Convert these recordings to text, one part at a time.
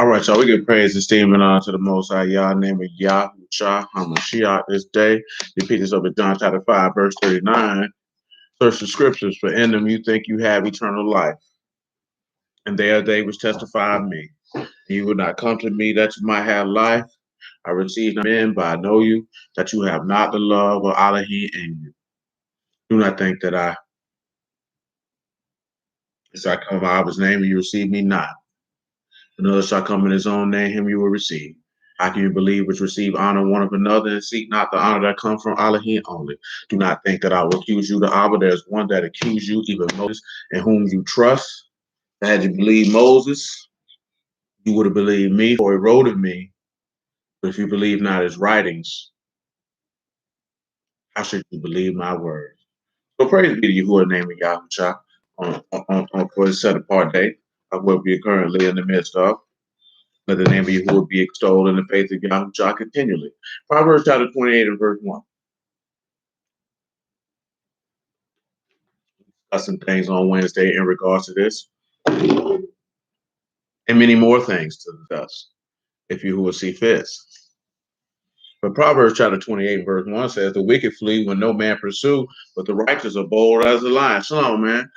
All right, y'all. We give praise, esteem, and honor to the Most High. Y'all name it Yahushua HaMashiach this day. You pick this up at John chapter 5, verse 39. Search the scriptures, for in them you think you have eternal life. And they are they which testify of me. You would not come to me that you might have life. I receive no men, but I know you, that you have not the love of Elohim in you. Do not think that as I come by his name, and you receive me not. Another shall come in his own name, him you will receive. How can you believe which receive honor one of another and seek not the honor that comes from Elohim only? Do not think that I will accuse you to Abba. There's one that accused you, even Moses, in whom you trust. Had you believed Moses, you would have believed me, for he wrote of me. But if you believe not his writings, how should you believe my words? So praise be to you who are named Yahushua on for his set apart day of what we are currently in the midst of. Let the name of Yahuwah be extolled in the faith of Yahushua continually. Proverbs chapter 28 and verse 1. Discuss some things on Wednesday in regards to this, and many more things to discuss, if Yahuwah see fit. But Proverbs chapter 28 verse 1 says, the wicked flee when no man pursue, but the righteous are bold as a lion. Shalom, man.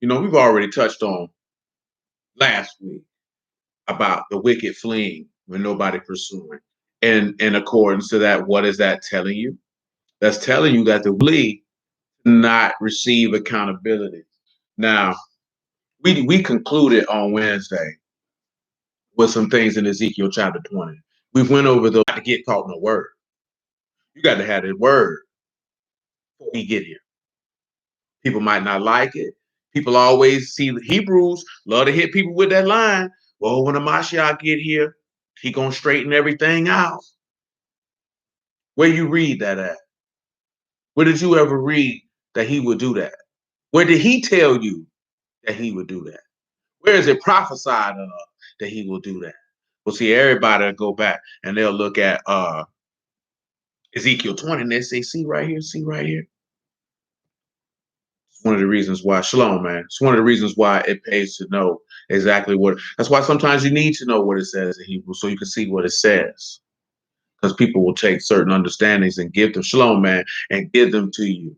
We've already touched on last week about the wicked fleeing when nobody pursuing. And in accordance to that, what is that telling you? That's telling you that the flee not receive accountability. Now, we concluded on Wednesday with some things in Ezekiel chapter 20. We went over the to get caught in the word. You got to have the word before we get here. People might not like it. People always see the Hebrews love to hit people with that line. Well, when the Mashal get here, he gonna straighten everything out. Where you read that at? Where did you ever read that he would do that? Where did he tell you that he would do that? Where is it prophesied of that he will do that? Well, see, everybody will go back and they'll look at Ezekiel 20 and they say, see right here, see right here. It's one of the reasons why, shalom, man. It's one of the reasons why it pays to know exactly what. That's why sometimes you need to know what it says in Hebrew so you can see what it says. Because people will take certain understandings and give them, shalom, man, and give them to you.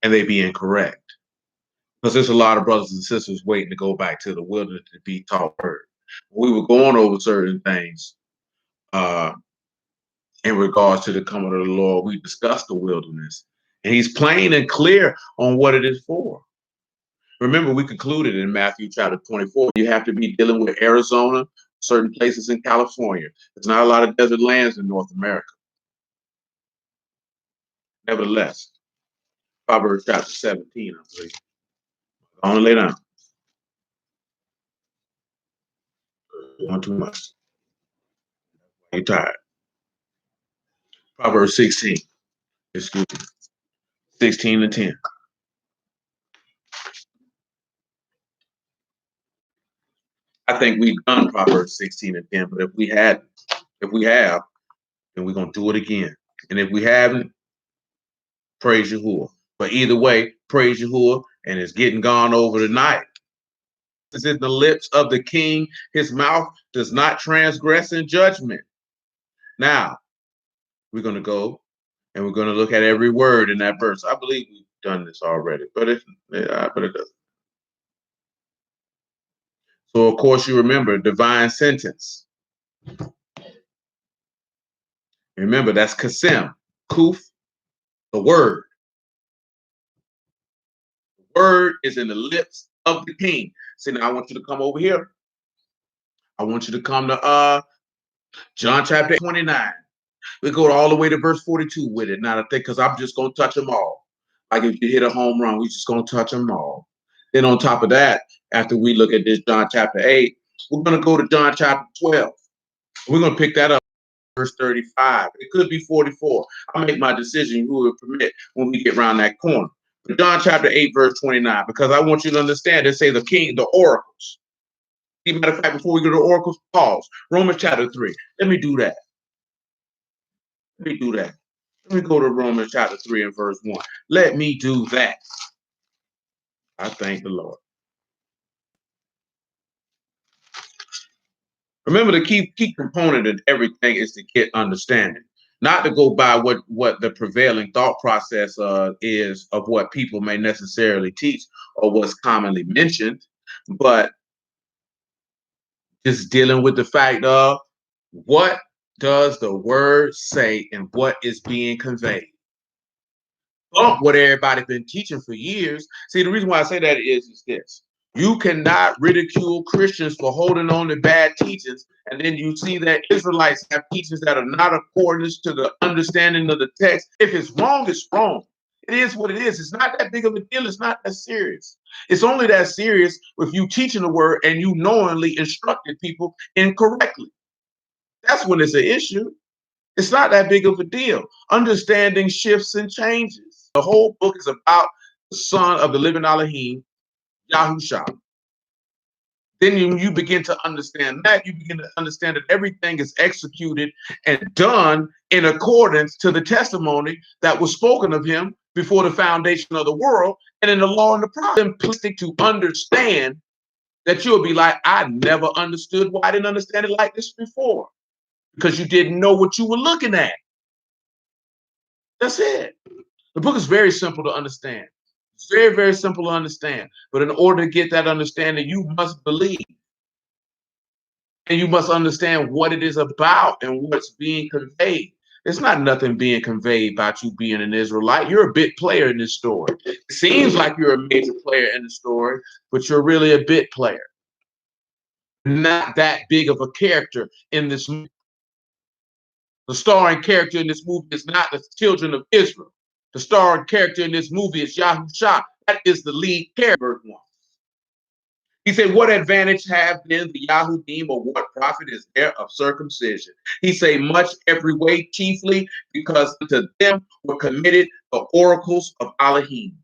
And they be incorrect. Because there's a lot of brothers and sisters waiting to go back to the wilderness to be taught word. We were going over certain things in regards to the coming of the Lord. We discussed the wilderness. And he's plain and clear on what it is for. Remember, we concluded in Matthew chapter 24, you have to be dealing with Arizona, certain places in California. There's not a lot of desert lands in North America. Nevertheless, Proverbs chapter 17, I believe. I want to lay down. Not too much. You're tired. Proverbs 16. Excuse me. 16 and 10. I think we've done Proverbs 16 and 10, but if we have, then we're going to do it again. And if we haven't, praise Yahuwah. But either way, praise Yahuwah, and it's getting gone over tonight. It's in the lips of the king. His mouth does not transgress in judgment. Now, we're going to go and we're going to look at every word in that verse. I believe we've done this already, but it doesn't. So, of course, you remember divine sentence. Remember, that's kasem, kuf, the word. The word is in the lips of the king. See, now I want you to come over here. I want you to come to John chapter 29. We go all the way to verse 42 with it. Now, I think because I'm just going to touch them all. Like if you hit a home run, we're just going to touch them all. Then on top of that, after we look at this John chapter 8, we're going to go to John chapter 12. We're going to pick that up, verse 35. It could be 44. I'll make my decision who will permit when we get around that corner. But John chapter 8, verse 29, because I want you to understand, they say the king, the oracles. As a matter of fact, before we go to the oracles, pause. Romans chapter 3. Let me do that. Let me do that. Let me go to Romans chapter 3 and verse 1. Let me do that. I thank the Lord. Remember, the key component of everything is to get understanding, not to go by what the prevailing thought process is of what people may necessarily teach or what's commonly mentioned, but just dealing with the fact of what does the word say and what is being conveyed. What everybody's been teaching for years. See, the reason why I say that is this. You cannot ridicule Christians for holding on to bad teachings, and then you see that Israelites have teachings that are not according to the understanding of the text. If it's wrong, it's wrong. It is what it is. It's not that big of a deal. It's not that serious. It's only that serious if you teaching the word and you knowingly instructed people incorrectly. That's when it's an issue. It's not that big of a deal. Understanding shifts and changes. The whole book is about the son of the living Elohim, Yahusha. Then you begin to understand that. You begin to understand that everything is executed and done in accordance to the testimony that was spoken of him before the foundation of the world and in the law and the prophets. Simplistic to understand that you'll be like, I never understood why I didn't understand it like this before. Because you didn't know what you were looking at. That's it. The book is very simple to understand. It's very, very simple to understand. But in order to get that understanding, you must believe. And you must understand what it is about and what's being conveyed. It's not nothing being conveyed about you being an Israelite. You're a bit player in this story. It seems like you're a major player in the story, but you're really a bit player. Not that big of a character in this movie. The starring character in this movie is not the children of Israel. The starring character in this movie is Yahusha. That is the lead character. He said, what advantage have then the Yahudim, or what profit is there of circumcision? He said, much every way, chiefly because to them were committed the oracles of Elohim.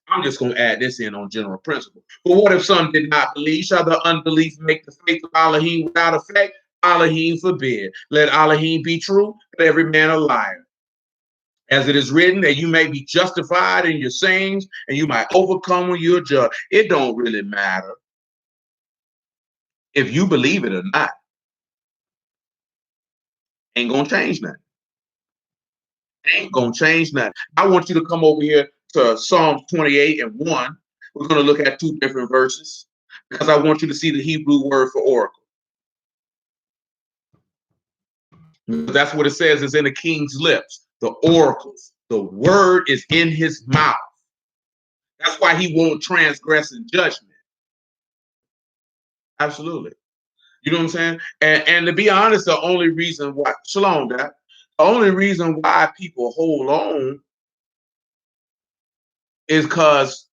I'm just going to add this in on general principle. But what if some did not believe? Shall the unbelief make the faith of Elohim without effect? Elohim forbid. Let Elohim be true, but every man a liar. As it is written, that you may be justified in your sayings, and you might overcome when you're judged. It don't really matter if you believe it or not. Ain't gonna change nothing. Ain't gonna change nothing. I want you to come over here to Psalms 28 and 1. We're gonna look at two different verses because I want you to see the Hebrew word for oracle. That's what it says is in the king's lips, the oracles. The word is in his mouth. That's why he won't transgress in judgment. Absolutely. You know what I'm saying? And to be honest, the only reason why, shalom, Dad, the only reason why people hold on is because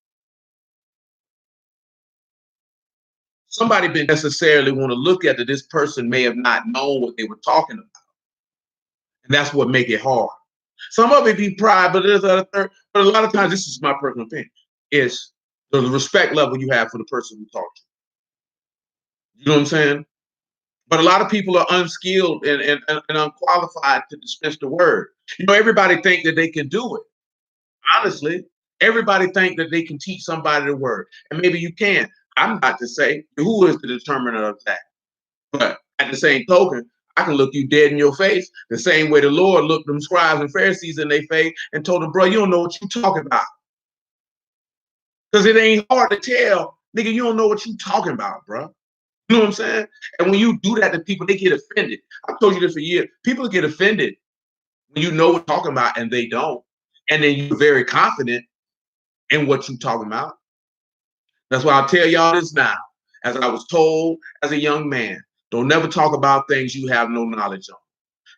somebody didn't necessarily want to look at it. This person may have not known what they were talking about. And that's what make it hard. Some of it be pride, but there's a lot of times, this is my personal opinion, is the respect level you have for the person who talked to you. You know what I'm saying? But a lot of people are unskilled and unqualified to dispense the word. You know, everybody think that they can do it. Honestly, everybody think that they can teach somebody the word. And maybe you can. I'm not to say who is the determiner of that. But at the same token, I can look you dead in your face the same way the Lord looked them scribes and Pharisees in their face and told them, bro, you don't know what you're talking about. Because it ain't hard to tell, nigga, you don't know what you're talking about, bro. You know what I'm saying? And when you do that to people, they get offended. I've told you this for years. People get offended when you know what you're talking about and they don't. And then you're very confident in what you're talking about. That's why I'll tell y'all this now. As I was told as a young man, don't never talk about things you have no knowledge on,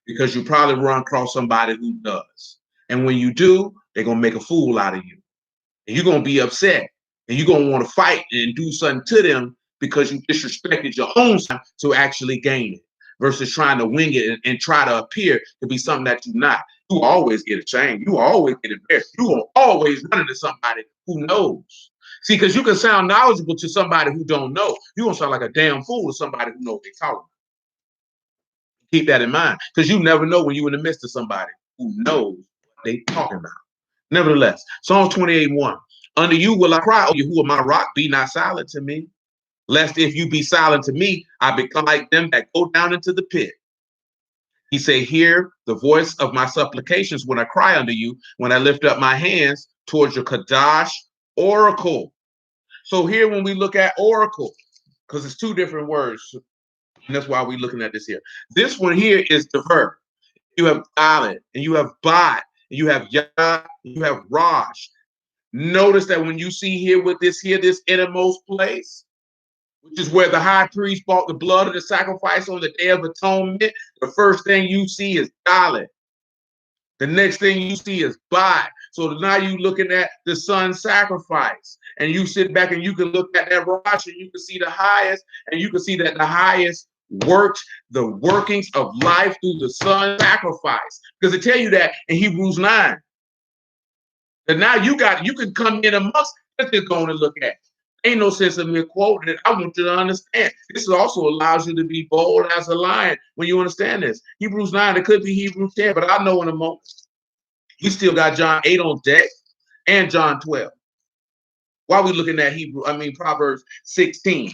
because you probably run across somebody who does. And when you do, they're going to make a fool out of you. And you're going to be upset. And you're going to want to fight and do something to them because you disrespected your own son to actually gain it, versus trying to wing it and try to appear to be something that you're not. You always get a change. You always get embarrassed. You will always run into somebody who knows. See, because you can sound knowledgeable to somebody who don't know. You're going to sound like a damn fool to somebody who knows what they're talking about. Keep that in mind, because you never know when you're in the midst of somebody who knows what they're talking about. Nevertheless, Psalms 28:1. Under you will I cry, O Yahuwah, my rock, be not silent to me. Lest if you be silent to me, I become like them that go down into the pit. He say, hear the voice of my supplications when I cry unto you, when I lift up my hands towards your Kadash oracle. So here when we look at oracle, because it's two different words, and that's why we're looking at this here. This one here is the verb. You have Dalet, and you have Bat, and you have Yah, and you have Raj. Notice that when you see here with this here, this innermost place, which is where the high priest brought the blood of the sacrifice on the Day of Atonement, the first thing you see is Dalet. The next thing you see is Bat. So now you're looking at the son's sacrifice. And you sit back and you can look at that Rosh and you can see the highest, and you can see that the highest worked the workings of life through the son's sacrifice. Because it tell you that in Hebrews 9. That now you can come in amongst, let's just go on and look at. Ain't no sense of me quoting it. I want you to understand. This also allows you to be bold as a lion when you understand this. Hebrews 9, it could be Hebrews 10, but I know in a moment. You still got John 8 on deck and John 12. Why are we looking at Proverbs 16?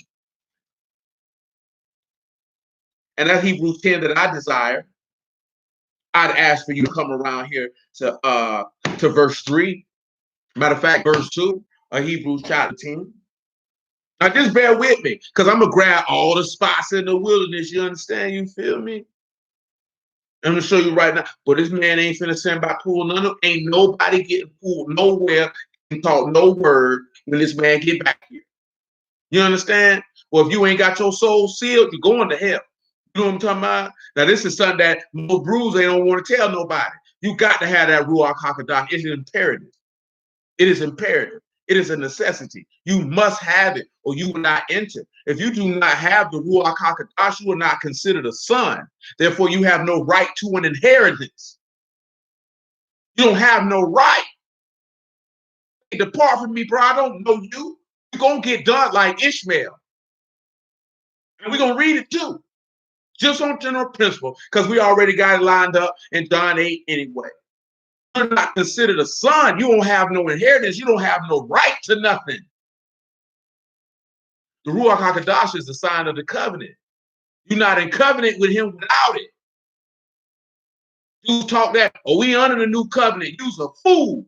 And that Hebrews 10 that I desire, I'd ask for you to come around here to verse 3. Matter of fact, verse 2 of Hebrews chapter 10. Now just bear with me, because I'm going to grab all the spots in the wilderness. You understand? You feel me? I'm going to show you right now. But this man ain't finna send by pool. Ain't nobody getting pulled nowhere and taught no word when this man get back here. You understand? Well, if you ain't got your soul sealed, you're going to hell. You know what I'm talking about? Now, this is something that most brews they don't want to tell nobody. You got to have that Ruach HaKodesh. It's imperative. It is imperative. It is a necessity. You must have it or you will not enter. If you do not have the Ruach HaKodesh, you are not considered a son. Therefore, you have no right to an inheritance. You don't have no right. Hey, depart from me, bro. I don't know you. You're going to get done like Ishmael. And we're going to read it too. Just on general principle, because we already got it lined up in John 8 anyway. You're not considered a son. You don't have no inheritance. You don't have no right to nothing. The Ruach HaKodesh is the sign of the covenant. You're not in covenant with him without it. You talk that, oh, we under the new covenant. You's a fool.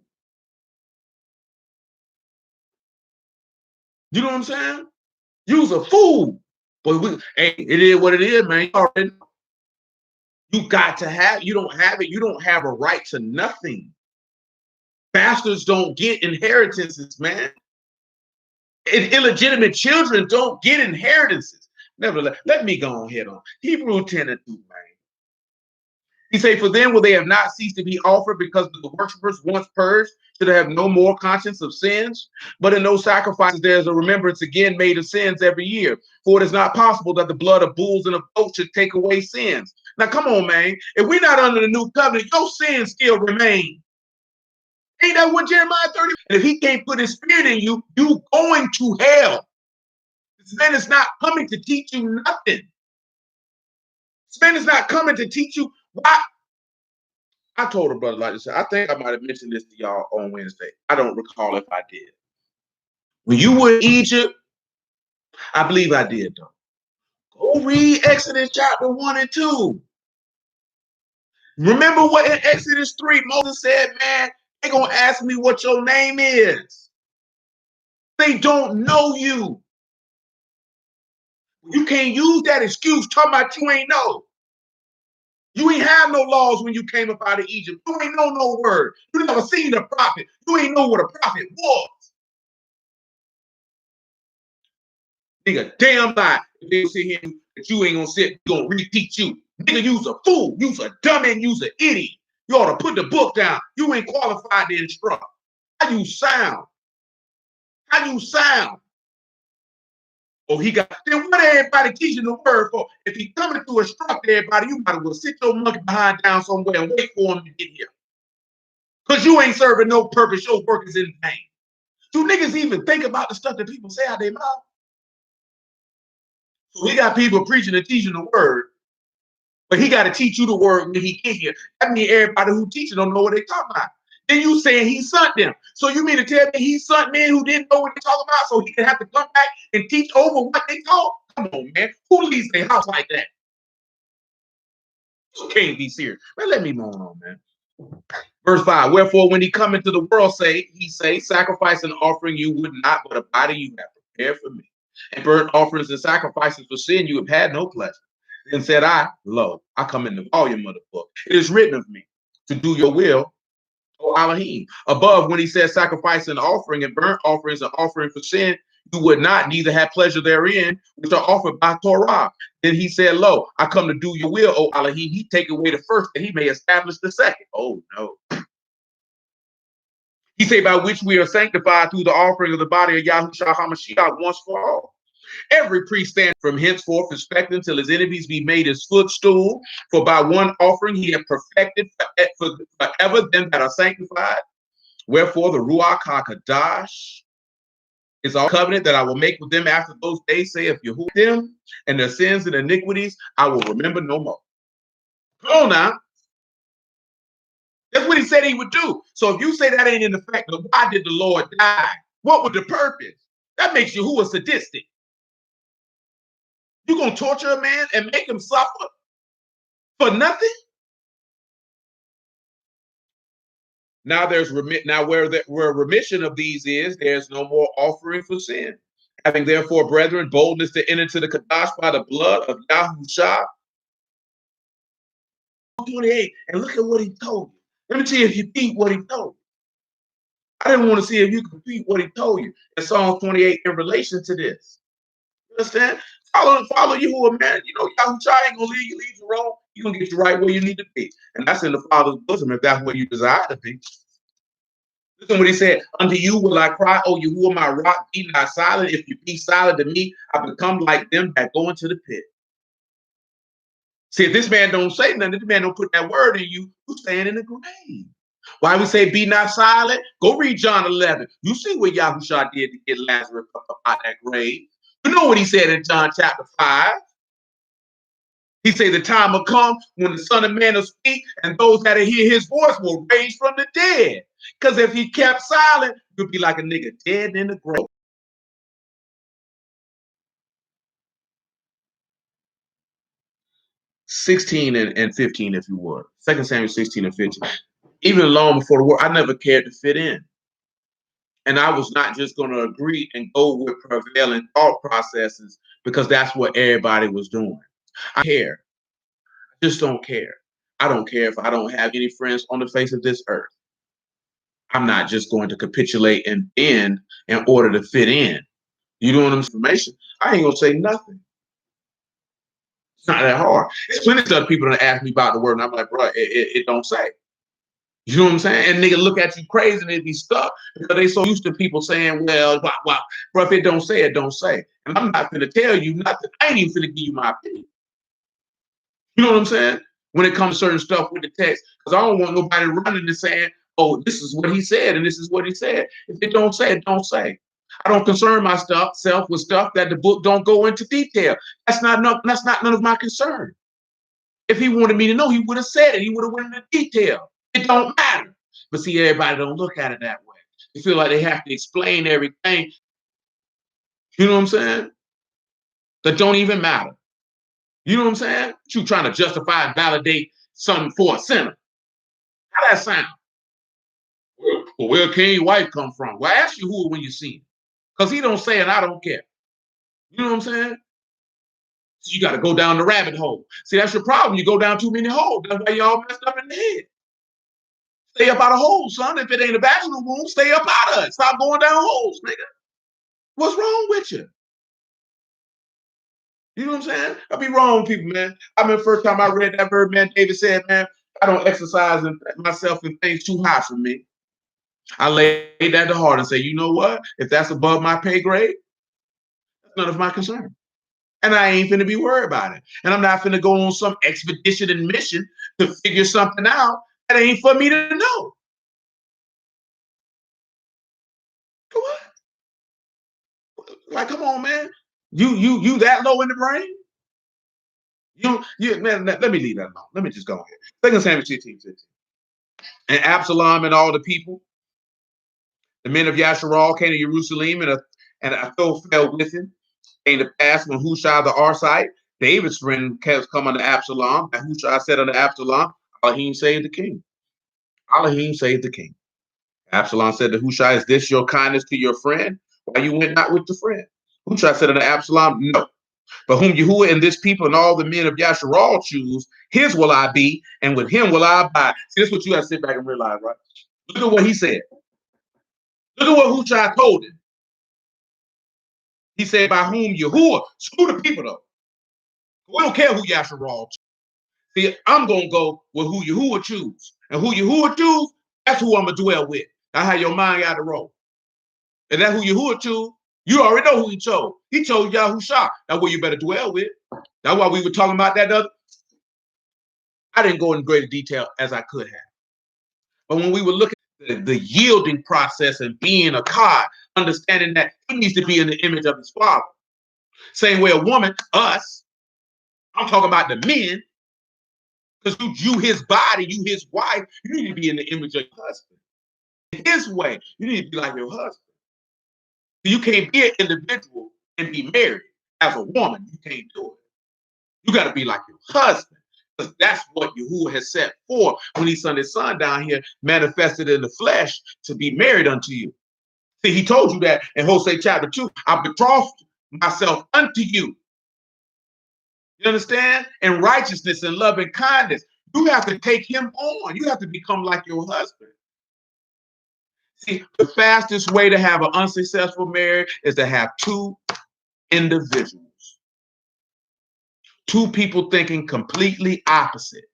You know what I'm saying? You's a fool. But hey, it is what it is, man. You already know. You got to have, you don't have it. You don't have a right to nothing. Bastards don't get inheritances, man. Illegitimate children don't get inheritances. Nevertheless, let me go ahead on. Hebrews 10 and 2, man. He say, for then will they have not ceased to be offered because of the worshipers once purged should have no more conscience of sins. But in those sacrifices, there's a remembrance again made of sins every year. For it is not possible that the blood of bulls and of goats should take away sins. Now, come on, man. If we're not under the new covenant, your sins still remain. Ain't that what Jeremiah 30? And if he can't put his spirit in you, you going to hell. This man is not coming to teach you nothing. This man is not coming to teach you why. I told a brother like this. I think I might have mentioned this to y'all on Wednesday. I don't recall if I did. When you were in Egypt, I believe I did, though. Go read Exodus chapter 1 and 2. Remember what in Exodus 3, Moses said, man, they're going to ask me what your name is. They don't know you. You can't use that excuse talking about you ain't know. You ain't have no laws when you came up out of Egypt. You ain't know no word. You never seen a prophet. You ain't know what a prophet was. Nigga, damn lie. If they sit here that you ain't gonna sit, gonna reteach you. Nigga, you's a fool. You's a dummy and you's an idiot. You ought to put the book down. You ain't qualified to instruct. How you sound? How you sound? Oh, he got, then what everybody teaching the word for? If he coming to instruct everybody, you might as well sit your monkey behind down somewhere and wait for him to get here. Because you ain't serving no purpose. Your work is in vain. Do niggas even think about the stuff that people say out their mouth? So we got people preaching and teaching the word, but he got to teach you the word when he get here. That means everybody who teaches don't know what they talking about. Then you saying he sent them. So you mean to tell me he sent men who didn't know what they're talking about so he can have to come back and teach over what they taught? Come on, man. Who leaves their house like that? You can't be serious. Man, let me move on, man. Verse 5, wherefore when he come into the world, he say, sacrifice and offering you would not, but a body you have prepared for me. And burnt offerings and sacrifices for sin you have had no pleasure. Then said I, lo, I come in the volume of the book. It is written of me to do your will, O Elohim. Above, when he says sacrifice and offering and burnt offerings and offering for sin, you would not, neither have pleasure therein, which are offered by Torah. Then he said, lo, I come to do your will, O Elohim. He take away the first, that he may establish the second. Oh, no. He say, by which we are sanctified through the offering of the body of Yahushua HaMashiach once for all. Every priest stand from henceforth expecting till his enemies be made his footstool. For by one offering he hath perfected forever them that are sanctified. Wherefore the Ruach HaKadosh is our covenant that I will make with them after those days, saith Yahuwah, them and their sins and iniquities I will remember no more. Come on now. That's what he said he would do. So if you say that ain't in effect, then why did the Lord die? What was the purpose? That makes Yahuwah sadistic. You're going to torture a man and make him suffer for nothing? Now where remission of these is, there's no more offering for sin. Having therefore, brethren, boldness to enter to the Kadash by the blood of Yahushua. 28, and look at what he told you. Let me see if you repeat what he told you. I didn't want to see if you could repeat what he told you in Psalm 28 in relation to this. You understand? Follow you, man. You know, Yahushua ain't gonna lead you wrong. He's gonna get you right where you need to be. And that's in the Father's bosom if that's where you desire to be. Listen what he said. Unto you will I cry, O Yahuwah, my rock, be not silent. If you be silent to me, I become like them that go into the pit. See, if this man don't say nothing, this man don't put that word in you, you stand in the grave. Why we say be not silent? Go read John 11. You see what Yahushua did to get Lazarus up out that grave. You know what he said in John chapter 5. He said the time will come when the Son of Man will speak, and those that hear his voice will raise from the dead. Because if he kept silent, you'd be like a nigga dead in the grave. 16 and 15, if you would. 2 Samuel 16 and 15. Even long before the war, I never cared to fit in. And I was not just going to agree and go with prevailing thought processes because that's what everybody was doing. I care. I just don't care. I don't care if I don't have any friends on the face of this earth. I'm not just going to capitulate and bend in order to fit in. You know what information? I ain't going to say nothing. It's not that hard. There's plenty of other people that ask me about the word, and I'm like, bro, it don't say. You know what I'm saying? And nigga look at you crazy and they be stuck because they so used to people saying, well, bro, if it don't say, it don't say. And I'm not going to tell you nothing. I ain't even going to give you my opinion. You know what I'm saying? When it comes to certain stuff with the text, because I don't want nobody running and saying, oh, this is what he said and this is what he said. If it don't say, it don't say. I don't concern myself with stuff that the book don't go into detail. That's not none of my concern. If he wanted me to know, he would have said it. He would have went into detail. It don't matter. But see, everybody don't look at it that way. They feel like they have to explain everything. You know what I'm saying? That don't even matter. You know what I'm saying? You trying to justify and validate something for a sinner. How that sound? Well, where can your wife come from? Well, ask you who when you see him. Because he don't say it, I don't care. You know what I'm saying? So you got to go down the rabbit hole. See, that's your problem. You go down too many holes. That's why you all messed up in the head. Stay up out of holes, son. If it ain't a vaginal wound, stay up out of it. Stop going down holes, nigga. What's wrong with you? You know what I'm saying? I be wrong with people, man. I remember the first time I read that verse, man, David said, man, I don't exercise myself in things too high for me. I laid that to heart and say, you know what? If that's above my pay grade, that's none of my concern. And I ain't finna be worried about it. And I'm not finna go on some expedition and mission to figure something out that ain't for me to know. What? Like, come on, man. You that low in the brain? You man, let me leave that alone. Let me just go ahead. 2 Samuel 16. And Absalom and all the people, the men of Yasharal, came to Jerusalem, and Ahithophel with him. Came to pass when Hushai the Archite, David's friend, has come unto Absalom, and Hushai said unto Absalom, Elohim saved the king. Elohim saved the king. Absalom said to Hushai, is this your kindness to your friend? Why you went not with the friend? Hushai said unto Absalom, no. But whom Yahuwah and this people and all the men of Yasharal choose, his will I be, and with him will I abide. See, this is what you have to sit back and realize, right? Look at what he said. Look at what Hushai told him. He said, by whom Yahuwah, screw the people though. We don't care who Yasharal choose. See, I'm going to go with who Yahuwah choose. And who Yahuwah choose, that's who I'm going to dwell with. That's how your mind got to roll. And that's who Yahuwah choose. You already know who he chose. He chose Yahushua. That's what you better dwell with. That's why we were talking about that other. I didn't go in greater detail as I could have. But when we were looking at the yielding process and being a God, understanding that he needs to be in the image of his father. Same way a woman, us, I'm talking about the men, because you his body, you his wife, you need to be in the image of your husband. His way, you need to be like your husband. You can't be an individual and be married as a woman. You can't do it. You got to be like your husband. Because that's what Yahuwah has set forth when he sent his son down here, manifested in the flesh to be married unto you. See, he told you that in Hosea chapter 2, I betrothed myself unto you. You understand? In righteousness and love and kindness. You have to take him on. You have to become like your husband. See, the fastest way to have an unsuccessful marriage is to have two individuals. Two people thinking completely opposite.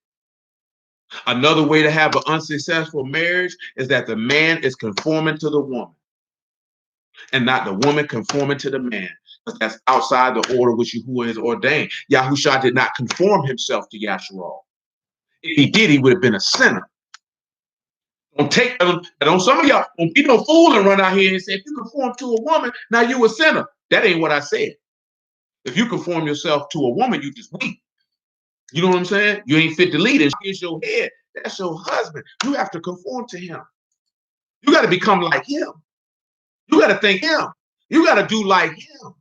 Another way to have an unsuccessful marriage is that the man is conforming to the woman and not the woman conforming to the man. Because that's outside the order which Yahuwah has ordained. Yahushua did not conform himself to Yasharal. If he did, he would have been a sinner. Don't some of y'all, don't be no fool and run out here and say, if you conform to a woman, now you a sinner. That ain't what I said. If you conform yourself to a woman, you just weak. You know what I'm saying? You ain't fit to lead it. It's your head. That's your husband. You have to conform to him. You got to become like him. You got to think him. You got to do like him.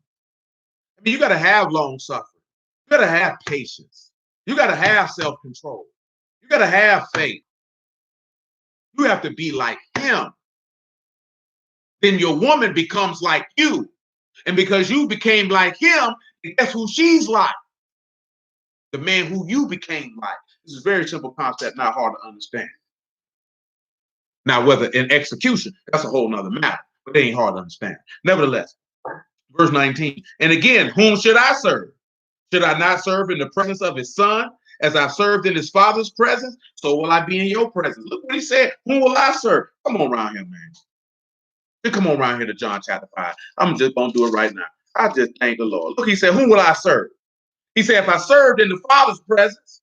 I mean, you got to have long suffering. You got to have patience. You got to have self-control. You got to have faith. You have to be like him. Then your woman becomes like you. And because you became like him, guess who she's like? The man who you became like. This is a very simple concept, not hard to understand. Now, whether in execution, that's a whole nother matter, but it ain't hard to understand. Nevertheless, verse 19, and again, whom should I serve? Should I not serve in the presence of his son, as I served in his father's presence? So will I be in your presence. Look what he said. Whom will I serve? Come on around here, man. Come on around here to John chapter 5. I'm just going to do it right now. I just thank the Lord. Look, he said, whom will I serve? He said, if I served in the Father's presence,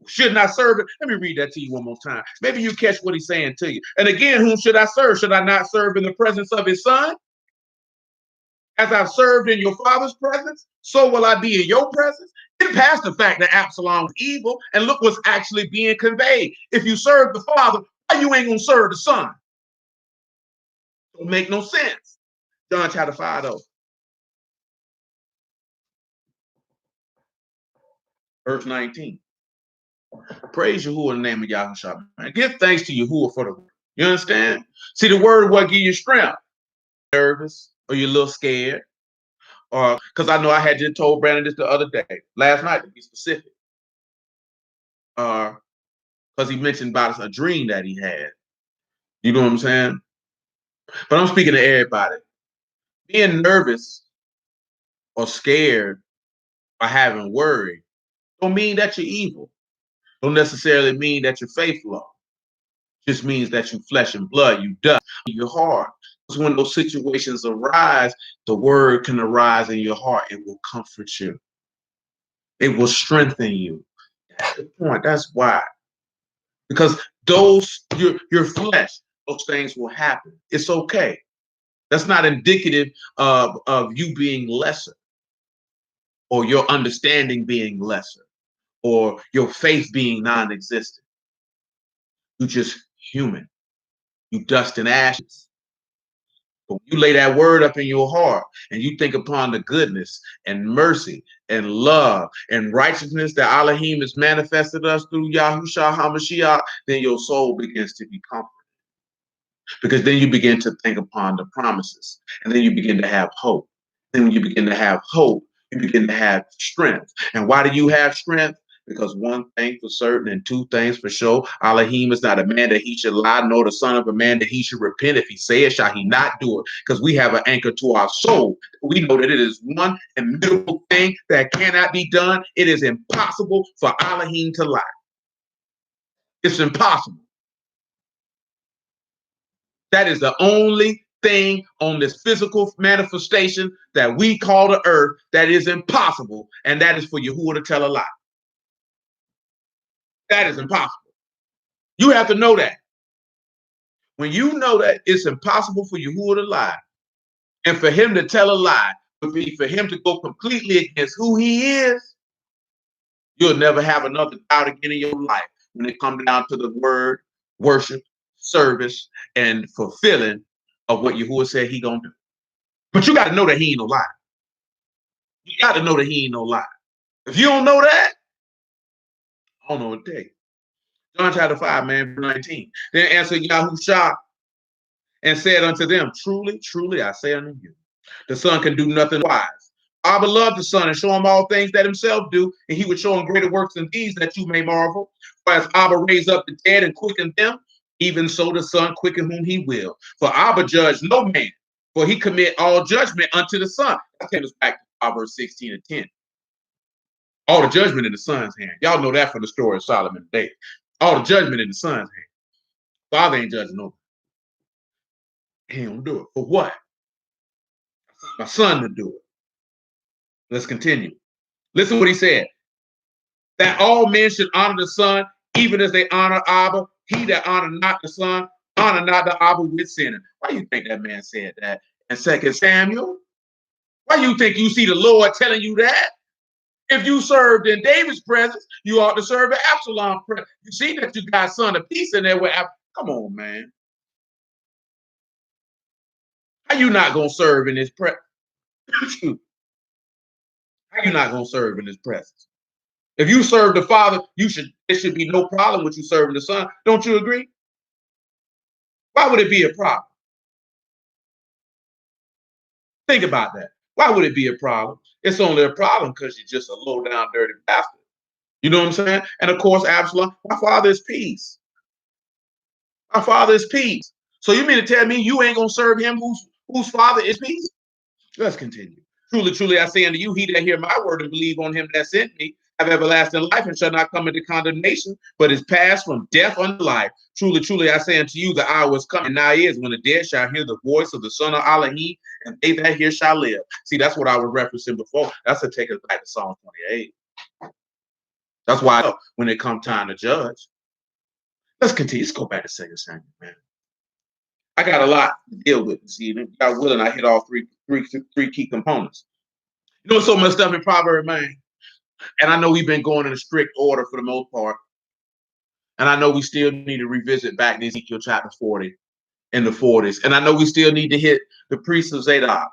should not serve it. Let me read that to you one more time. Maybe you catch what he's saying to you. And again, whom should I serve? Should I not serve in the presence of his son? As I've served in your father's presence, so will I be in your presence. Get past the fact that Absalom was evil and look what's actually being conveyed. If you serve the father, why you ain't going to serve the son? Don't make no sense. John chapter 5, though. Verse 19. Praise Yahuwah in the name of Yahushua. And give thanks to Yahuwah for the word. You understand? See, the word will give you strength. Nervous or you're a little scared. Or because I know I had just told Brandon this the other day, last night to be specific. Because he mentioned about a dream that he had. You know what I'm saying? But I'm speaking to everybody. Being nervous or scared or having worry don't mean that you're evil. Don't necessarily mean that you're faithful. Just means that you flesh and blood, you dust in your heart. Because when those situations arise, the word can arise in your heart. It will comfort you. It will strengthen you. That's the point. That's why. Because your flesh, those things will happen. It's okay. That's not indicative of you being lesser or your understanding being lesser or your faith being non-existent. You're just human. You dust and ashes. But when you lay that word up in your heart and you think upon the goodness and mercy and love and righteousness that Elohim has manifested us through Yahushua HaMashiach, then your soul begins to be comforted. Because then you begin to think upon the promises, and then you begin to have hope. Then when you begin to have hope, you begin to have strength. And why do you have strength? Because one thing for certain and two things for sure. Elohim is not a man that he should lie, nor the son of a man that he should repent. If he say it, shall he not do it? Because we have an anchor to our soul. We know that it is one immutable thing that cannot be done. It is impossible for Elohim to lie. It's impossible. That is the only thing on this physical manifestation that we call the earth that is impossible, and that is for Yahuwah to tell a lie. That is impossible. You have to know that. When you know that it's impossible for Yahuwah to lie, and for him to tell a lie would be for him to go completely against who he is, you'll never have another doubt again in your life when it comes down to the word, worship, service, and fulfilling of what Yahuwah said he gonna do. But you got to know that he ain't no lie. You got to know that he ain't no lie. If you don't know that, I don't know what to tell you. John chapter 5, man, verse 19. Then answered Yahushua and said unto them, truly, truly, I say unto you, the Son can do nothing wise. Abba loved the Son and show him all things that himself do, and he would show him greater works than these that you may marvel. For as Abba raised up the dead and quickened them, even so the Son quicken whom he will. For Abba judged no man, for he commit all judgment unto the Son. That takes us back to Proverbs 16 and 10. All the judgment in the Son's hand. Y'all know that from the story of Solomon and David. All the judgment in the Son's hand. Father ain't judging nobody. He don't do it. For what? My Son to do it. Let's continue. Listen what he said. That all men should honor the Son, even as they honor Abba. He that honor not the Son, honor not the Abba with sinning. Why do you think that man said that in 2 Samuel? Why do you think you see the Lord telling you that? If you served in David's presence, you ought to serve in Absalom's presence. You see that you got Son of Peace in there with come on, man. How you not gonna serve in his presence? How you not gonna serve in his presence? If you serve the Father, there should be no problem with you serving the Son. Don't you agree? Why would it be a problem? Think about that. Why would it be a problem? It's only a problem because you're just a low down, dirty bastard. You know what I'm saying? And of course, Absalom, my father is peace. My father is peace. So you mean to tell me you ain't gonna serve him whose father is peace? Let's continue. Truly, truly, I say unto you, he that hear my word and believe on him that sent me have everlasting life and shall not come into condemnation, but is passed from death unto life. Truly, truly, I say unto you, the hour is coming, now is, when the dead shall hear the voice of the Son of Elohim, and they that hear shall live. See, that's what I was referencing before. That's to take us back to Psalm 28. That's why when it comes time to judge, let's continue. Let's go back to 2 Samuel, man. I got a lot to deal with this evening. God willing, I hit all three key components. You know, so much stuff in Proverbs, man. And I know we've been going in a strict order for the most part. And I know we still need to revisit back to Ezekiel chapter 40 in the 40s. And I know we still need to hit the priests of Zadok.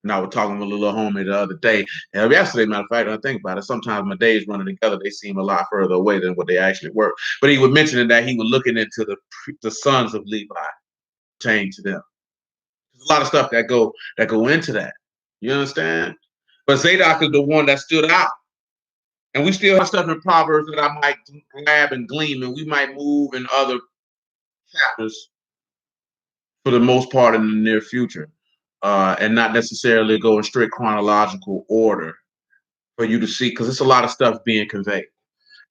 And I was talking with a little homie the other day. And yesterday, matter of fact, I think about it. Sometimes my days running together, they seem a lot further away than what they actually were. But he was mentioning that he was looking into the sons of Levi, pertaining to them. There's a lot of stuff that go into that. You understand? But Zadok is the one that stood out. And we still have stuff in Proverbs that I might grab and glean, and we might move in other chapters for the most part in the near future, and not necessarily go in strict chronological order for you to see, because it's a lot of stuff being conveyed.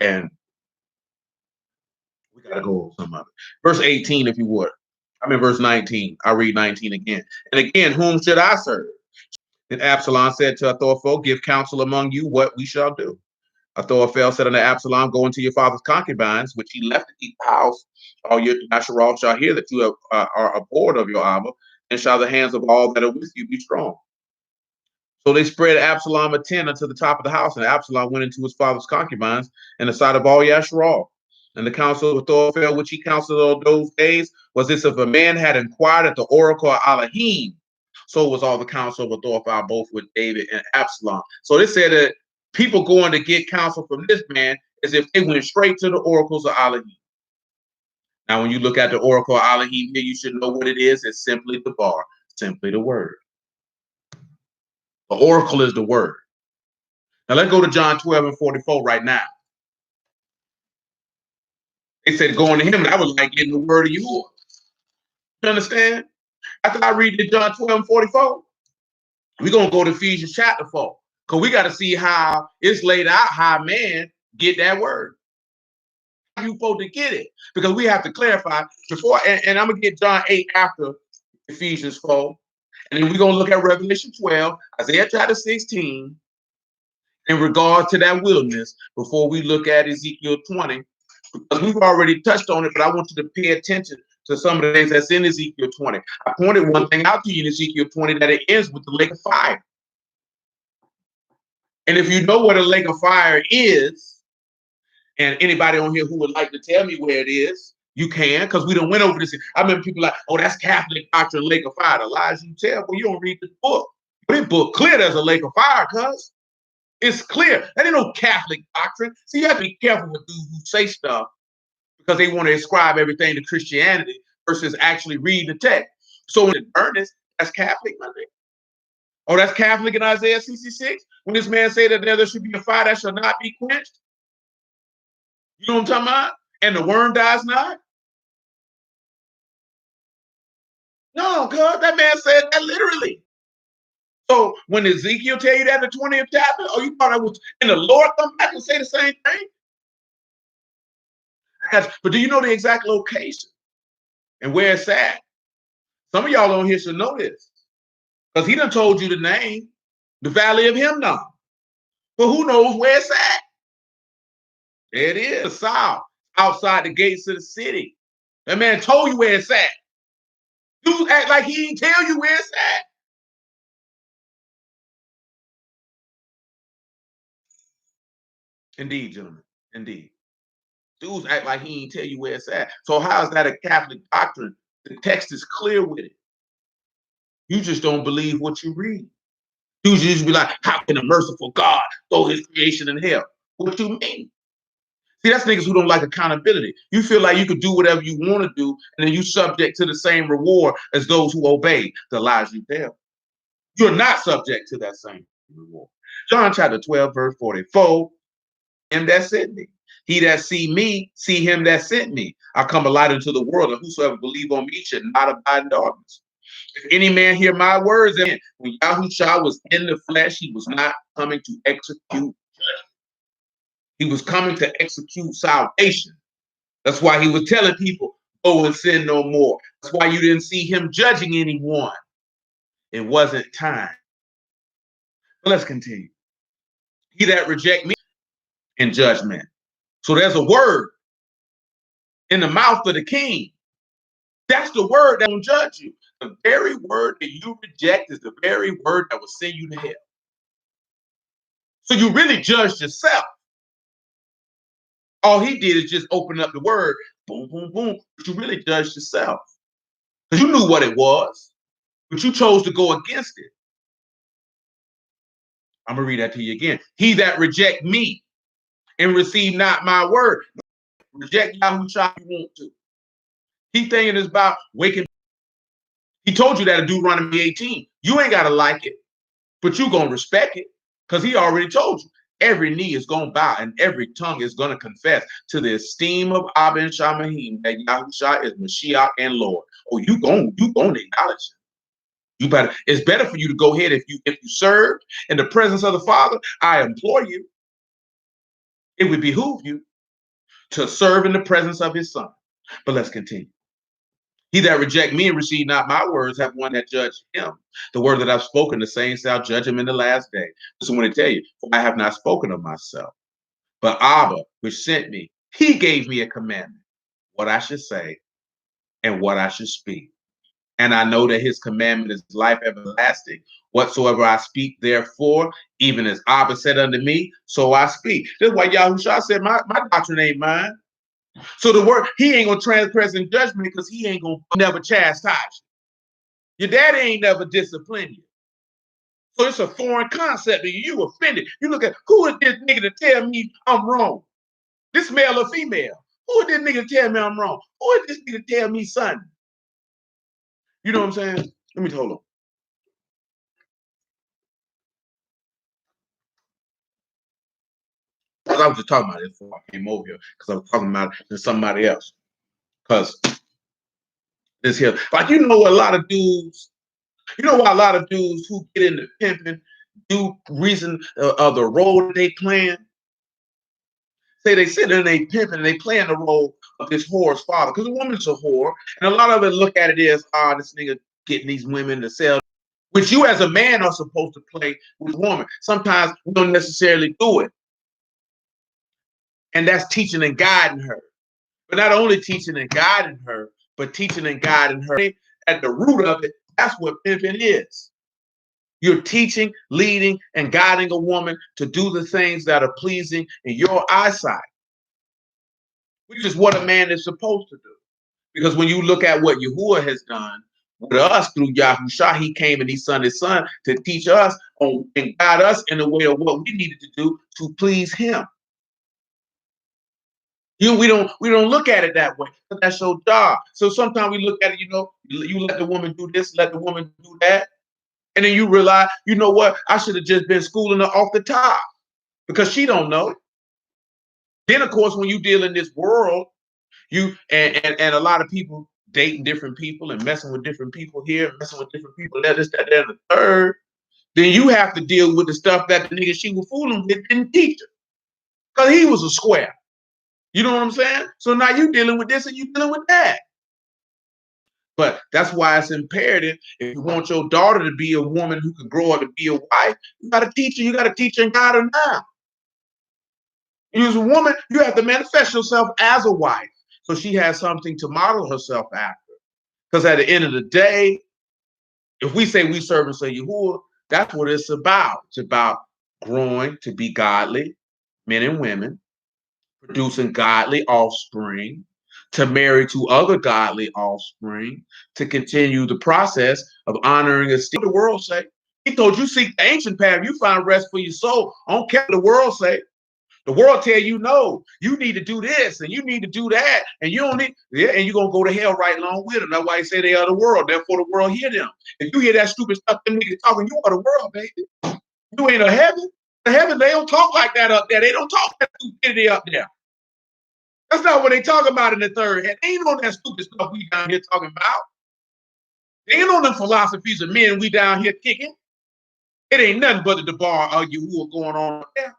And we got to go over some of it. Verse 18, if you would. I'm in verse 19. I'll read 19 again. And again, whom should I serve? Then Absalom said to Ahithophel, give counsel among you what we shall do. Ahithophel said unto Absalom, go into your father's concubines, which he left to keep the house. All your Mashal shall hear that you are abhorred of your Abba, and shall the hands of all that are with you be strong. So they spread Absalom a tent unto the top of the house, and Absalom went into his father's concubines in the sight of all Yasharal. And the counsel of Ahithophel, which he counseled all those days, was this: if a man had inquired at the oracle of Elohim, so was all the counsel of Ahithophel, both with David and Absalom. So they said that people going to get counsel from this man as if they went straight to the oracles of Elohim. Now, when you look at the oracle of Elohim here, you should know what it is. It's simply the bar, simply the word. The oracle is the word. Now, let's go to John 12 and 44 right now. They said going to him, that was like getting the word of yours. You understand? After I read the John 12 and 44, we're going to go to Ephesians chapter 4. Because we got to see how it's laid out, how man get that word. How you supposed to get it? Because we have to clarify before, and I'm going to get John 8 after Ephesians 4. And then we're going to look at Revelation 12, Isaiah chapter 16, in regard to that wilderness, before we look at Ezekiel 20. Because we've already touched on it, but I want you to pay attention to some of the things that's in Ezekiel 20. I pointed one thing out to you in Ezekiel 20, that it ends with the lake of fire. And if you know what a lake of fire is, and anybody on here who would like to tell me where it is, you can, because we done went over this. I remember people like, oh, that's Catholic doctrine, lake of fire. The lies you tell, well, you don't read this book. This book clear there's a lake of fire, cuz. It's clear. That ain't no Catholic doctrine. See, you have to be careful with dudes who say stuff because they want to ascribe everything to Christianity versus actually reading the text. So in earnest, that's Catholic, my nigga. Oh, that's Catholic in Isaiah 66? When this man said that there should be a fire that shall not be quenched? You know what I'm talking about? And the worm dies not? No, cuz that man said that literally. So when Ezekiel tell you that in the 20th chapter, oh, you thought I was, and the Lord come back and say the same thing? But do you know the exact location and where it's at? Some of y'all on here should know this, because he done told you the name, the Valley of Hinnom. But who knows where it's at? There it is, south, outside the gates of the city. That man told you where it's at. You act like he didn't tell you where it's at. Indeed, gentlemen, indeed. Dudes act like he ain't tell you where it's at. So how is that a Catholic doctrine? The text is clear with it. You just don't believe what you read. Dudes just be like, how can a merciful God throw his creation in hell? What do you mean? See, that's niggas who don't like accountability. You feel like you could do whatever you want to do, and then you subject to the same reward as those who obey the lies you tell. You're not subject to that same reward. John chapter 12, verse 44, him that sent me. He that see me, see him that sent me. I come a light into the world, and whosoever believe on me should not abide in darkness. If any man hear my words, and when Yahushua was in the flesh, he was not coming to execute judgment. He was coming to execute salvation. That's why he was telling people, go and sin no more. That's why you didn't see him judging anyone. It wasn't time. But let's continue. He that reject me in judgment. So there's a word in the mouth of the king. That's the word that will judge you. The very word that you reject is the very word that will send you to hell. So you really judged yourself. All he did is just open up the word, boom, boom, boom. But you really judged yourself. Because you knew what it was, but you chose to go against it. I'm going to read that to you again. He that reject me and receive not my word. Reject Yahushua you want to. He thinking it's about waking. He told you that in Deuteronomy 18. You ain't got to like it, but you going to respect it because he already told you. Every knee is going to bow and every tongue is going to confess to the esteem of Abba and Shamahim that Yahushua is Mashiach and Lord. Oh, you going to acknowledge it. You better. It's better for you to go ahead if you serve in the presence of the Father. I implore you. It would behoove you to serve in the presence of his Son. But let's continue. He that reject me and receive not my words have one that judged him. The word that I've spoken, the same shall judge him in the last day. So when I tell you, for I have not spoken of myself, but Abba, which sent me, he gave me a commandment, what I should say and what I should speak. And I know that his commandment is life everlasting. Whatsoever I speak, therefore, even as Abba said unto me, so I speak. This is why Yahushua said, my doctrine ain't mine. So the word, he ain't gonna transgress in judgment because he ain't gonna never chastise you. Your daddy ain't never disciplined you. So it's a foreign concept to you. You offended. You look at, who is this nigga to tell me I'm wrong? This male or female? Who is this nigga to tell me I'm wrong? Who is this nigga to tell me something? You know what I'm saying? Let me hold on. Because I was just talking about it before I came over here. Because I was talking about it to somebody else. Because this here, like, you know, a lot of dudes, you know why a lot of dudes who get into pimping do reason of the role that they playing? Say they sit there and they pimping and they playing the role of this whore's father. Because a woman's a whore. And a lot of it look at it as, this nigga getting these women to sell, which you as a man are supposed to play with a woman. Sometimes we don't necessarily do it. And that's teaching and guiding her. But not only teaching and guiding her, but teaching and guiding her. At the root of it, that's what pimping is. You're teaching, leading, and guiding a woman to do the things that are pleasing in your eyesight, which is what a man is supposed to do. Because when you look at what Yahuwah has done with us through Yahushua, he came and he sent his son to teach us and guide us in the way of what we needed to do to please him. We don't look at it that way. That's your job. So sometimes we look at it, you let the woman do this, let the woman do that. And then you realize, you know what? I should have just been schooling her off the top because she don't know. Then, of course, when you deal in this world, you and a lot of people dating different people and messing with different people here, messing with different people there, this, that, and the third, then you have to deal with the stuff that the nigga she was fooling with didn't teach her. Because he was a square. You know what I'm saying? So now you dealing with this and you dealing with that. But that's why it's imperative. If you want your daughter to be a woman who can grow up to be a wife, you got to teach her. You got to teach her and guide her now. And as a woman, you have to manifest yourself as a wife so she has something to model herself after. Because at the end of the day, if we say we serve and say Yahuwah, that's what it's about. It's about growing to be godly men and women, producing godly offspring, to marry to other godly offspring, to continue the process of honoring and esteeming the world say. He told you seek the ancient path, you find rest for your soul. I don't care what the world say. The world tell you no, you need to do this and you need to do that, and you don't need, and you're gonna go to hell right along with them. That's why they say they are the world. Therefore, the world hear them. If you hear that stupid stuff, them niggas talking, you are the world, baby. You ain't a heaven. The heaven, they don't talk like that up there. They don't talk that stupidity up there. That's not what they talk about in the third heaven. They ain't on that stupid stuff we down here talking about. They ain't on them philosophies of men we down here kicking. It ain't nothing but the bar of Yahuwah going on up there.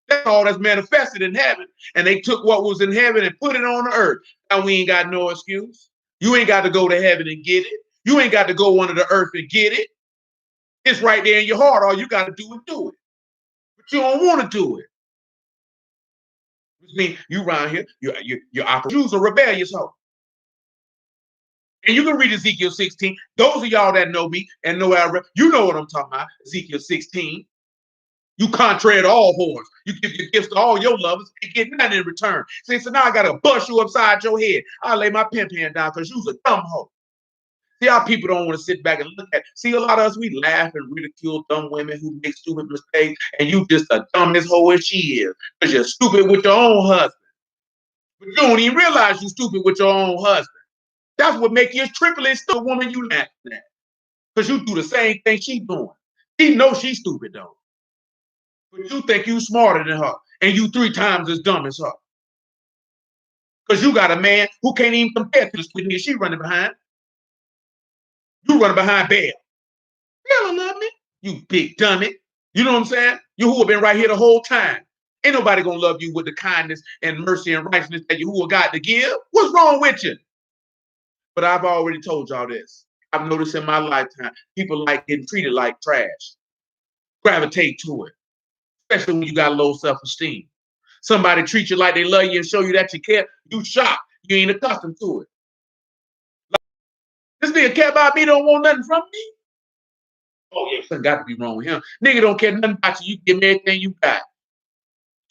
That's all that's manifested in heaven. And they took what was in heaven and put it on the earth. Now we ain't got no excuse. You ain't got to go to heaven and get it. You ain't got to go under the earth and get it. It's right there in your heart. All you got to do is do it. But you don't want to do it. Which means you around here, you're operating. You're a rebellious hoe. And you can read Ezekiel 16. Those of y'all that know me and know you know what I'm talking about. Ezekiel 16. You contrary to all whores. You give your gifts to all your lovers and get nothing in return. See, so now I got to bust you upside your head. I'll lay my pimp hand down because you's a dumb hoe. See how people don't want to sit back and look at. See, a lot of us, we laugh and ridicule dumb women who make stupid mistakes, and you just a dumbest hoe as she is because you're stupid with your own husband. But you don't even realize you're stupid with your own husband. That's what makes you a tripling stupid woman you laughing at. Because you do the same thing she's doing. She knows she's stupid, though. But you think you smarter than her, and you 3 times as dumb as her. Because you got a man who can't even compare to the sweet nigga she running behind. You running behind Belle. Belle don't love me. You big dummy. You know what I'm saying? You who have been right here the whole time. Ain't nobody gonna love you with the kindness and mercy and righteousness that you who got to give. What's wrong with you? But I've already told y'all this. I've noticed in my lifetime, people like getting treated like trash. Gravitate to it. Especially when you got low self-esteem. Somebody treat you like they love you and show you that you care, you shocked. You ain't accustomed to it. Like, this nigga care about me, don't want nothing from me. Oh, yeah, something got to be wrong with him. Nigga don't care nothing about you. You give me everything you got.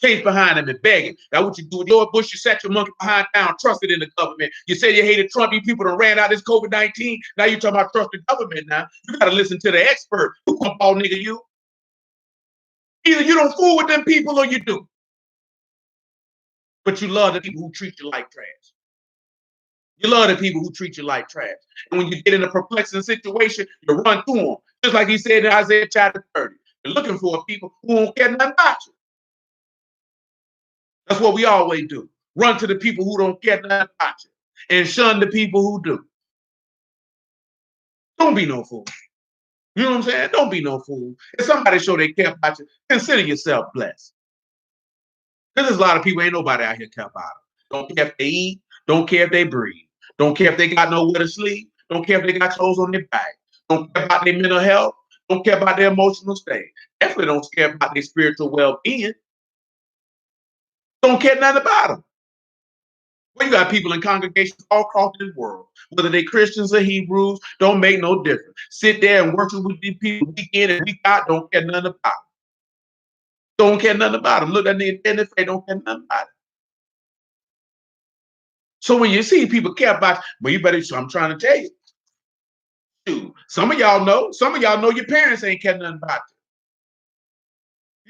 chase behind them and begging. That's what you do with George Bush. You sat your monkey behind down, trusted in the government. You said you hated Trump. You people that ran out this COVID-19. Now you're talking about trust the government now. You got to listen to the expert. Who gonna call nigga you? Either you don't fool with them people or you do. But you love the people who treat you like trash. You love the people who treat you like trash. And when you get in a perplexing situation, you run to them. Just like he said in Isaiah chapter 30. You're looking for people who don't care nothing about you. That's what we always do. Run to the people who don't care nothing about you and shun the people who do. Don't be no fool. You know what I'm saying? Don't be no fool. If somebody show they care about you, consider yourself blessed. Because there's a lot of people, ain't nobody out here care about them. Don't care if they eat. Don't care if they breathe. Don't care if they got nowhere to sleep. Don't care if they got clothes on their back. Don't care about their mental health. Don't care about their emotional state. Definitely don't care about their spiritual well-being. Don't care nothing about them. Well, you got people in congregations all across this world, whether they Christians or Hebrews, don't make no difference. Sit there and worship with these people week in and week out, don't care nothing about them. Don't care nothing about them. Look at the end of the face, don't care nothing about it. So when you see people care about, but you better, so I'm trying to tell you, dude, some of y'all know your parents ain't care nothing about you.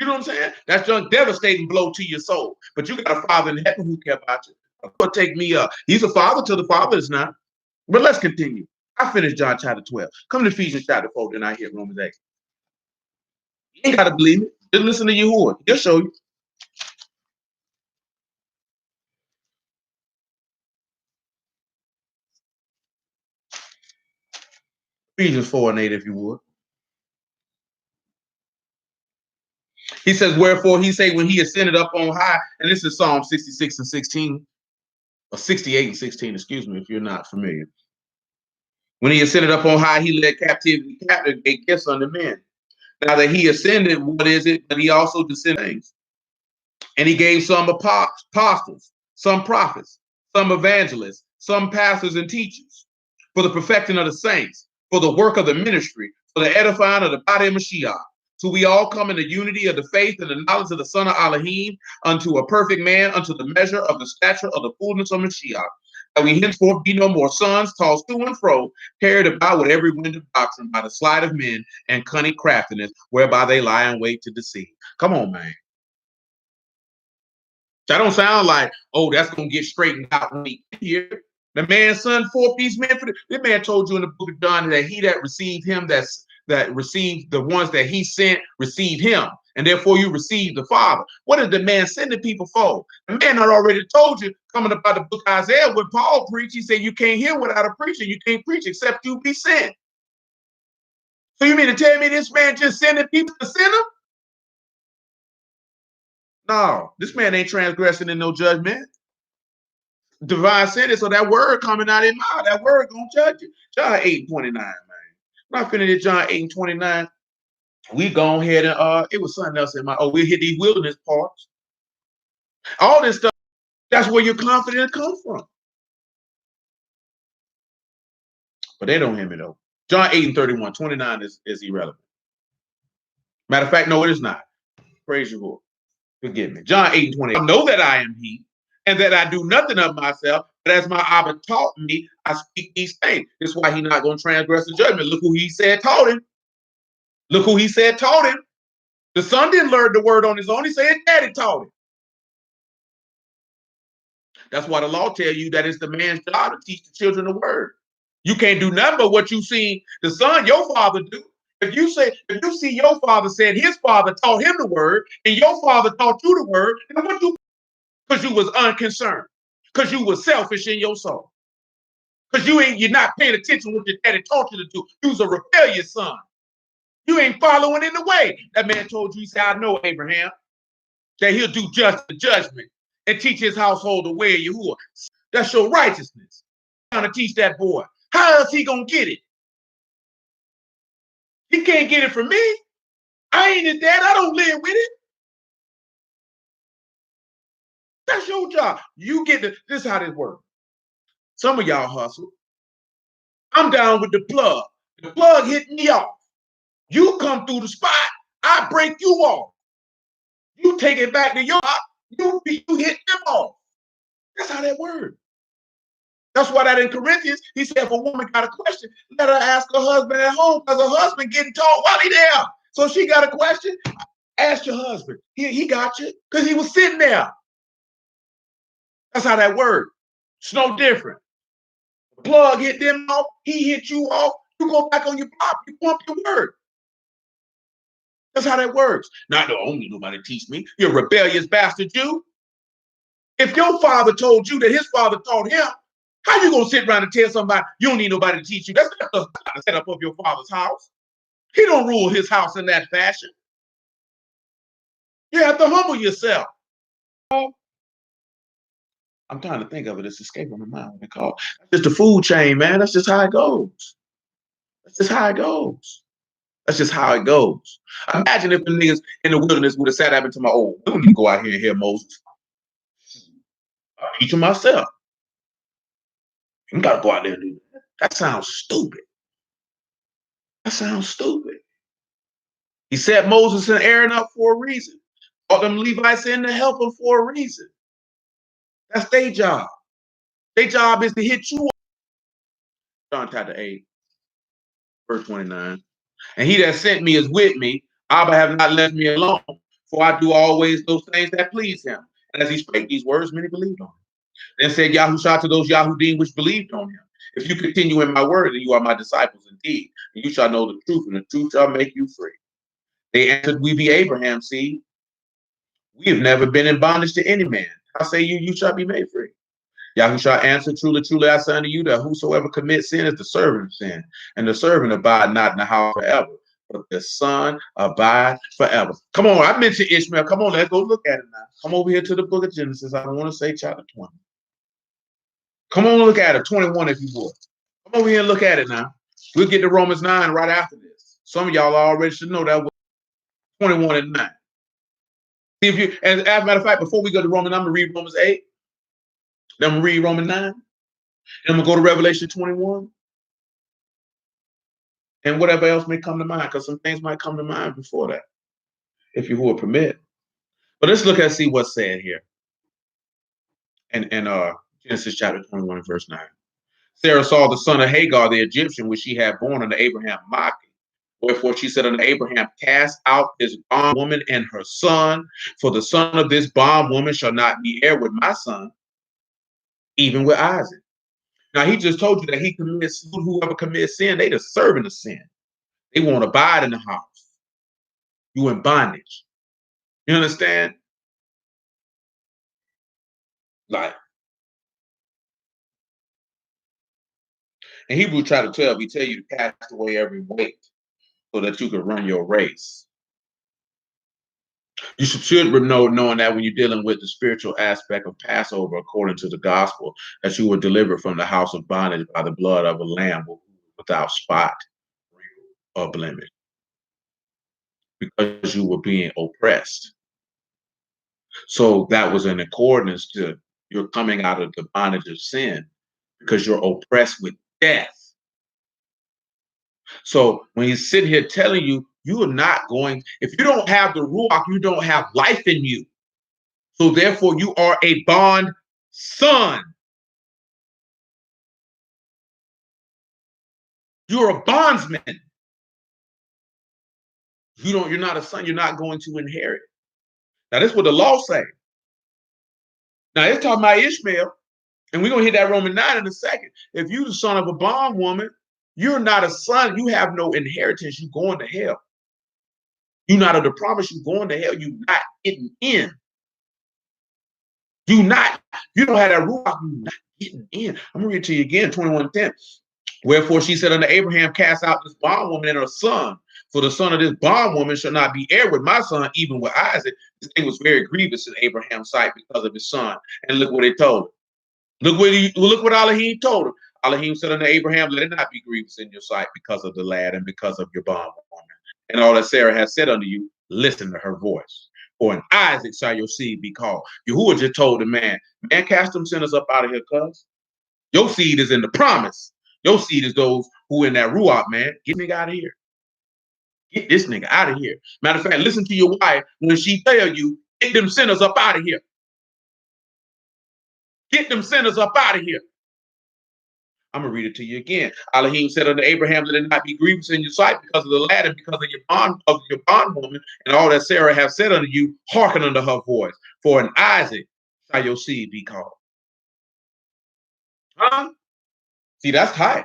You know what I'm saying? That's just a devastating blow to your soul. But you got a father in heaven who care about you. Will take me up. He's a father till the father is not. But let's continue. I finished John chapter 12. Come to Ephesians chapter 4, then I hit Romans 8. You ain't got to believe it. Just listen to Yahuwah. He'll show you. Ephesians 4 and 8, if you would. He says, wherefore he say when he ascended up on high, and this is Psalm 66 and 16, or 68 and 16, excuse me, if you're not familiar. When he ascended up on high, he led captivity captive, gave gifts unto men. Now that he ascended, what is it? But he also descended things. And he gave some apostles, some prophets, some evangelists, some pastors and teachers for the perfecting of the saints, for the work of the ministry, for the edifying of the body of Mashiach. So we all come in the unity of the faith and the knowledge of the Son of Elohim unto a perfect man, unto the measure of the stature of the fullness of Mashiach. That we henceforth be no more sons, tossed to and fro, carried about with every wind of doctrine by the sleight of men and cunning craftiness, whereby they lie in wait to deceive. Come on, man. That don't sound like, oh, that's going to get straightened out when we get here. The man's son forth these men. This man told you in the book of John that he that received him, that received the ones that he sent, received him. And therefore you receive the Father. What is the man sending people for? The man had already told you, coming up out the book of Isaiah, when Paul preached, he said, you can't hear without a preacher. You can't preach except you be sent. So you mean to tell me this man just sending people to send them? No, this man ain't transgressing in no judgment. Divine sentence, so that word coming out of his mouth, that word gonna judge you. John 8 and 29, man. When I finished John 8 and 29, we go ahead and it was something else in my we hit these wilderness parts. All this stuff, that's where your confidence comes from. But they don't hear me though. John 8 and 31, 29 is irrelevant. Matter of fact, no, it is not. Praise you, Lord. Forgive me. John 8 and 28. I know that I am he, and that I do nothing of myself, but as my Abba taught me, I speak these things. That's why he's not going to transgress the judgment. Look who he said taught him. Look who he said taught him. The son didn't learn the word on his own. He said daddy taught him. That's why the law tells you that it's the man's job to teach the children the word. You can't do nothing but what you seen the son, your father, do. If you see your father said his father taught him the word, and your father taught you the word, then what you? Because you was unconcerned, because you was selfish in your soul, because you're not paying attention to what your daddy taught you to do. You was a rebellious son. You ain't following in the way. That man told you, he said, I know Abraham, that he'll do just the judgment and teach his household the way of Yahuwah. That's your righteousness. I'm trying to teach that boy. How else he gonna get it? He can't get it from me. I ain't his dad. I don't live with it. That's your job. You get this is how this works. Some of y'all hustle. I'm down with the plug. The plug hit me off. You come through the spot, I break you off. You take it back to your house, you hit them off. That's how that works. That's why that in Corinthians, he said, if a woman got a question, let her ask her husband at home, because her husband getting taught while he there. So if she got a question, ask your husband. He got you, because he was sitting there. That's how that works. It's no different. The plug hit them off, he hit you off, you go back on your pop, you pump your word. That's how that works. Not the only nobody teach me. You're a rebellious bastard, you. If your father told you that his father taught him, how you gonna sit around and tell somebody you don't need nobody to teach you? That's not the setup of your father's house. He don't rule his house in that fashion. You have to humble yourself. I'm trying to think of it. It's escaping my mind. What they call it. That's just the food chain, man. That's just how it goes. That's just how it goes. That's just how it goes. Imagine if the niggas in the wilderness would have sat up into my we don't need to go out here and hear Moses. I'll teach him myself. You gotta go out there and do that. That sounds stupid. That sounds stupid. He set Moses and Aaron up for a reason. All them Levites in to help them for a reason. That's their job. Their job is to hit you up. John chapter 8, verse 29. And he that sent me is with me. Abba have not left me alone, for I do always those things that please him. And as he spake these words, many believed on him. Then said Yahushua to those Yahudim which believed on him, if you continue in my word, then you are my disciples indeed, and you shall know the truth, and the truth shall make you free. They answered, we be Abraham's seed. We have never been in bondage to any man. How say you, you shall be made free? Yahushua answered, truly, truly, I say unto you, that whosoever commits sin is the servant of sin, and the servant abide not in the house forever, but the son abide forever. Come on, I mentioned Ishmael. Come on, let's go look at it now. Come over here to the book of Genesis. I want to say chapter 20. Come on, look at it, 21 if you would. Come over here and look at it now. We'll get to Romans 9 right after this. Some of y'all already should know that was 21 and 9. See if you, and as a matter of fact, before we go to Romans, I'm going to read Romans 8. Then I'm going to read Romans 9. And I'm going to go to Revelation 21. And whatever else may come to mind, because some things might come to mind before that, if you would permit. But let's look and see what's said here. And Genesis chapter 21 and verse 9. Sarah saw the son of Hagar, the Egyptian, which she had born unto Abraham, mocking. Wherefore she said unto Abraham, cast out this bondwoman and her son, for the son of this bondwoman shall not be heir with my son, even with Isaac. Now he just told you that he commits, whoever commits sin, they the servant of sin. They won't abide in the house. You in bondage. You understand? Like in Hebrews chapter 12, he tell you to cast away every weight so that you can run your race. You should know, knowing that when you're dealing with the spiritual aspect of Passover, according to the gospel, that you were delivered from the house of bondage by the blood of a lamb without spot or blemish, because you were being oppressed. So that was in accordance to you're coming out of the bondage of sin because you're oppressed with death. So when he's sitting here telling you, you are not going, if you don't have the Ruach, you don't have life in you. So therefore you are a bond son. You're a bondsman. You're not a son, you're not going to inherit. Now this is what the law say. Now it's talking about Ishmael, and we're gonna hit that Romans 9 in a second. If you're the son of a bondwoman, you're not a son, you have no inheritance, you're going to hell. You're not of the promise, you're going to hell, you're not getting in. You don't have that Ruach, you're not getting in. I'm gonna read it to you again, 21:10. Wherefore she said unto Abraham, cast out this bondwoman and her son, for the son of this bondwoman shall not be heir with my son, even with Isaac. This thing was very grievous in Abraham's sight because of his son. And look what it told him. Look what Elohim told him. Elohim said unto Abraham, let it not be grievous in your sight because of the lad and because of your bondwoman. And all that Sarah has said unto you, listen to her voice. For in Isaac shall your seed be called. Yahuwah just told the man, cast them sinners up out of here, cuz. Your seed is in the promise. Your seed is those who in that Ruach, man. Get nigga out of here. Get this nigga out of here. Matter of fact, listen to your wife when she tell you, Get them sinners up out of here. Get them sinners up out of here. I'm going to read it to you again. Elohim said unto Abraham, let it not be grievous in your sight because of the lad and because of your bondwoman, and all that Sarah hath said unto you, hearken unto her voice. For in Isaac shall your seed be called. Huh? See, that's tight.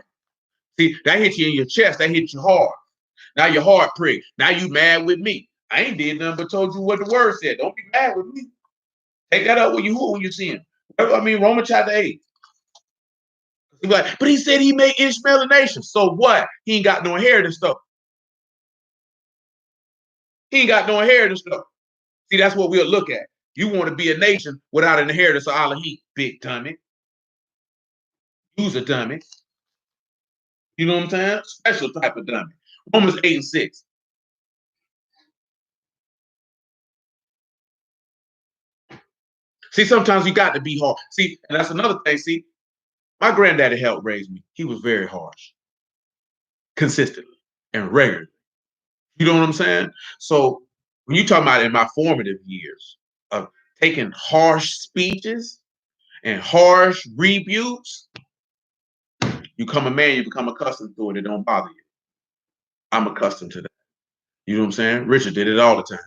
See, that hit you in your chest. That hit you hard. Now your heart pricked. Now you mad with me. I ain't did nothing but told you what the word said. Don't be mad with me. Take that up when you see him. I mean, Romans chapter 8. Like, but he said he made Ishmael a nation. So what? He ain't got no inheritance stuff. He ain't got no inheritance stuff. See, that's what we'll look at. You want to be a nation without an inheritance of Elohim. Big dummy. Use a dummy. You know what I'm saying? Special type of dummy. Romans 8 and 6. See, sometimes you got to be hard. See, and that's another thing. See, my granddaddy helped raise me. He was very harsh, consistently and regularly. You know what I'm saying? So when you talk about in my formative years of taking harsh speeches and harsh rebukes, you become a man, you become accustomed to it. It don't bother you. I'm accustomed to that. You know what I'm saying? Richard did it all the time.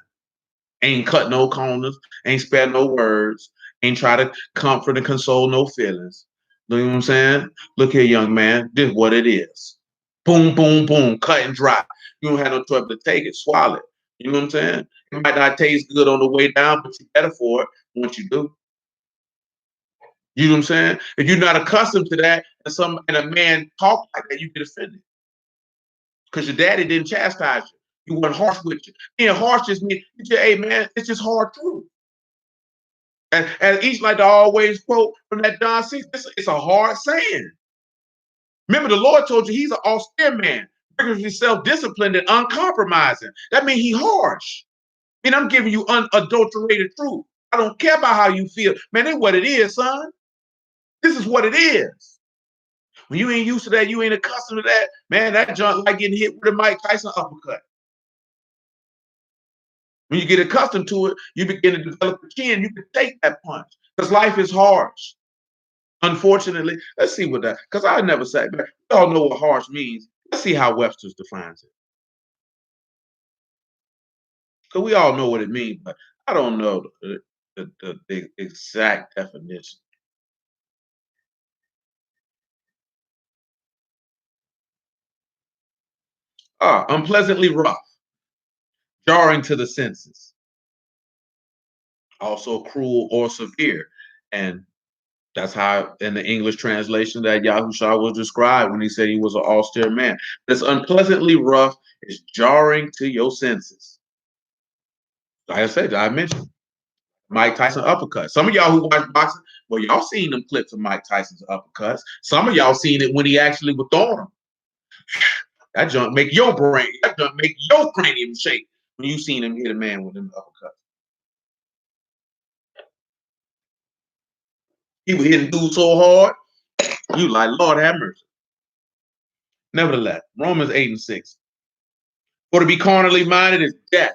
Ain't cut no corners, ain't spare no words, ain't try to comfort and console no feelings. You know what I'm saying? Look here, young man, this is what it is. Boom, boom, boom, cut and dry. You don't have no choice but to take it, swallow it. You know what I'm saying? It might not taste good on the way down, but you're better for it once you do. You know what I'm saying? If you're not accustomed to that, and a man talk like that, you get offended. Because your daddy didn't chastise you. He wasn't harsh with you. Being harsh just means, hey man, it's just hard truth. And each like to always quote from that John 6, it's a hard saying. Remember, the Lord told you he's an austere man, rigorously self-disciplined and uncompromising. That means he's harsh. I mean, I'm giving you unadulterated truth. I don't care about how you feel. Man, that's what it is, son. This is what it is. When you ain't used to that, you ain't accustomed to that, man, that junk like getting hit with a Mike Tyson uppercut. When you get accustomed to it, you begin to develop a chin. You can take that punch because life is harsh. Unfortunately, let's see what that, because I never say, but we all know what harsh means. Let's see how Webster's defines it. Because we all know what it means, but I don't know the exact definition. Unpleasantly rough, jarring to the senses, also cruel or severe. And that's how, in the English translation, that Yahushua was described when he said he was an austere man. This unpleasantly rough is jarring to your senses. Like I said, I mentioned Mike Tyson uppercut. Some of y'all who watch boxing, well, y'all seen them clips of Mike Tyson's uppercuts. Some of y'all seen it when he actually was throwing them. That junk make your brain, that junk make your cranium shake when you seen him hit a man with an uppercut. He was hitting dudes so hard, you like, Lord have mercy. Nevertheless, Romans 8 and 6. For to be carnally minded is death.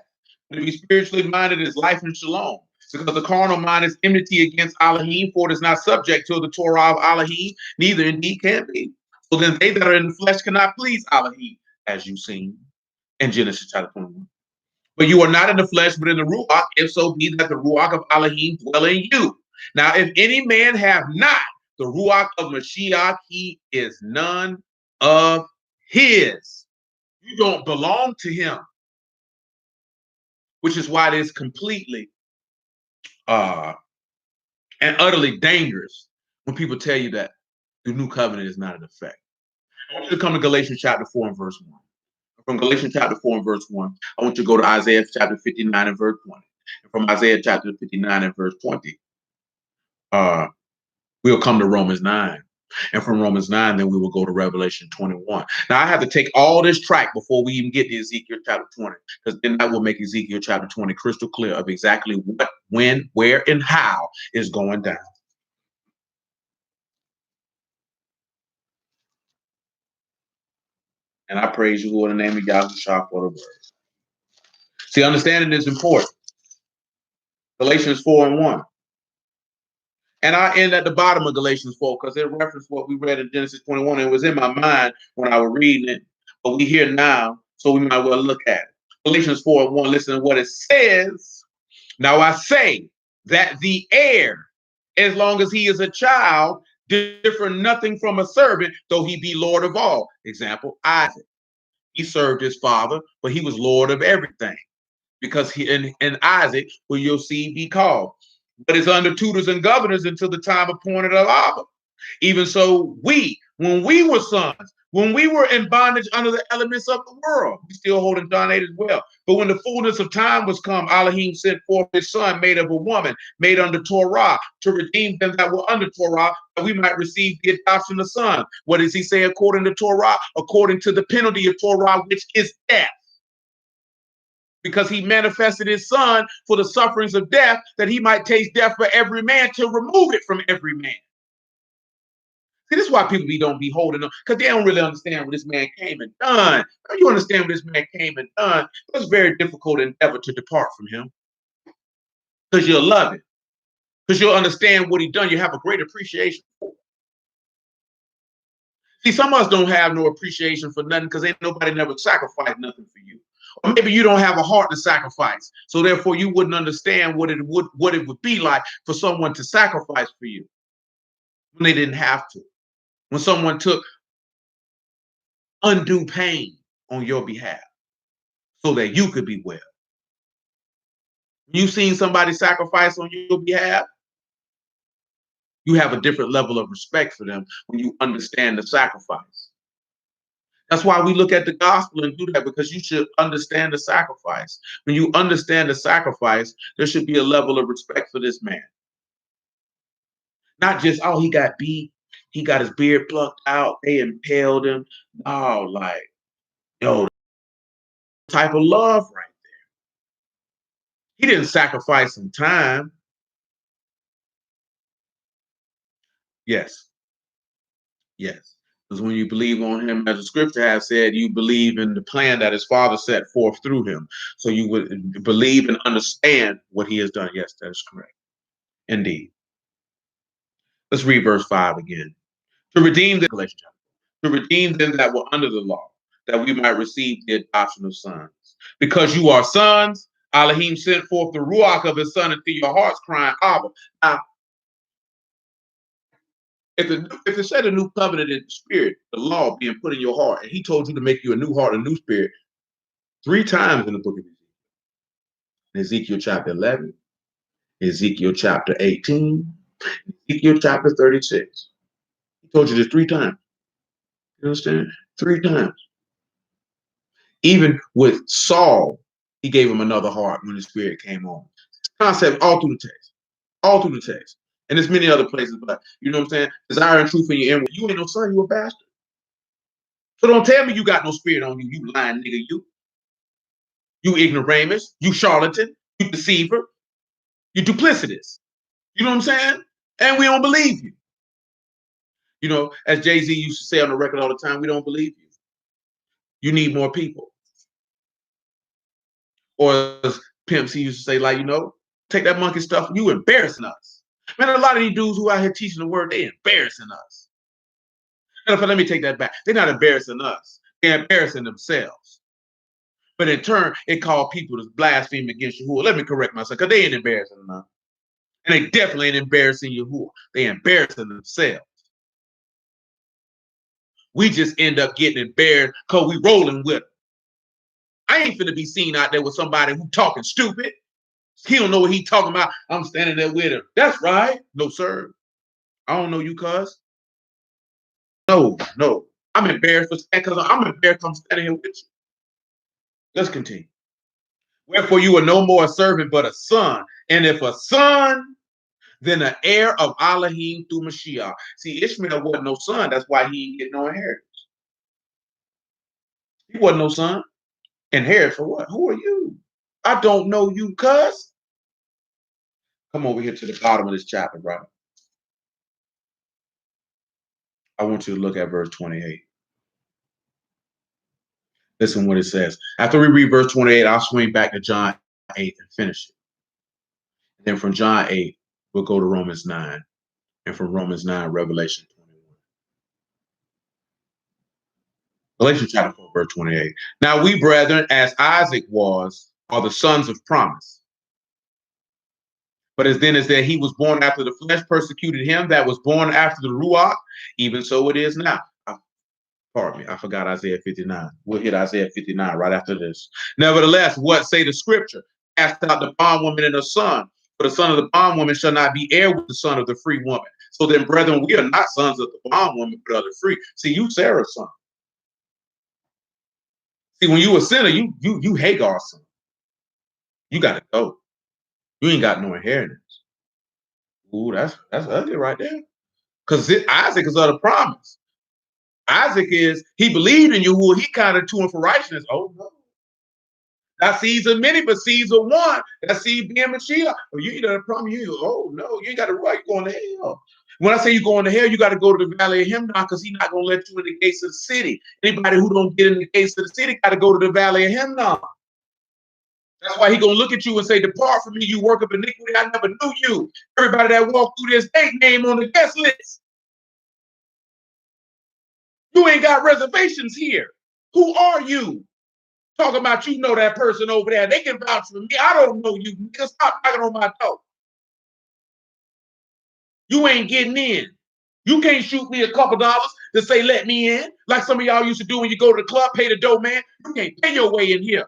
To be spiritually minded is life and shalom. Because the carnal mind is enmity against Elohim, for it is not subject to the Torah of Elohim, neither indeed can be. So then they that are in the flesh cannot please Elohim, as you've seen in Genesis chapter 21. But you are not in the flesh, but in the Ruach, if so be that the Ruach of Elohim dwell in you. Now, if any man have not the Ruach of Mashiach, he is none of his. You don't belong to him, which is why it is completely and utterly dangerous when people tell you that the new covenant is not in effect. I want you to come to Galatians chapter 4 and verse 1. From Galatians chapter 4 and verse 1, I want you to go to Isaiah chapter 59 and verse 20. And from Isaiah chapter 59 and verse 20, we'll come to Romans 9. And from Romans 9, then we will go to Revelation 21. Now, I have to take all this track before we even get to Ezekiel chapter 20, because then that will make Ezekiel chapter 20 crystal clear of exactly what, when, where, and how is going down. And I praise you, Lord, in the name of Yahushua for the word. See, understanding is important. Galatians 4:1. And I end at the bottom of Galatians 4 because it referenced what we read in Genesis 21. It was in my mind when I was reading it, but we hear now, so we might well look at it. Galatians 4:1, listen to what it says. Now I say that the heir, as long as he is a child, differ nothing from a servant, though he be Lord of all. Example, Isaac. He served his father, but he was Lord of everything. Because he in Isaac will your seed be called. But it's under tutors and governors until the time appointed of Abba. Even so, when we were sons, when we were in bondage under the elements of the world, we still holding John 8 as well. But when the fullness of time was come, Elohim sent forth his son, made of a woman, made under Torah, to redeem them that were under Torah, that we might receive the adoption of sons. What does he say according to Torah? According to the penalty of Torah, which is death. Because he manifested his son for the sufferings of death, that he might taste death for every man to remove it from every man. See, this is why people don't be holding on, because they don't really understand what this man came and done. Now, you understand what this man came and done. It's very difficult endeavor to depart from him, because you'll love it, because you'll understand what he done. You have a great appreciation for it. See, some of us don't have no appreciation for nothing because ain't nobody never sacrificed nothing for you. Or maybe you don't have a heart to sacrifice, so therefore you wouldn't understand what it would be like for someone to sacrifice for you when they didn't have to. When someone took undue pain on your behalf so that you could be well. You've seen somebody sacrifice on your behalf, you have a different level of respect for them when you understand the sacrifice. That's why we look at the gospel and do that, because you should understand the sacrifice. When you understand the sacrifice, there should be a level of respect for this man. Not just, oh, he got beat, he got his beard plucked out, they impaled him. Oh, like, yo, type of love right there. He didn't sacrifice some time. Yes. Yes. Because when you believe on him, as the scripture has said, you believe in the plan that his father set forth through him. So you would believe and understand what he has done. Yes, that is correct. Indeed. Let's read verse 5 again. To redeem the Galatians, to redeem them that were under the law, that we might receive the adoption of sons. Because you are sons, Elohim sent forth the ruach of his son into your hearts, crying, Abba. Now, if it said a new covenant in the spirit, the law being put in your heart, and he told you to make you a new heart, a new spirit, 3 times in the book of Ezekiel. Ezekiel chapter 11, Ezekiel chapter 18, Ezekiel chapter 36. He told you this 3 times. You understand? 3 times. Even with Saul, he gave him another heart when the spirit came on. Concept all through the text. All through the text. And there's many other places, but you know what I'm saying? Desire and truth in your inward. You ain't no son, you a bastard. So don't tell me you got no spirit on you, you lying nigga, you. You ignoramus, you charlatan, you deceiver, you duplicitous. You know what I'm saying? And we don't believe you. You know, as Jay-Z used to say on the record all the time, we don't believe you. You need more people. Or as Pimp C used to say, like, you know, take that monkey stuff, you embarrassing us. Man, a lot of these dudes who out here teaching the word, they embarrassing us. Let me take that back. They're not embarrassing us. They're embarrassing themselves. But in turn, it called people to blaspheme against Yahuwah. Let me correct myself, because they ain't embarrassing enough. And they definitely ain't embarrassing Yahuwah. They embarrassing themselves. We just end up getting embarrassed because we rolling with them. I ain't finna be seen out there with somebody who talking stupid. He don't know what he talking about. I'm standing there with him. That's right. No, sir. I don't know you, cuz. No. I'm embarrassed for because I'm embarrassed I'm standing here with you. Let's continue. Wherefore you are no more a servant, but a son. And if a son, then an heir of Elohim through Mashiach. See, Ishmael wasn't no son. That's why he didn't get no inheritance. He wasn't no son. Inherit for what? Who are you? I don't know you, cuz. Come over here to the bottom of this chapter, brother. I want you to look at verse 28. Listen what it says. After we read verse 28, I'll swing back to John 8 and finish it. Then from John 8, we'll go to Romans 9. And from Romans 9, Revelation 21. Galatians chapter 4, verse 28. Now we, brethren, as Isaac was, are the sons of promise. But as then as that he was born after the flesh persecuted him that was born after the Ruach, even so it is now. Pardon me, I forgot Isaiah 59. We'll hit Isaiah 59 right after this. Nevertheless, what say the scripture? Cast out the bondwoman and her son, for the son of the bondwoman shall not be heir with the son of the free woman. So then, brethren, we are not sons of the bondwoman, but of the free. See, you Sarah's son. See, when you a sinner, you Hagar's son. You got to go. You ain't got no inheritance. Ooh, that's ugly right there. Because Isaac is of the promise. Isaac is, he believed in Yahuwah. He counted to him for righteousness. Oh, no. That seeds of many, but seeds of one. That seed being Mashal. Oh, you ain't got a problem. Oh, no, you ain't got to right. You're going to hell. When I say you're going to hell, you got to go to the valley of Himnon because He's not going to let you in the gates of the city. Anybody who don't get in the gates of the city got to go to the valley of Himnon. That's why He's going to look at you and say, depart from me, you work of iniquity. I never knew you. Everybody that walked through this gate name on the guest list. You ain't got reservations here. Who are you? Talking about you know that person over there. They can vouch for me. I don't know you. Nigga, stop knocking on my door. You ain't getting in. You can't shoot me a couple dollars to say let me in, like some of y'all used to do when you go to the club, pay the dough man. You can't pay your way in here.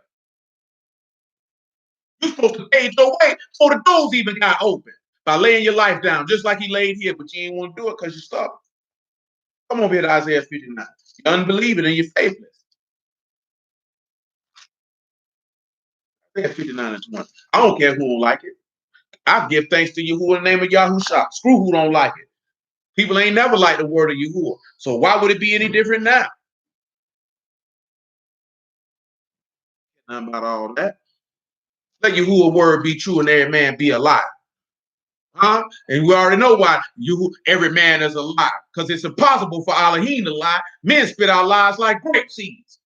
You're supposed to pay your way before the doors even got open by laying your life down, just like He laid here, but you ain't want to do it because you're stubborn. Come over here to Isaiah 59. You're unbelieving and you're faithless. Isaiah 59 and 20. I don't care who don't like it. I give thanks to Yahuwah in the name of Yahushua. Screw who don't like it. People ain't never liked the word of Yahuwah. So why would it be any different now? Nothing about all that. Let Yahuwah word be true and every man be a lie. Huh? And we already know why every man is a lie. Because it's impossible for Elohim to lie. Men spit out lies like grape seeds.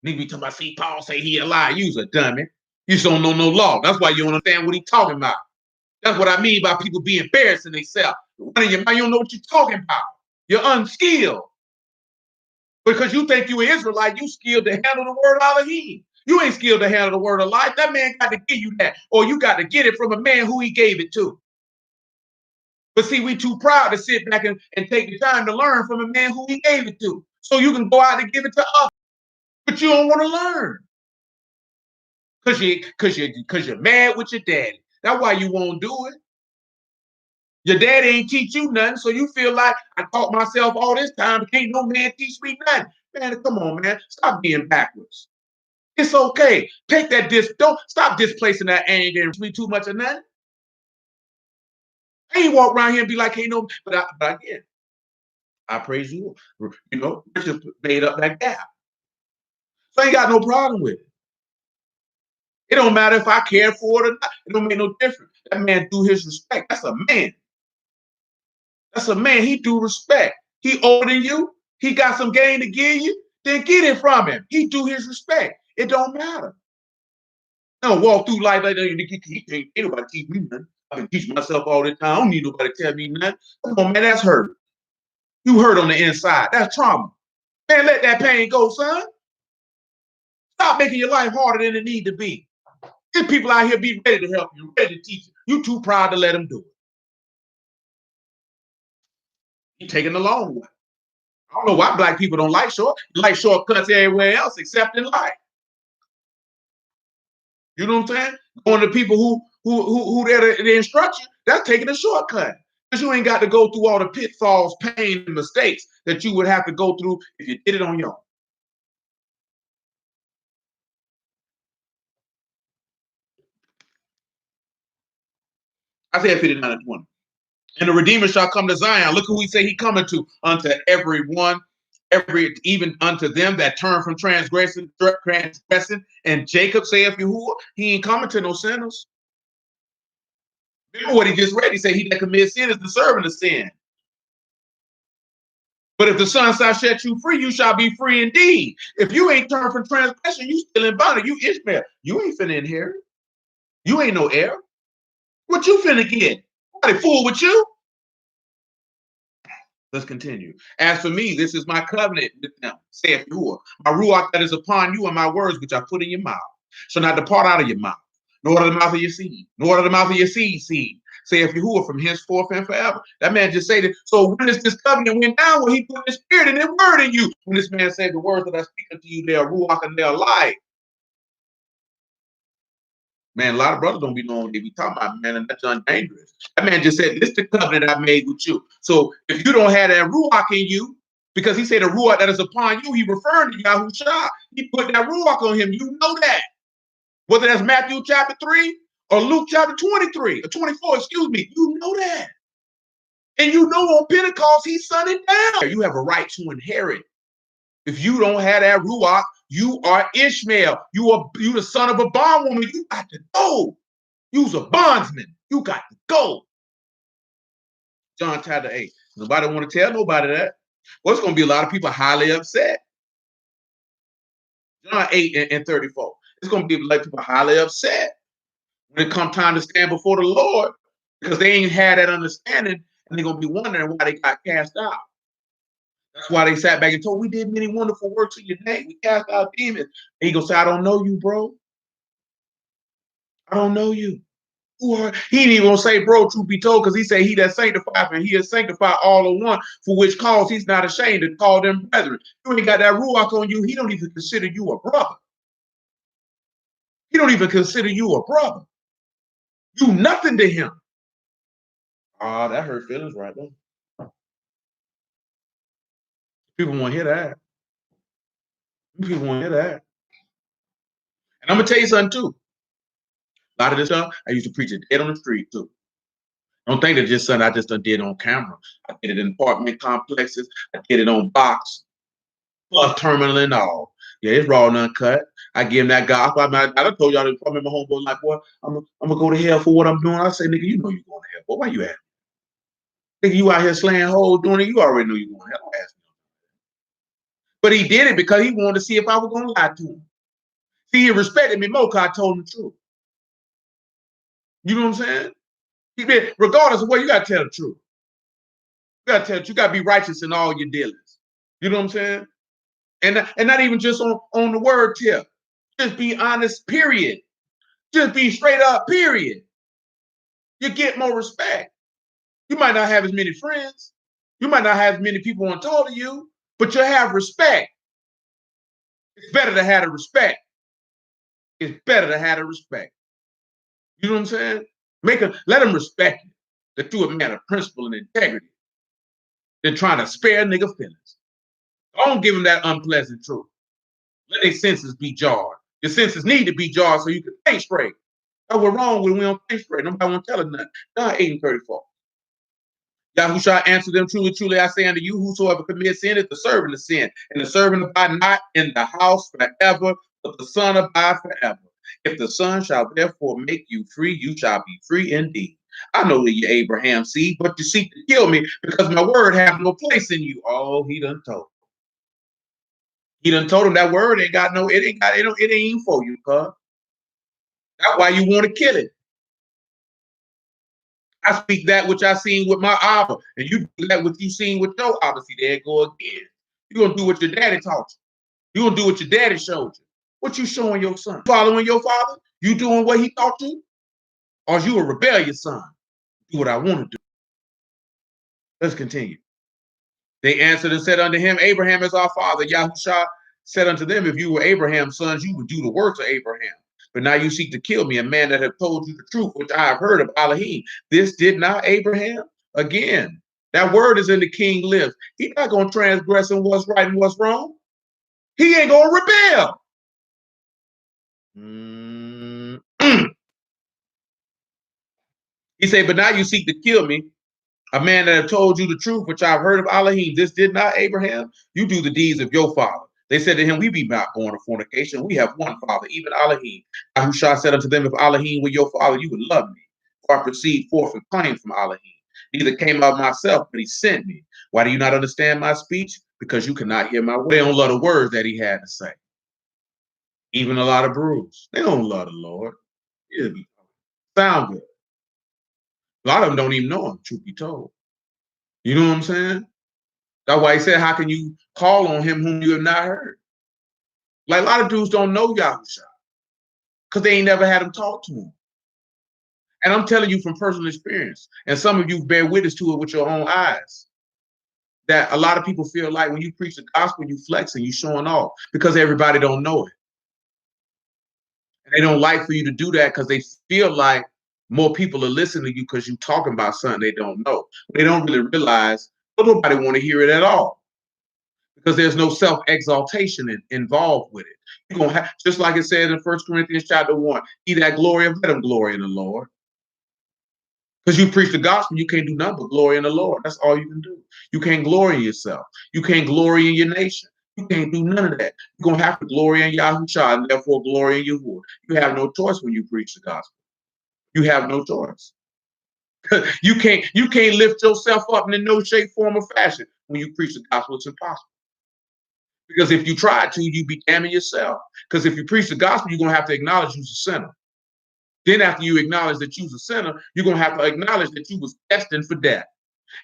Need be talking about, see, Paul say he a lie. You's a dummy. You just don't know no law. That's why you don't understand what he's talking about. That's what I mean by people being embarrassing themselves. You don't know what you're talking about. You're unskilled. Because you think you an Israelite, you skilled to handle the word Elohim. You ain't skilled to handle the word of life. That man got to give you that. Or you got to get it from a man who He gave it to. But see, we too proud to sit back and take the time to learn from a man who He gave it to. So you can go out and give it to others. But you don't want to learn. Because you're mad with your daddy. That's why you won't do it. Your daddy ain't teach you nothing, so you feel like I taught myself all this time, but can't no man teach me nothing. Man, come on, man. Stop being backwards. It's okay. Take that don't stop displacing that anger and be too much of nothing. I ain't walk around here and be like, hey, no, but again, I praise you. You know, Richard made up that gap. So I ain't got no problem with it. It don't matter if I care for it or not. It don't make no difference. That man do his respect. That's a man. That's a man. He do respect. He older than you. He got some game to give you. Then get it from him. He do his respect. It don't matter. I don't walk through life like that. Ain't nobody teach me nothing. I can teach myself all the time. I don't need nobody to tell me nothing. Come on, man, that's hurt. You hurt on the inside. That's trauma. Man, let that pain go, son. Stop making your life harder than it need to be. There's people out here be ready to help you, ready to teach you. You too proud to let them do it. You're taking the long way. I don't know why black people don't like shortcuts everywhere else except in life. You know what I'm saying? Going to people who there to instruct you, that's taking a shortcut. Because you ain't got to go through all the pitfalls, pain, and mistakes that you would have to go through if you did it on your own. Isaiah 59 and 20. And the Redeemer shall come to Zion. Look who He say He coming to. Unto everyone, even unto them that turn from transgressing. And Jacob saith Yahuwah, He ain't coming to no sinners. Remember what he just read. He said, he that commits sin is the servant of sin. But if the Son shall set you free, you shall be free indeed. If you ain't turned from transgression, you still in bondage. You Ishmael. You ain't finna inherit. You ain't no heir. What you finna get? Nobody fool with you. Let's continue. As for me, this is my covenant with them, saith Yahuwah. My ruach that is upon you and my words which I put in your mouth shall not depart out of your mouth, nor out of the mouth of your seed, nor out of the mouth of your seed, saith Yahuwah, from henceforth and forever. That man just said it. So when this covenant went down, when he put his spirit and his word in you, when this man said the words that I speak unto you, they are ruach and they are life. Man, a lot of brothers don't be knowing what they be talking about, man, and that's dangerous. That man just said, this is the covenant I made with you. So if you don't have that ruach in you, because he said the ruach that is upon you, he referring to Yahushua. He put that ruach on him. You know that. Whether that's Matthew chapter 3 or Luke chapter 23 or 24, excuse me, you know that. And you know on Pentecost, he sent it down. You have a right to inherit. If you don't have that ruach, you are Ishmael. You the son of a bondwoman. You got to go. You's a bondsman. You got to go. John chapter 8. Nobody want to tell nobody that. Well, it's going to be a lot of people highly upset. John 8 and 34. It's going to be a lot of people highly upset when it comes time to stand before the Lord, because they ain't had that understanding, and they're going to be wondering why they got cast out. That's why they sat back and told, we did many wonderful works in your name. We cast out demons. And he going to say, I don't know you, bro. I don't know you. He ain't even gonna say, bro, truth be told, because he said he that sanctified, and he has sanctified all of one, for which cause he's not ashamed to call them brethren. You ain't got that ruach on you. He don't even consider you a brother. He don't even consider you a brother. You nothing to him. Ah, that hurt feelings right there. People want to hear that. People want to hear that. And I'm gonna tell you something too. A lot of this stuff, I used to preach it dead on the street too. Don't think that just something I just did on camera. I did it in apartment complexes. I did it on box, bus terminal and all. Yeah, it's raw and uncut. I give him that gospel. I done told y'all, I remember my homeboy like, boy, I'm gonna go to hell for what I'm doing. I say, nigga, you know you going to hell. Boy, why you at? Nigga, you out here slaying hoes doing it. You already know you going to hell. Don't ask me. But he did it because he wanted to see if I was gonna lie to him. See, he respected me more because I told him the truth. You know what I'm saying? Regardless of what, you gotta tell the truth. You gotta be righteous in all your dealings. You know what I'm saying? And not even just on the word tip. Just be honest, period. Just be straight up, period. You get more respect. You might not have as many friends. You might not have as many people want to talk to you, but you have respect. It's better to have the respect. It's better to have the respect. You know what I'm saying? Let them respect you. That through a man of principle and integrity. Than trying to spare nigga feelings. Don't give them that unpleasant truth. Let their senses be jarred. Your senses need to be jarred so you can think straight. That's what's wrong when we don't think straight. Nobody won't tell us nothing. John 8 and 34. Yahushua answered them, truly, truly, I say unto you, whosoever commits sin is the servant of sin. And the servant abide not in the house forever, but the son abide forever. If the son shall therefore make you free, you shall be free indeed. I know that you're Abraham's seed, but you seek to kill me because my word have no place in you. Oh, he done told. He done told him that word ain't got no, it ain't even for you, cuz. That's why you want to kill it. I speak that which I seen with my Abba, and you do that which you seen with your Abba. See, there it go again. You're gonna do what your daddy taught you. You're gonna do what your daddy showed you. What you showing your son? Following your father? You doing what he taught you? Or is you a rebellious son? Do what I want to do. Let's continue. They answered and said unto him, Abraham is our father. Yahushua said unto them, if you were Abraham's sons, you would do the works of Abraham. But now you seek to kill me, a man that have told you the truth, which I have heard of Elohim. This did not Abraham? Again, that word is in the king's lips. He's not going to transgress in what's right and what's wrong. He ain't going to rebel. He said, but now you seek to kill me, a man that have told you the truth, which I've heard of Elohim. This did not Abraham? You do the deeds of your father. They said to him, we be not born of fornication. We have one father, even Elohim. Yahushua said unto them, if Elohim were your father, you would love me. For I proceed forth and claim from Elohim. Neither came of myself, but he sent me. Why do you not understand my speech? Because you cannot hear my word. They don't love the words that he had to say. Even a lot of brews. They don't love the Lord. Sound good. A lot of them don't even know him, truth be told. You know what I'm saying? That's why he said, how can you call on him whom you have not heard? Like a lot of dudes don't know Yahusha because they ain't never had him talk to him. And I'm telling you from personal experience, and some of you bear witness to it with your own eyes, that a lot of people feel like when you preach the gospel, you flexing, you showing off because everybody don't know it. And they don't like for you to do that because they feel like more people are listening to you because you're talking about something they don't know. They don't really realize nobody want to hear it at all because there's no self-exaltation involved with it. You're gonna have, just like it said in 1 Corinthians chapter 1, he that glorieth, let him glory in the Lord. Because you preach the gospel, you can't do nothing but glory in the Lord. That's all you can do. You can't glory in yourself. You can't glory in your nation. You can't do none of that. You're going to have to glory in Yahushua and therefore glory in Yahuwah. You have no choice when you preach the gospel. You have no choice. You can't lift yourself up in no shape, form, or fashion when you preach the gospel. It's impossible. Because if you try to, you be damning yourself. Because if you preach the gospel, you're going to have to acknowledge you're a sinner. Then after you acknowledge that you're a sinner, you're going to have to acknowledge that you was destined for death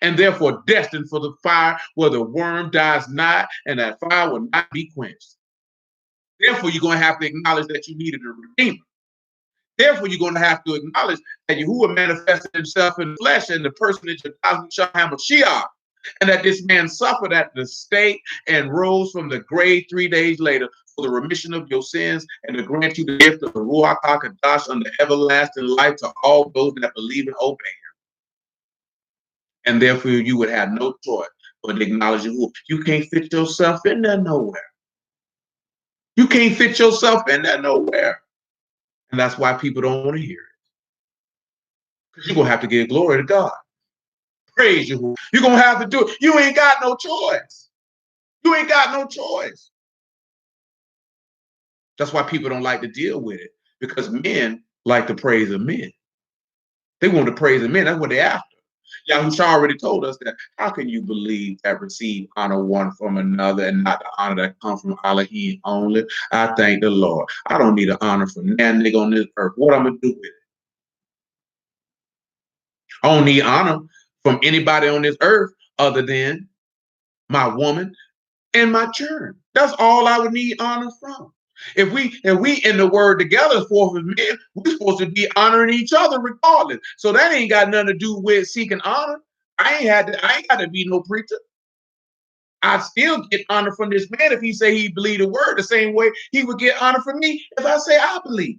and therefore destined for the fire where the worm dies not and that fire will not be quenched. Therefore, you're going to have to acknowledge that you needed a redeemer. Therefore, you're going to have to acknowledge that Yahuwah manifested himself in the flesh and the personage of Yahusha HaMashiach, and that this man suffered at the stake and rose from the grave 3 days later for the remission of your sins and to grant you the gift of the Ruach HaKadosh under everlasting life to all those that believe and obey him. And therefore, you would have no choice but to acknowledge Yahuwah. You can't fit yourself in there nowhere. You can't fit yourself in there nowhere. And that's why people don't want to hear it. Because you're going to have to give glory to God. Praise you. You're going to have to do it. You ain't got no choice. You ain't got no choice. That's why people don't like to deal with it. Because men like the praise of men. They want the praise of men. That's what they're after. Yahushua already told us that how can you believe that receive honor one from another and not the honor that comes from Elohim only? I thank the Lord. I don't need an honor from that nigga on this earth. What I'm going to do with it? I don't need honor from anybody on this earth other than my woman and my children. That's all I would need honor from. If we in the word together, forth as men, we're supposed to be honoring each other regardless. So that ain't got nothing to do with seeking honor. I ain't got to be no preacher. I still get honor from this man if he say he believe the word the same way he would get honor from me if I say I believe.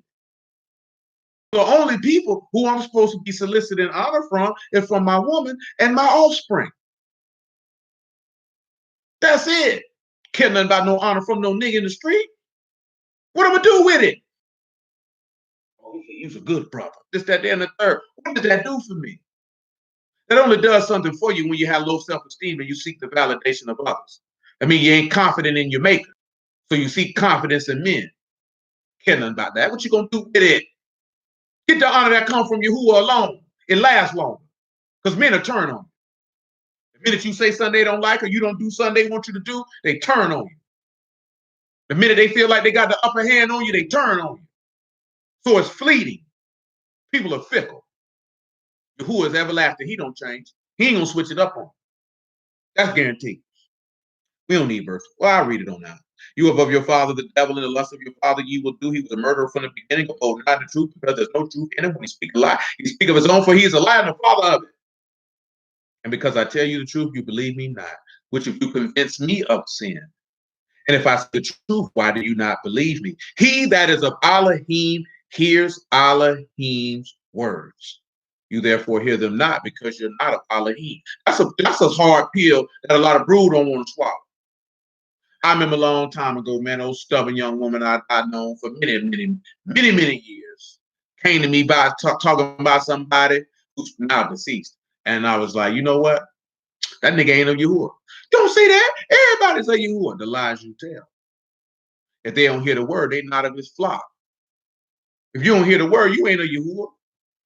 The only people who I'm supposed to be soliciting honor from is from my woman and my offspring. That's it. Care nothing about no honor from no nigga in the street. What am I do with it? Oh, he's a good brother. This, that, and the third. What does that do for me? That only does something for you when you have low self-esteem and you seek the validation of others. I mean, you ain't confident in your maker, so you seek confidence in men. Care nothing about that. What you gonna do with it? Get the honor that comes from you who are alone. It lasts longer because men will turn on you. The minute you say something they don't like or you don't do something they want you to do, they turn on you. The minute they feel like they got the upper hand on you, they turn on you. So it's fleeting. People are fickle. Who is everlasting? He don't change. He ain't gonna switch it up on. That's guaranteed. We don't need verse. Well, I'll read it on now. You have of your father the devil, and the lust of your father you will do. He was a murderer from the beginning, but not the truth, because there's no truth in him. When he speaks a lie, he speaks of his own, for he is a liar and the father of it. And because I tell you the truth, you believe me not. Which if you convince me of sin, and if I say the truth, why do you not believe me? He that is of Elohim hears Elohim's words. You therefore hear them not, because you're not of Elohim. That's a hard pill that a lot of brood don't want to swallow. I remember a long time ago, man, old stubborn young woman I'd known for many years came to me by talking about somebody who's now deceased. And I was like, you know what? That nigga ain't of Yahuwah. Don't say that. Everybody's of Yahuwah. The lies you tell. If they don't hear the word, they not of his flock. If you don't hear the word, you ain't of Yahuwah.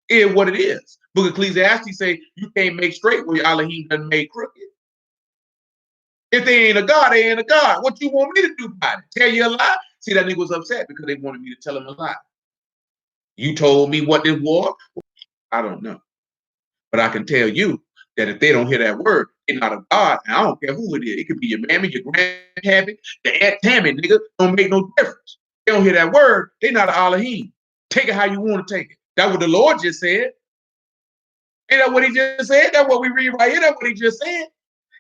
It is what it is. Book of Ecclesiastes say you can't make straight where Elohim done made crooked. If they ain't a God, they ain't a God. What you want me to do about it? Tell you a lie? See, that nigga was upset because they wanted me to tell him a lie. You told me what this was. I don't know. But I can tell you that if they don't hear that word, they're not of God. And I don't care who it is. It could be your mammy, your grandpappy, the Aunt Tammy, nigga. Don't make no difference. They don't hear that word. They're not an Elohim. Take it how you want to take it. That's what the Lord just said. Ain't that what he just said? That's what we read right here. That's what he just said.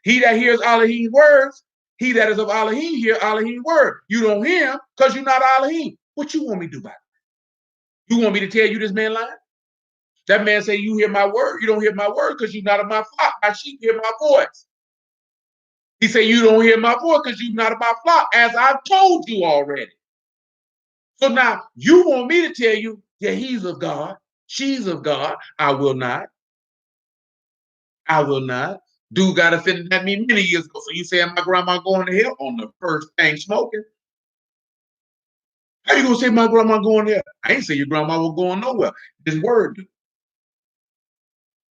He that hears Elohim's words, he that is of Elohim hear Elohim's word. You don't hear him because you're not Elohim. What you want me to do about it? You want me to tell you this man lying? That man say, you hear my word. You don't hear my word because you're not of my flock. My sheep hear my voice. He said, you don't hear my voice because you're not of my flock, as I've told you already. So now you want me to tell you, yeah, he's of God. She's of God. I will not. I will not. Dude got offended at me many years ago. So you saying my grandma going to hell on the first thing smoking? How you gonna say my grandma going there? I ain't say your grandma was going nowhere. This word.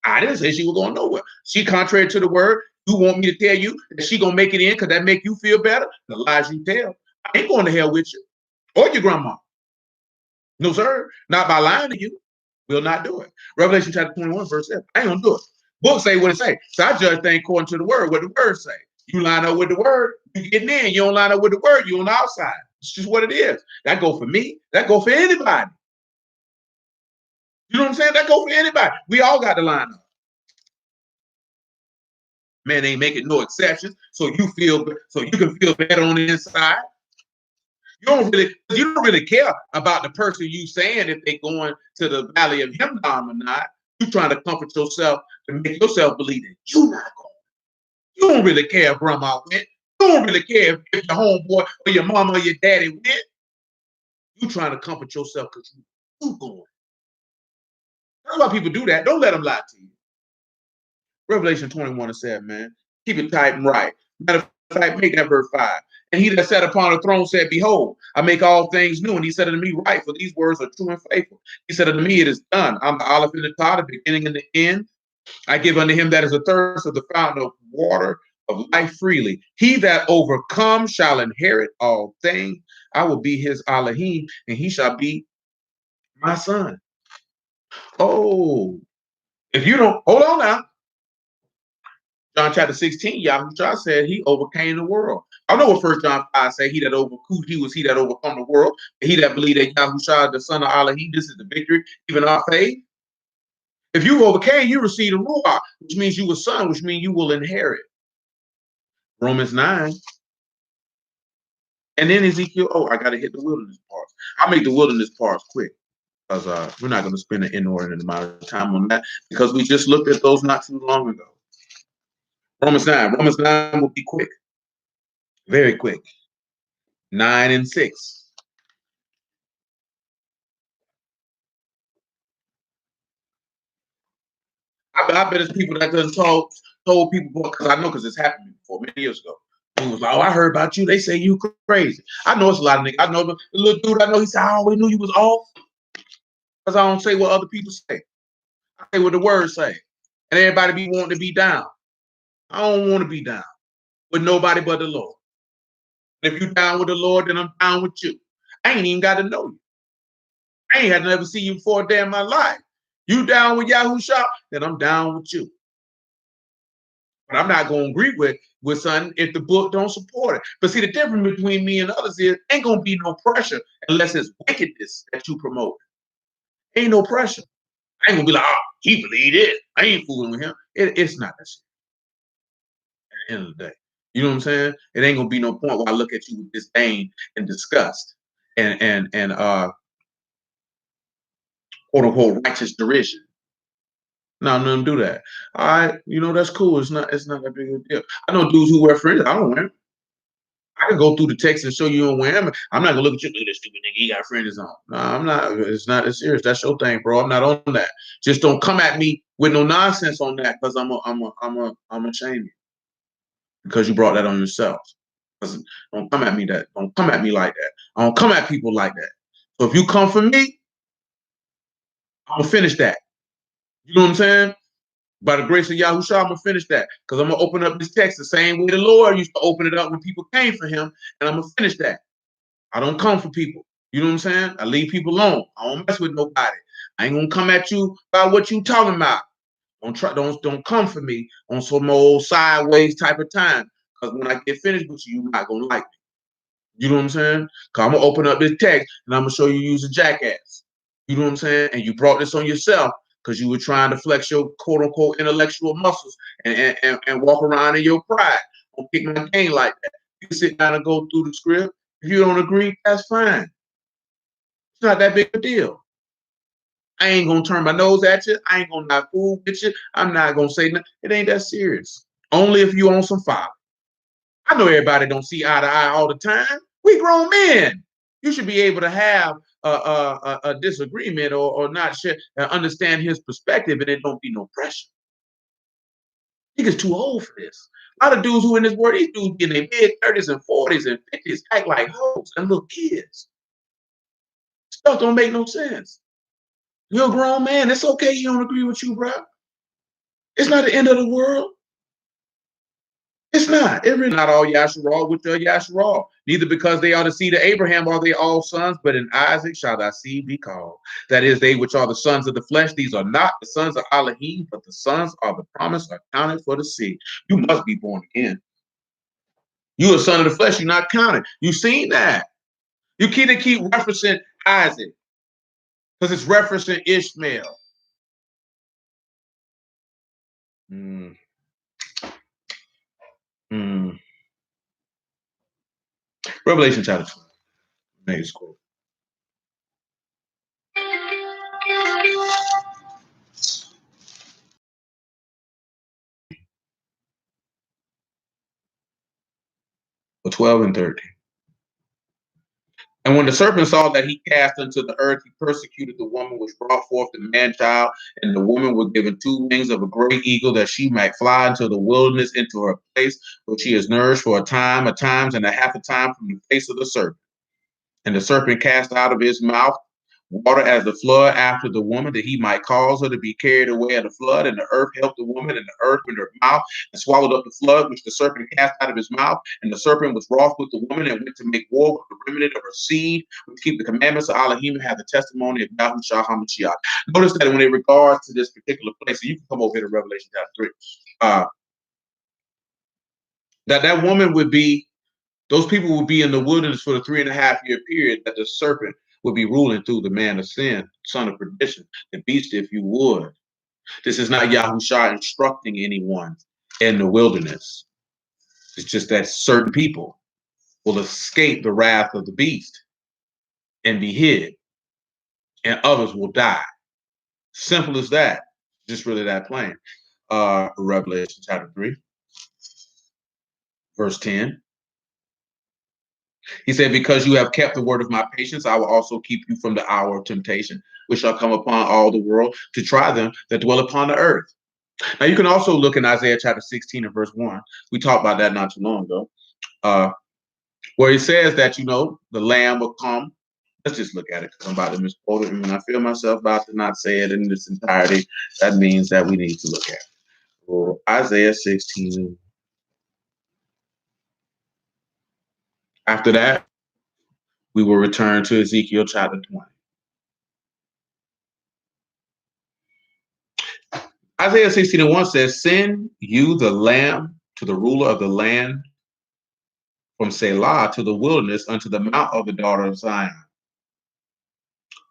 I didn't say she was going nowhere. She contrary to the word. You want me to tell you that she gonna make it in because that make you feel better? The lies you tell. I ain't going to hell with you or your grandma. No, sir. Not by lying to you. Will not do it. Revelation chapter 21, verse 7. I ain't gonna do it. Book say what it say. So I judge things according to the word, what the word say. You line up with the word, you getting in. You don't line up with the word, you on the outside. It's just what it is. That go for me. That go for anybody. You know what I'm saying? That go for anybody. We all got to line up. Man ain't making no exceptions, so you can feel better on the inside. You don't really care about the person you saying if they going to the valley of Himdom or not. You trying to comfort yourself to make yourself believe that you're not going. You don't really care if grandma went. You don't really care if your homeboy or your mama or your daddy went. You trying to comfort yourself because you going. That's why people do that. Don't let them lie to you. Revelation 21 and 7, man. Keep it tight and right. Matter of fact, make that verse 5. And he that sat upon the throne said, behold, I make all things new. And he said unto me, right, for these words are true and faithful. He said unto me, it is done. I'm the Aleph and the Tav, the beginning and the end. I give unto him that is athirst of the fountain of water of life freely. He that overcomes shall inherit all things. I will be his Elohim, and he shall be my son. Oh, if you don't, hold on now. John chapter 16, Yahushua said he overcame the world. I know what 1 John 5 say, he that overcome the world. He that believed that Yahushua, the son of Elohim, this is the victory, even our faith. If you overcame, you receive the Ruach, which means you were son, which means you will inherit. Romans 9. And then Ezekiel, I got to hit the wilderness parts. I'll make the wilderness parts quick because we're not going to spend an inordinate amount of time on that because we just looked at those not too long ago. Romans 9. Romans 9 will be quick. Very quick. 9 and 6. I bet it's people that done told people, because I know because it's happened before many years ago. He was like, I heard about you. They say you crazy. I know it's a lot of niggas. I know the little dude I know, he said, I always knew you was off. Because I don't say what other people say. I say what the words say. And everybody be wanting to be down. I don't want to be down with nobody but the Lord. If you down with the Lord, then I'm down with you. I ain't even got to know you. I ain't had to never see you before a day in my life. You down with Yahushua, then I'm down with you. But I'm not going to agree with something if the book don't support it. But see, the difference between me and others is ain't going to be no pressure unless it's wickedness that you promote. Ain't no pressure. I ain't going to be like, he believed it. I ain't fooling with him. It's not that shit. At the end of the day. You know what I'm saying? It ain't going to be no point where I look at you with disdain and disgust and quote unquote righteous derision. No, none do that. All right, that's cool. It's not that big of a deal. I know dudes who wear fringes. I don't wear them. I can go through the text and show you don't wear them. I'm not gonna look at you, look at this stupid nigga. He got fringes on. No, I'm not. It's not as serious. That's your thing, bro. I'm not on that. Just don't come at me with no nonsense on that, because I'm a shame you because you brought that on yourself. Don't come at me that. Don't come at me like that. I don't come at people like that. So if you come for me, I'm gonna finish that. You know what I'm saying? By the grace of Yahushua, I'm going to finish that because I'm going to open up this text the same way the Lord used to open it up when people came for him, and I'm going to finish that. I don't come for people. You know what I'm saying? I leave people alone. I don't mess with nobody. I ain't gonna come at you about what you talking about. Don't come for me on some old sideways type of time. Because when I get finished with you, you're not gonna like me. You know what I'm saying? Because I'm gonna open up this text and I'm gonna show you use a jackass. You know what I'm saying? And you brought this on yourself because you were trying to flex your quote unquote intellectual muscles and walk around in your pride. Don't kick my game like that. You can sit down and go through the script. If you don't agree, that's fine. It's not that big a deal. I ain't gonna turn my nose at you. I ain't gonna not fool with you. I'm not gonna say nothing. It ain't that serious. Only if you on some fire. I know everybody don't see eye to eye all the time. We grown men. You should be able to have a disagreement or not share, understand his perspective, and it don't be no pressure. Niggas too old for this. A lot of dudes who in this world, these dudes in their mid-30s and 40s and 50s act like hoes and little kids. Stuff don't make no sense. You're a grown man. It's okay you don't agree with you, bro. It's not the end of the world. It's not. It's really not all Yasharal with your Yasharal. Neither because they are the seed of Abraham are they all sons, but in Isaac shall thy seed be called. That is, they which are the sons of the flesh, these are not the sons of Elohim, but the sons of the promise are counted for the seed. You must be born again. You a son of the flesh, you're not counted. You seen that. You keep referencing Isaac because it's referencing Ishmael. Mm. Mm. Revelation chapter 12. Next quote. For 12 and 13. And when the serpent saw that he cast into the earth, he persecuted the woman which brought forth the man child, and the woman was given 2 wings of a great eagle, that she might fly into the wilderness, into her place, where she is nourished for a times and a half a time from the face of the serpent. And the serpent cast out of his mouth water as the flood after the woman, that he might cause her to be carried away in the flood. And the earth helped the woman, and the earth with her mouth and swallowed up the flood which the serpent cast out of his mouth. And the serpent was wroth with the woman and went to make war with the remnant of her seed, which keep the commandments of Elohim and have the testimony of Yahushua HaMashiach. Notice that when it regards to this particular place, and you can come over here to Revelation chapter 3, that woman would be, those people would be in the wilderness for the 3.5-year period that the serpent would be ruling through, the man of sin, son of perdition, the beast, if you would. This is not Yahushua instructing anyone in the wilderness. It's just that certain people will escape the wrath of the beast and be hid, and others will die. Simple as that. Just really that plain. Revelation chapter 3, verse 10. He said, because you have kept the word of my patience, I will also keep you from the hour of temptation, which shall come upon all the world to try them that dwell upon the earth. Now, you can also look in Isaiah chapter 16 and verse 1. We talked about that not too long ago, where he says that, the Lamb will come. Let's just look at it because I'm about to misquote it. And when I feel myself about to not say it in its entirety, that means that we need to look at it. Well, Isaiah 16. After that, we will return to Ezekiel chapter 20. Isaiah 16:1 says, send you the lamb to the ruler of the land from Selah to the wilderness unto the mount of the daughter of Zion.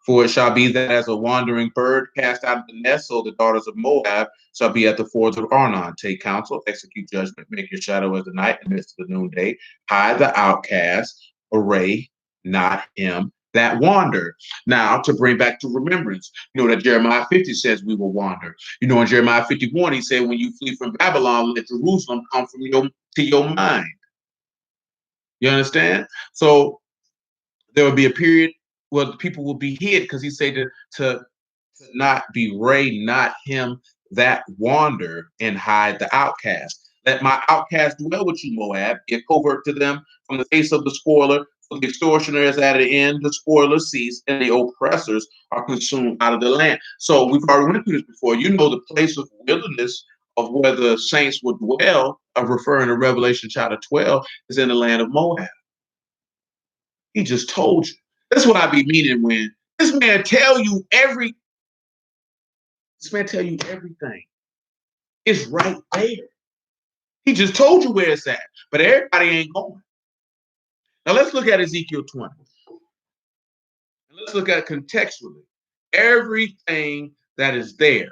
For it shall be that as a wandering bird cast out of the nest, so the daughters of Moab shall be at the fords of Arnon. Take counsel, execute judgment, make your shadow as the night in the midst of the noonday. Hide the outcast, array not him that wander. Now, to bring back to remembrance, that Jeremiah 50 says we will wander. In Jeremiah 51, he said, when you flee from Babylon, let Jerusalem come to your mind. You understand? So there will be a period where the people will be hid, because he said to not bewray not him that wander, and hide the outcast. Let my outcast dwell with you, Moab, be a covert to them from the face of the spoiler. For the extortioner is at an end, the spoiler cease, and the oppressors are consumed out of the land. So we've already went through this before. The place of wilderness of where the saints would dwell, of referring to Revelation chapter 12, is in the land of Moab. He just told you. That's what I be meaning when this man tell you everything. It's right there. He just told you where it's at, but everybody ain't going. Now let's look at Ezekiel 20. And let's look at contextually everything that is there.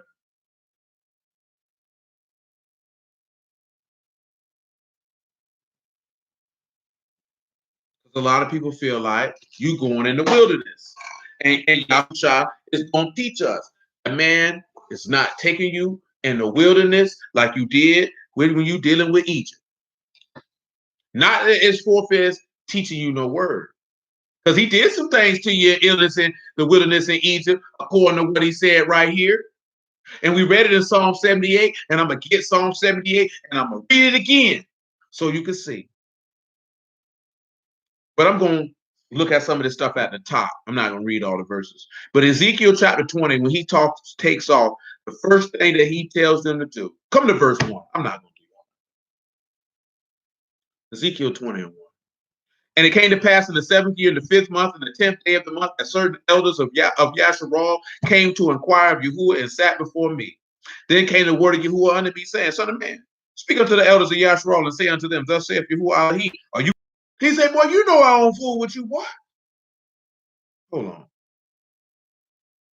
A lot of people feel like you going in the wilderness. And Yahusha is going to teach us. A man is not taking you in the wilderness like you did when you dealing with Egypt. Not as forth as teaching you no word. Because he did some things to you in the wilderness in Egypt, according to what he said right here. And we read it in Psalm 78, and I'm going to get Psalm 78, and I'm going to read it again so you can see. But I'm going to look at some of this stuff at the top. I'm not going to read all the verses. But Ezekiel chapter 20, when he takes off, the first thing that he tells them to do, come to verse 1. I'm not going to do that. Ezekiel 21. And it came to pass in the 7th year, in the 5th month, and the 10th day of the month, that certain elders of Yasharal came to inquire of Yahuwah and sat before me. Then came the word of Yahuwah unto me, saying, Son of man, speak unto the elders of Yasharal and say unto them, Thus saith Yahuwah Elohim, are you? He said, boy, you know I don't fool with you, boy. Hold on.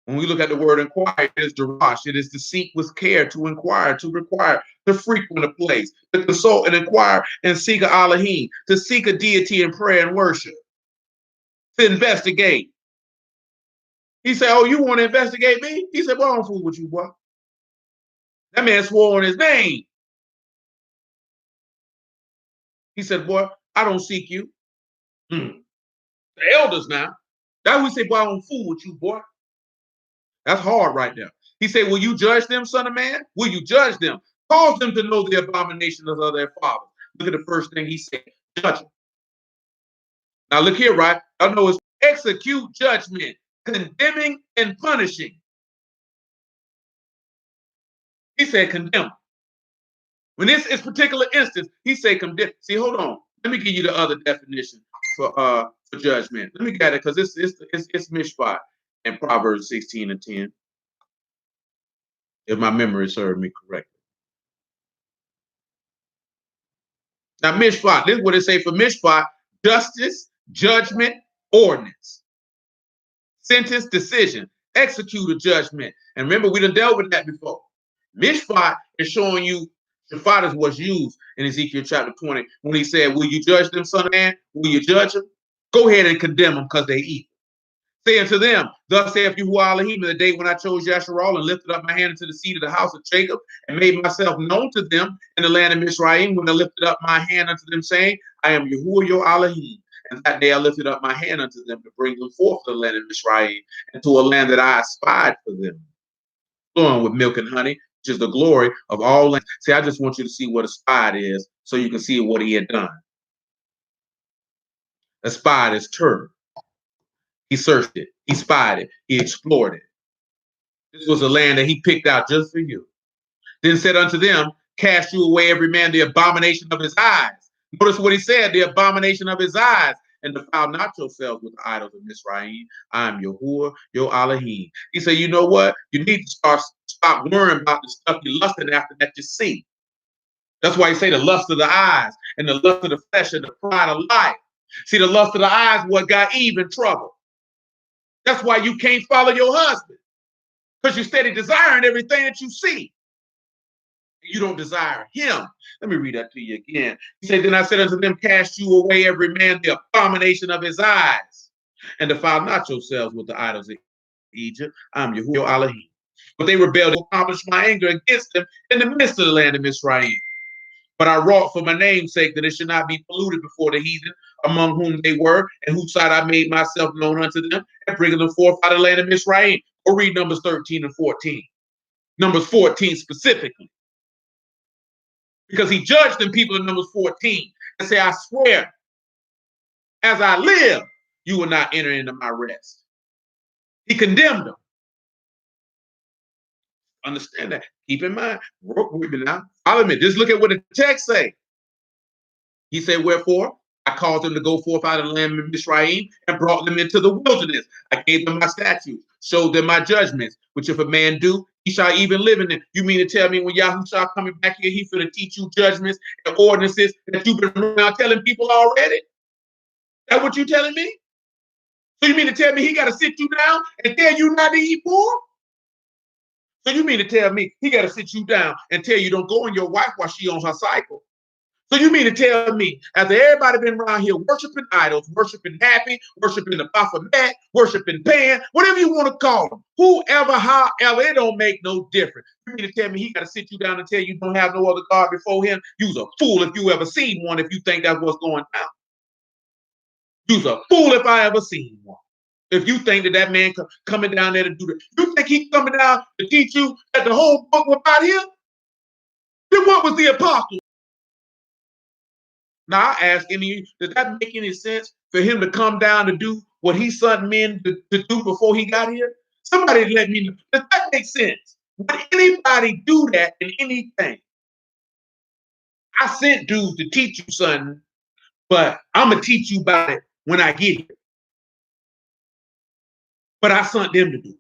When we look at the word inquire, it is darash. It is to seek with care, to inquire, to require, to frequent a place, to consult and inquire and seek a Elohim, to seek a deity in prayer and worship, to investigate. He said, oh, you want to investigate me? He said, well, I don't fool with you, boy. That man swore on his name. He said, boy, I don't seek you. The elders now. That we say, boy, I don't fool with you, boy. That's hard right there. He said, will you judge them, son of man? Will you judge them? Cause them to know the abominations of their fathers. Look at the first thing he said, judge them. Now look here, right? I know it's execute judgment, condemning and punishing. He said condemn. When this is particular instance, he said condemn. See, hold on. Let me give you the other definition for judgment. Let me get it because it's mishpat in Proverbs 16 and 10. If my memory serves me correctly. Now, mishpat, this is what it say for mishpat: justice, judgment, ordinance, sentence, decision, execute a judgment. And remember, we done dealt with that before. Mishpat is showing you shafat is what's used in Ezekiel chapter 20 when he said, will you judge them, son of man? Will you judge them? Go ahead and condemn them because they evil. Saying to them, thus saith Yahuwah Elohim, in the day when I chose Yasharal and lifted up my hand into the seed of the house of Jacob and made myself known to them in the land of Mizraim, when I lifted up my hand unto them, saying, I am Yahuwah your Elohim. And that day I lifted up my hand unto them to bring them forth to the land of Mizraim and to a land that I espied for them, flowing with milk and honey, which is the glory of all lands. See, I just want you to see what espied is so you can see what he had done. Espied is term. He searched it. He spied it. He explored it. This was a land that he picked out just for you. Then said unto them, cast you away every man the abomination of his eyes. Notice what he said, the abomination of his eyes. And defile not yourselves with the idols of Mizraim. I am Yahuwah, your Elohim. He said, you know what? You need to stop worrying about the stuff you're lusting after that you see. That's why he say the lust of the eyes and the lust of the flesh and the pride of life. See, the lust of the eyes what got Eve in trouble. That's why you can't follow your husband, because you're steady desiring everything that you see. You don't desire him. Let me read that to you again. He said, then I said unto them, cast you away every man the abomination of his eyes, and defile not yourselves with the idols of Egypt. I'm Yahuwah Elohim. But they rebelled to accomplish my anger against them in the midst of the land of Mizraim. But I wrought for my name's sake that it should not be polluted before the heathen among whom they were, and whose side I made myself known unto them, and bringing them forth out of the land of Mizraim. Or read Numbers 13 and 14. Numbers 14 specifically. Because he judged them people in Numbers 14 and say, I swear, as I live, you will not enter into my rest. He condemned them. Understand that. Keep in mind. Work with me now. Follow me. Just look at what the text say. He said, wherefore, I caused them to go forth out of the land of Israel and brought them into the wilderness. I gave them my statutes, showed them my judgments, which if a man do, he shall even live in them. You mean to tell me when Yahushua coming back here, he's going to teach you judgments and ordinances that you've been around telling people already? That what you telling me? So you mean to tell me he got to sit you down and tell you not to eat pork? So you mean to tell me he got to sit you down and tell you don't go on your wife while she on her cycle? So you mean to tell me, after everybody been around here worshiping idols, worshiping Happy, worshiping the Baphomet, worshiping Pan, whatever you want to call them, whoever, however, it don't make no difference. You mean to tell me he got to sit you down and tell you don't have no other God before him? You's a fool if you ever seen one, if you think that's what's going down. You's a fool if I ever seen one. If you think that man coming down there to do that, you think he's coming down to teach you that the whole book was about him? Then what was the apostle? Now I ask any, does that make any sense for him to come down to do what he sent men to do before he got here? Somebody let me know. Does that make sense? Would anybody do that in anything? I sent dudes to teach you something, but I'm gonna teach you about it when I get here. But I sent them to do it.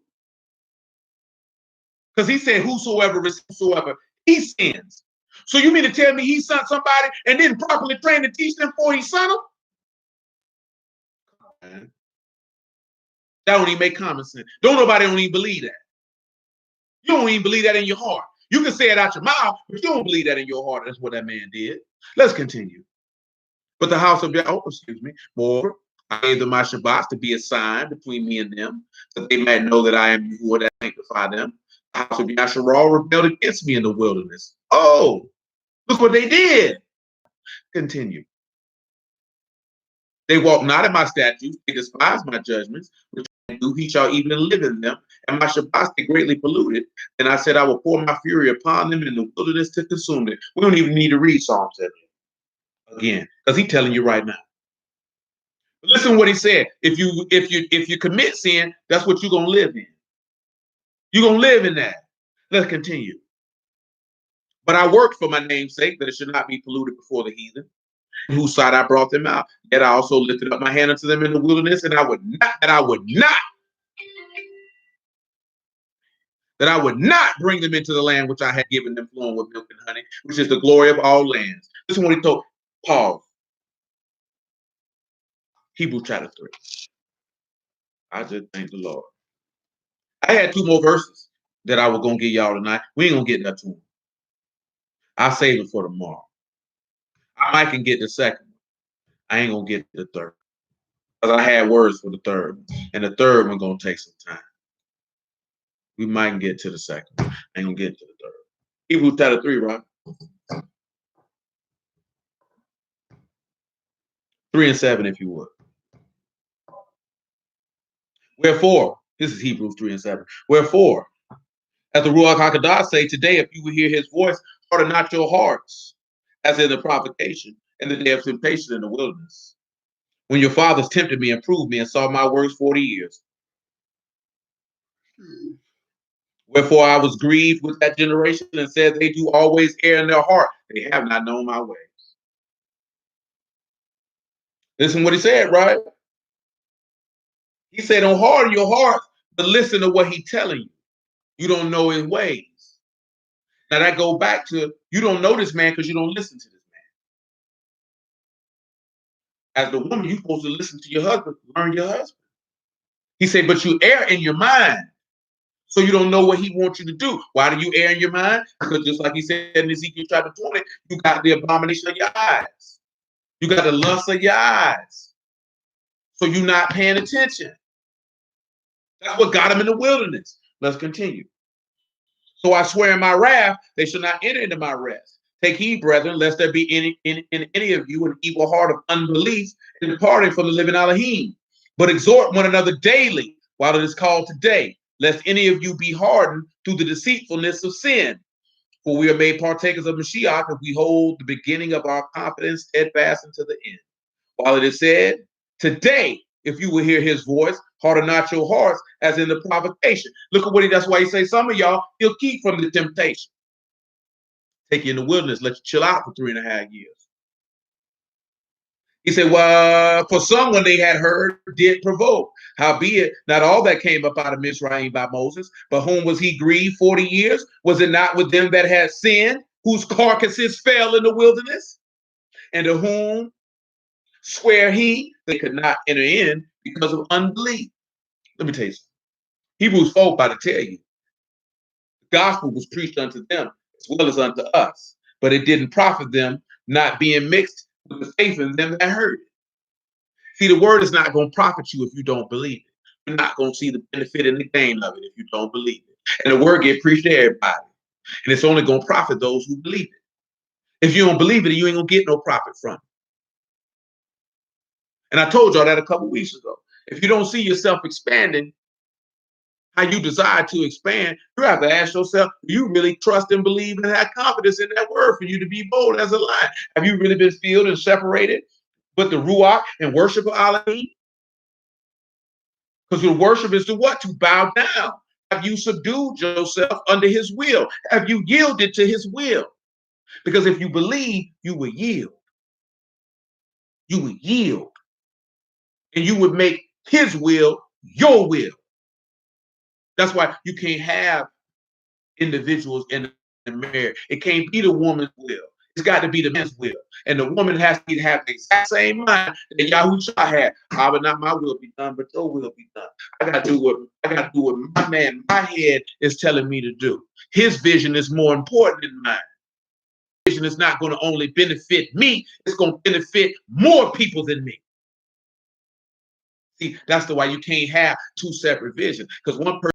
Because he said, whosoever receives whosoever, he sins. So you mean to tell me he sent somebody and didn't properly train to teach them before he sent them? That don't even make common sense. Don't even believe that. You don't even believe that in your heart. You can say it out your mouth, but you don't believe that in your heart. That's what that man did. Let's continue. But the house of moreover, I gave them my Shabbats to be a sign between me and them, that they might know that I am Yahuwah that sanctify them. The house of Yasharal rebelled against me in the wilderness. Oh, look what they did. Continue. They walk not in my statutes, they despise my judgments, which I do, he shall even live in them, and my Shabbats they greatly polluted. And I said, I will pour my fury upon them in the wilderness to consume it. We don't even need to read Psalm 7 again, because he's telling you right now. But listen to what he said. If you commit sin, that's what you're gonna live in. You're gonna live in that. Let's continue. But I worked for my name's sake, that it should not be polluted before the heathen, whose side I brought them out. Yet I also lifted up my hand unto them in the wilderness, and I would not bring them into the land which I had given them flowing with milk and honey, which is the glory of all lands. This is what he told Paul. Hebrews chapter 3. I just thank the Lord. I had 2 more verses that I was going to give y'all tonight. We ain't going to get that to them. I'll save it for tomorrow. I might can get the second one. I ain't going to get the third. Because I had words for the third one. And the third one going to take some time. We might get to the second one. I ain't going to get to the third. Hebrews chapter 3, right? 3 and 7, if you would. Wherefore, this is Hebrews 3 and 7. Wherefore, as the Ruach HaKodesh say, today, if you will hear his voice, harden not your hearts, as in the provocation, in the day of temptation in the wilderness, when your fathers tempted me and proved me and saw my works 40 years. Wherefore I was grieved with that generation and said, they do always err in their heart. They have not known my ways. Listen what he said, right? He said, don't harden your heart, but listen to what he's telling you. You don't know his ways. Now that go back to, you don't know this man because you don't listen to this man. As the woman, you're supposed to listen to your husband, learn your husband. He said, but you err in your mind. So you don't know what he wants you to do. Why do you err in your mind? Because just like he said in Ezekiel chapter 20, you got the abomination of your eyes. You got the lust of your eyes. So you're not paying attention. That's what got him in the wilderness. Let's continue. So I swear in my wrath, they shall not enter into my rest. Take heed, brethren, lest there be in any of you an evil heart of unbelief and departing from the living Elohim. But exhort one another daily while it is called today, lest any of you be hardened through the deceitfulness of sin. For we are made partakers of Mashiach if we hold the beginning of our confidence steadfast unto the end. While it is said, today, if you will hear his voice, harden not your hearts, as in the provocation. Look at what that's why he say some of y'all, he'll keep from the temptation. Take you in the wilderness, let you chill out for 3.5 years. He said, well, for someone they had heard did provoke. Howbeit, not all that came up out of Mizraim by Moses, but whom was he grieved 40 years? Was it not with them that had sinned, whose carcasses fell in the wilderness? And to whom swear he they could not enter in because of unbelief? Let me tell you something. Hebrews 4 about to tell you, the gospel was preached unto them as well as unto us, but it didn't profit them, not being mixed with the faith in them that heard it. See, the word is not going to profit you if you don't believe it. You're not going to see the benefit and the gain of it if you don't believe it. And the word get preached to everybody. And it's only going to profit those who believe it. If you don't believe it, you ain't going to get no profit from it. And I told y'all that a couple weeks ago. If you don't see yourself expanding how you desire to expand, you have to ask yourself, do you really trust and believe and have confidence in that word for you to be bold as a lion? Have you really been filled and separated with the Ruach and worship of Elohim? Because your worship is to what? To bow down. Have you subdued yourself under his will? Have you yielded to his will? Because if you believe, you will yield. You would yield. And you would make his will your will. That's why you can't have individuals in the marriage. It can't be the woman's will. It's got to be the man's will. And the woman has to have the exact same mind that Yahushua had. But not my will be done, but your will be done. I gotta do what my man, my head is telling me to do. His vision is more important than mine. His vision is not going to only benefit me, it's going to benefit more people than me. See, that's the why you can't have two separate visions. Because one person,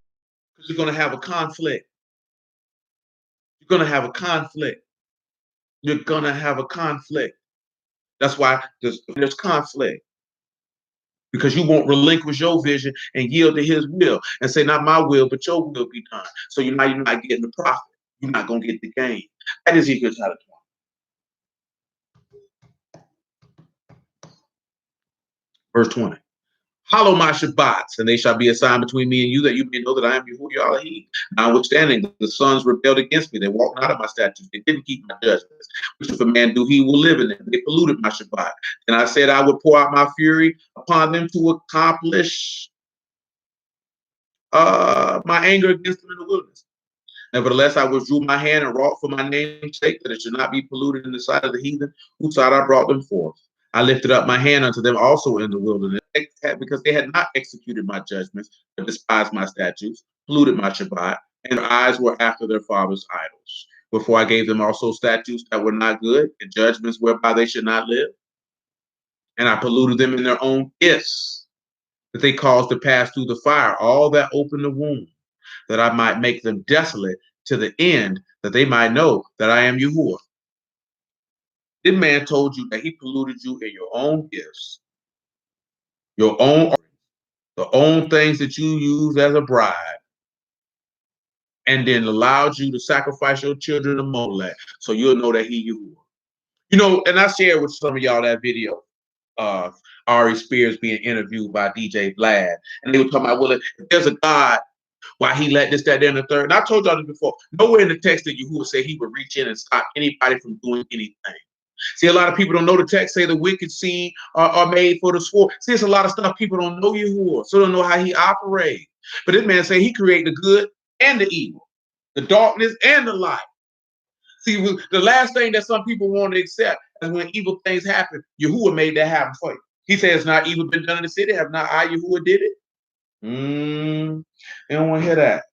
you're going to have a conflict. You're going to have a conflict. You're going to have a conflict. That's why there's conflict. Because you won't relinquish your vision and yield to his will and say, not my will, but your will be done. So you're not getting the profit. You're not going to get the gain. That is Ezekiel chapter 20. Verse 20. Hallow my Shabbats, and they shall be a sign between me and you, that you may know that I am Yahuwah Elohim. Notwithstanding, the sons rebelled against me. They walked out of my statutes. They didn't keep my judgments. Which if a man do, he will live in them. They polluted my Shabbat. And I said I would pour out my fury upon them to accomplish my anger against them in the wilderness. Nevertheless, I withdrew my hand and wrought for my name's sake, that it should not be polluted in the sight of the heathen, whose side I brought them forth. I lifted up my hand unto them also in the wilderness, because they had not executed my judgments, but despised my statutes, polluted my Shabbat, and their eyes were after their fathers' idols. Before I gave them also statutes that were not good, and judgments whereby they should not live. And I polluted them in their own gifts, that they caused to pass through the fire, all that opened the womb, that I might make them desolate to the end, that they might know that I am Yahuwah. This man told you that he polluted you in your own gifts, your own, the own things that you use as a bride, and then allowed you to sacrifice your children to Molech, so you'll know that he Yahuwah. You know, and I shared with some of y'all that video of Ari Spears being interviewed by DJ Vlad, and they were talking about, well, if there's a God, why he let this, that, and the third. And I told y'all this before. Nowhere in the text that Yahuwah say he would reach in and stop anybody from doing anything. See, a lot of people don't know the text say the wicked seed are made for the sword. See, it's a lot of stuff people don't know Yahuwah, so don't know how he operates. But this man say he created the good and the evil, the darkness and the light. See, the last thing that some people want to accept is when evil things happen, Yahuwah made that happen for you. He says, not evil been done in the city, have not I, Yahuwah, did it? They don't want to hear that.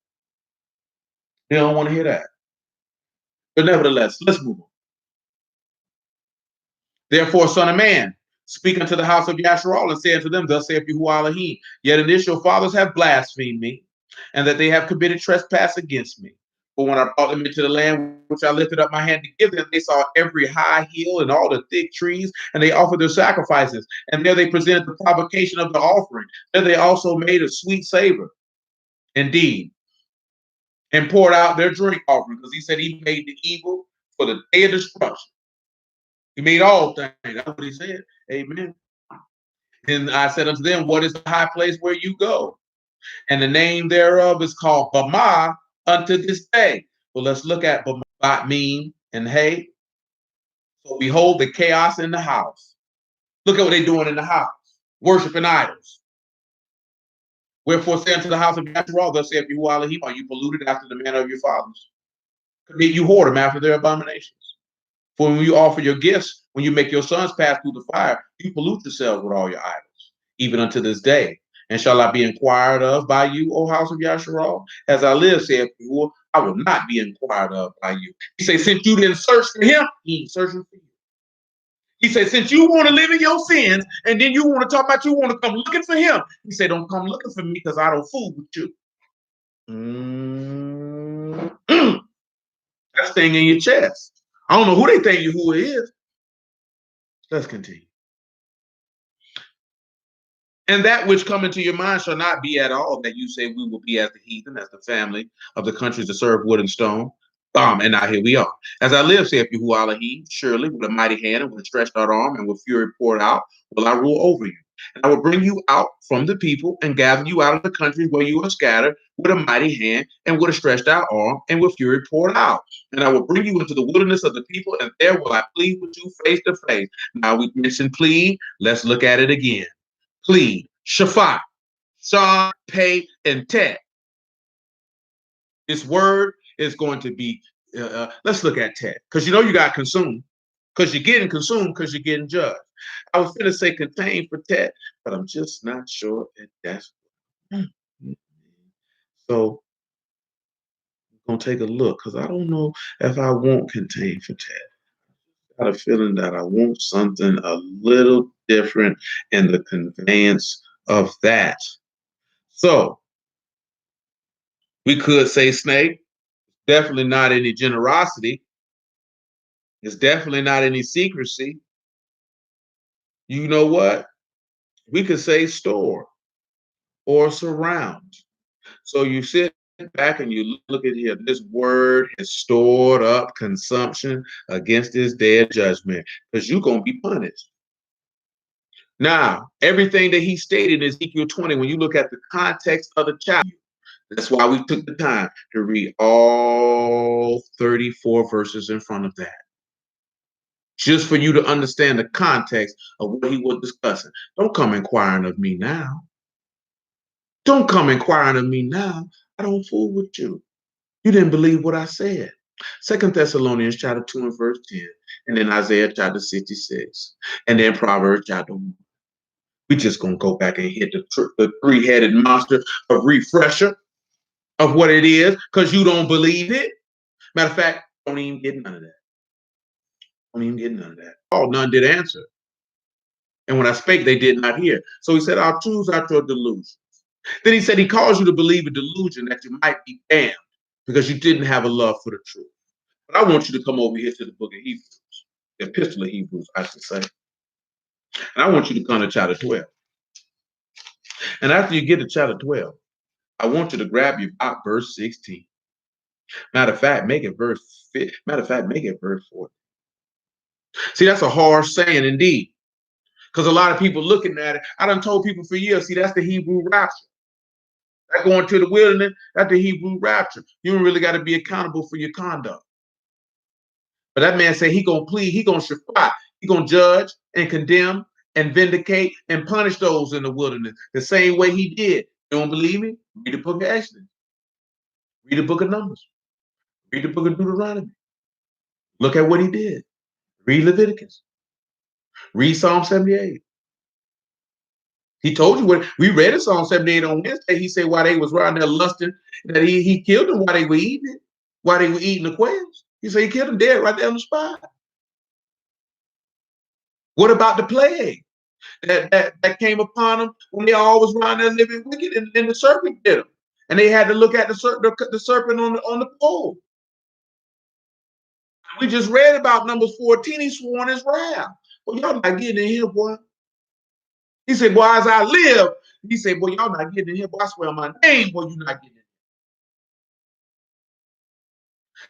They don't want to hear that. But nevertheless, let's move on. Therefore, son of man, speak unto the house of Yasharal and say unto them, thus saith Yahuwah Elohim, yet in this your fathers have blasphemed me, and that they have committed trespass against me. For when I brought them into the land which I lifted up my hand to give them, they saw every high hill and all the thick trees, and they offered their sacrifices. And there they presented the provocation of the offering. There they also made a sweet savor, indeed, and poured out their drink offering, because he said he made the evil for the day of destruction. He made all things. That's what he said. Amen. And I said unto them, what is the high place where you go? And the name thereof is called Bama unto this day. Well, let's look at Bama, mean and hey. So behold the chaos in the house. Look at what they're doing in the house, worshiping idols. Wherefore say unto the house of Yasharal, thus saith Yahuwah Elohim, are you polluted after the manner of your fathers? Commit you whoredom after their abominations. For when you offer your gifts, when you make your sons pass through the fire, you pollute yourselves with all your idols, even unto this day. And shall I be inquired of by you, O house of Yasharal? As I live, saith Yahuwah, I will not be inquired of by you. He said, since you didn't search for him, he ain't searching for you. He said, since you want to live in your sins, and then you want to talk about you want to come looking for him, he said, don't come looking for me because I don't fool with you. That's staying in your chest. I don't know who they think who it is. Let's continue. And that which come into your mind shall not be at all that you say we will be as the heathen, as the family of the countries that serve wood and stone. And now here we are. As I live, saith Yahuwah Elohim, surely with a mighty hand and with a stretched out arm and with fury poured out will I rule over you. And I will bring you out from the people and gather you out of the countries where you are scattered with a mighty hand and with a stretched out arm and with fury poured out. And I will bring you into the wilderness of the people, and there will I plead with you face to face. Now we mentioned plead. Let's look at it again. Plead, shafat, shah, pay, and tet. This word is going to be, let's look at tet. Because you know you got consumed. Because you're getting consumed because you're getting judged. I was going to say contain for tet, but I'm just not sure that that's. So I'm going to take a look because I don't know if I want contain for tet. I got a feeling that I want something a little different in the conveyance of that. So we could say snake. Definitely not any generosity. It's definitely not any secrecy. You know what? We could say store or surround. So you sit back and you look at here. This word has stored up consumption against this day of judgment because you're going to be punished. Now, everything that he stated in Ezekiel 20, when you look at the context of the chapter, that's why we took the time to read all 34 verses in front of that. Just for you to understand the context of what he was discussing. Don't come inquiring of me now. Don't come inquiring of me now. I don't fool with you. You didn't believe what I said. 2 Thessalonians chapter 2 and verse 10, and then Isaiah chapter 66, and then Proverbs chapter 1. We're just going to go back and hit the three-headed monster of refresher of what it is because you don't believe it. Matter of fact, don't even get none of that. Don't even get none of that. Oh, none did answer. And when I spake, they did not hear. So he said, I'll choose out your delusions. Then he said, he calls you to believe a delusion that you might be damned because you didn't have a love for the truth. But I want you to come over here to the book of Hebrews, the epistle of Hebrews, I should say. And I want you to come to chapter 12. And after you get to chapter 12, I want you to grab your verse 16. Matter of fact, make it verse 4. See, that's a harsh saying indeed. Because a lot of people looking at it, I done told people for years, see, that's the Hebrew rapture. That going to the wilderness, that's the Hebrew rapture. You don't really got to be accountable for your conduct. But that man said he gonna plead, he gonna shafat, he gonna judge and condemn and vindicate and punish those in the wilderness the same way he did. You don't believe me? Read the book of Exodus. Read the book of Numbers. Read the book of Deuteronomy. Look at what he did. Read Leviticus. Read Psalm 78. He told you what we read in Psalm 78 on Wednesday. He said while they was riding there lusting, that he killed them while they were eating it, while they were eating the quails. He said he killed them dead right there on the spot. What about the plague that came upon them when they all was around there living wicked and the serpent did them? And they had to look at the serpent on the pole. We just read about Numbers 14. He swore on his wrath. Well, y'all not getting in here, boy. He said, boy, as I live, he said, boy, y'all not getting in here. Boy, I swear on my name, boy, you're not getting in.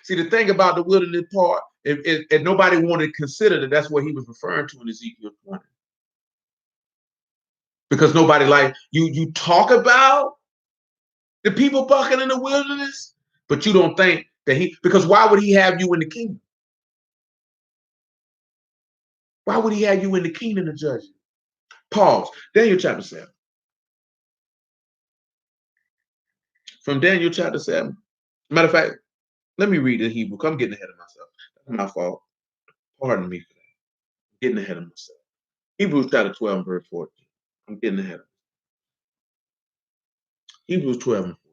See, the thing about the wilderness part, if nobody wanted to consider that that's what he was referring to in Ezekiel 20. Because nobody like you talk about the people bucking in the wilderness, but you don't think that because why would he have you in the kingdom? Why would he have you in the kingdom to judge you? Pause. Daniel chapter 7. From Daniel chapter 7. Matter of fact, let me read the Hebrew. I'm getting ahead of myself. That's my fault. Pardon me for that. I'm getting ahead of myself. Hebrews chapter 12 and verse 14. I'm getting ahead of myself. Hebrews 12 and 14.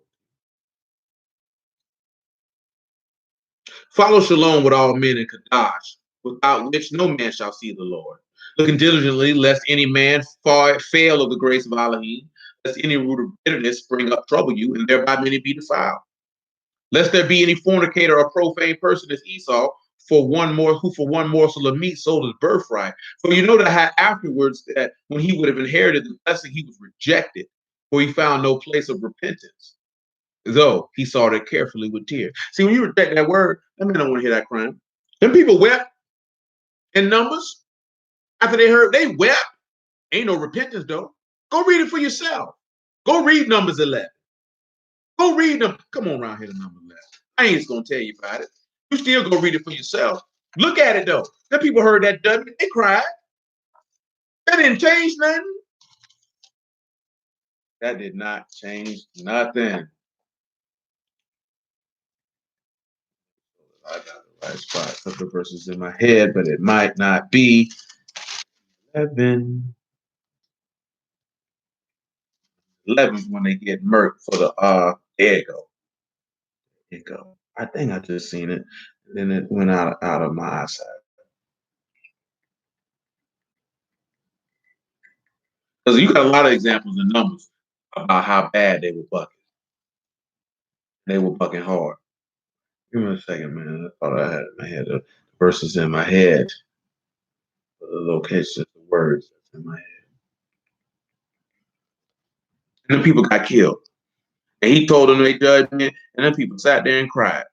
Follow shalom with all men in Kadash, without which no man shall see the Lord. Looking diligently, lest any man fail of the grace of Elohim, lest any root of bitterness spring up trouble you, and thereby many be defiled. Lest there be any fornicator or profane person as Esau, who for one morsel of meat sold his birthright. For you know that afterwards that when he would have inherited the blessing, he was rejected, for he found no place of repentance, though he sought it carefully with tears. See, when you reject that word, that man don't want to hear that crime. Them people wept in Numbers after they heard, they wept. Ain't no repentance, though. Go read it for yourself. Go read Numbers 11. Go read them. Come on around here to Numbers 11. I ain't just going to tell you about it. You still go read it for yourself. Look at it, though. Them people heard that judgment. They cried. That didn't change nothing. That did not change nothing. I got the right spot. A couple of verses in my head, but it might not be. 11. 11 is when they get murked for the there you go. There you go. I think I just seen it. Then it went out of my eyesight. Because you got a lot of examples in Numbers about how bad they were bucking. They were bucking hard. Give me a second, man. I thought I had the verses in my head. The locations, the words that's in my head. And then people got killed. And he told them they judgment, and then people sat there and cried.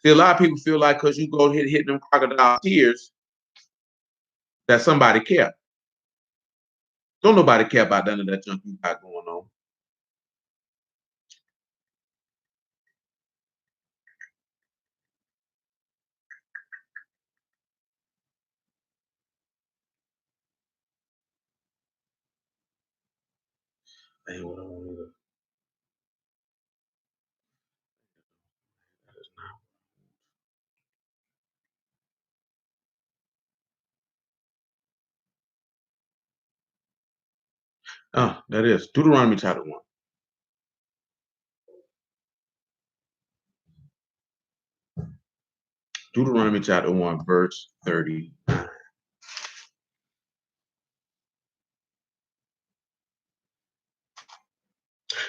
See, a lot of people feel like because you go hit them crocodile tears, that somebody care. Don't nobody care about none of that junk you got going on. Ain't what I want either. Oh, that is Deuteronomy chapter 1. Deuteronomy chapter 1, verse 30.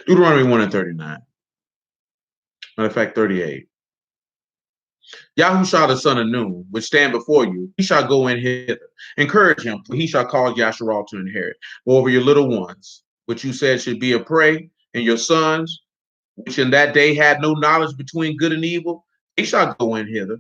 Deuteronomy 1 and 39. Matter of fact, 38. Yahushua the son of Nun, which stand before you, he shall go in hither. Encourage him, for he shall cause Yasharal to inherit. Moreover, your little ones, which you said should be a prey, and your sons, which in that day had no knowledge between good and evil, they shall go in hither.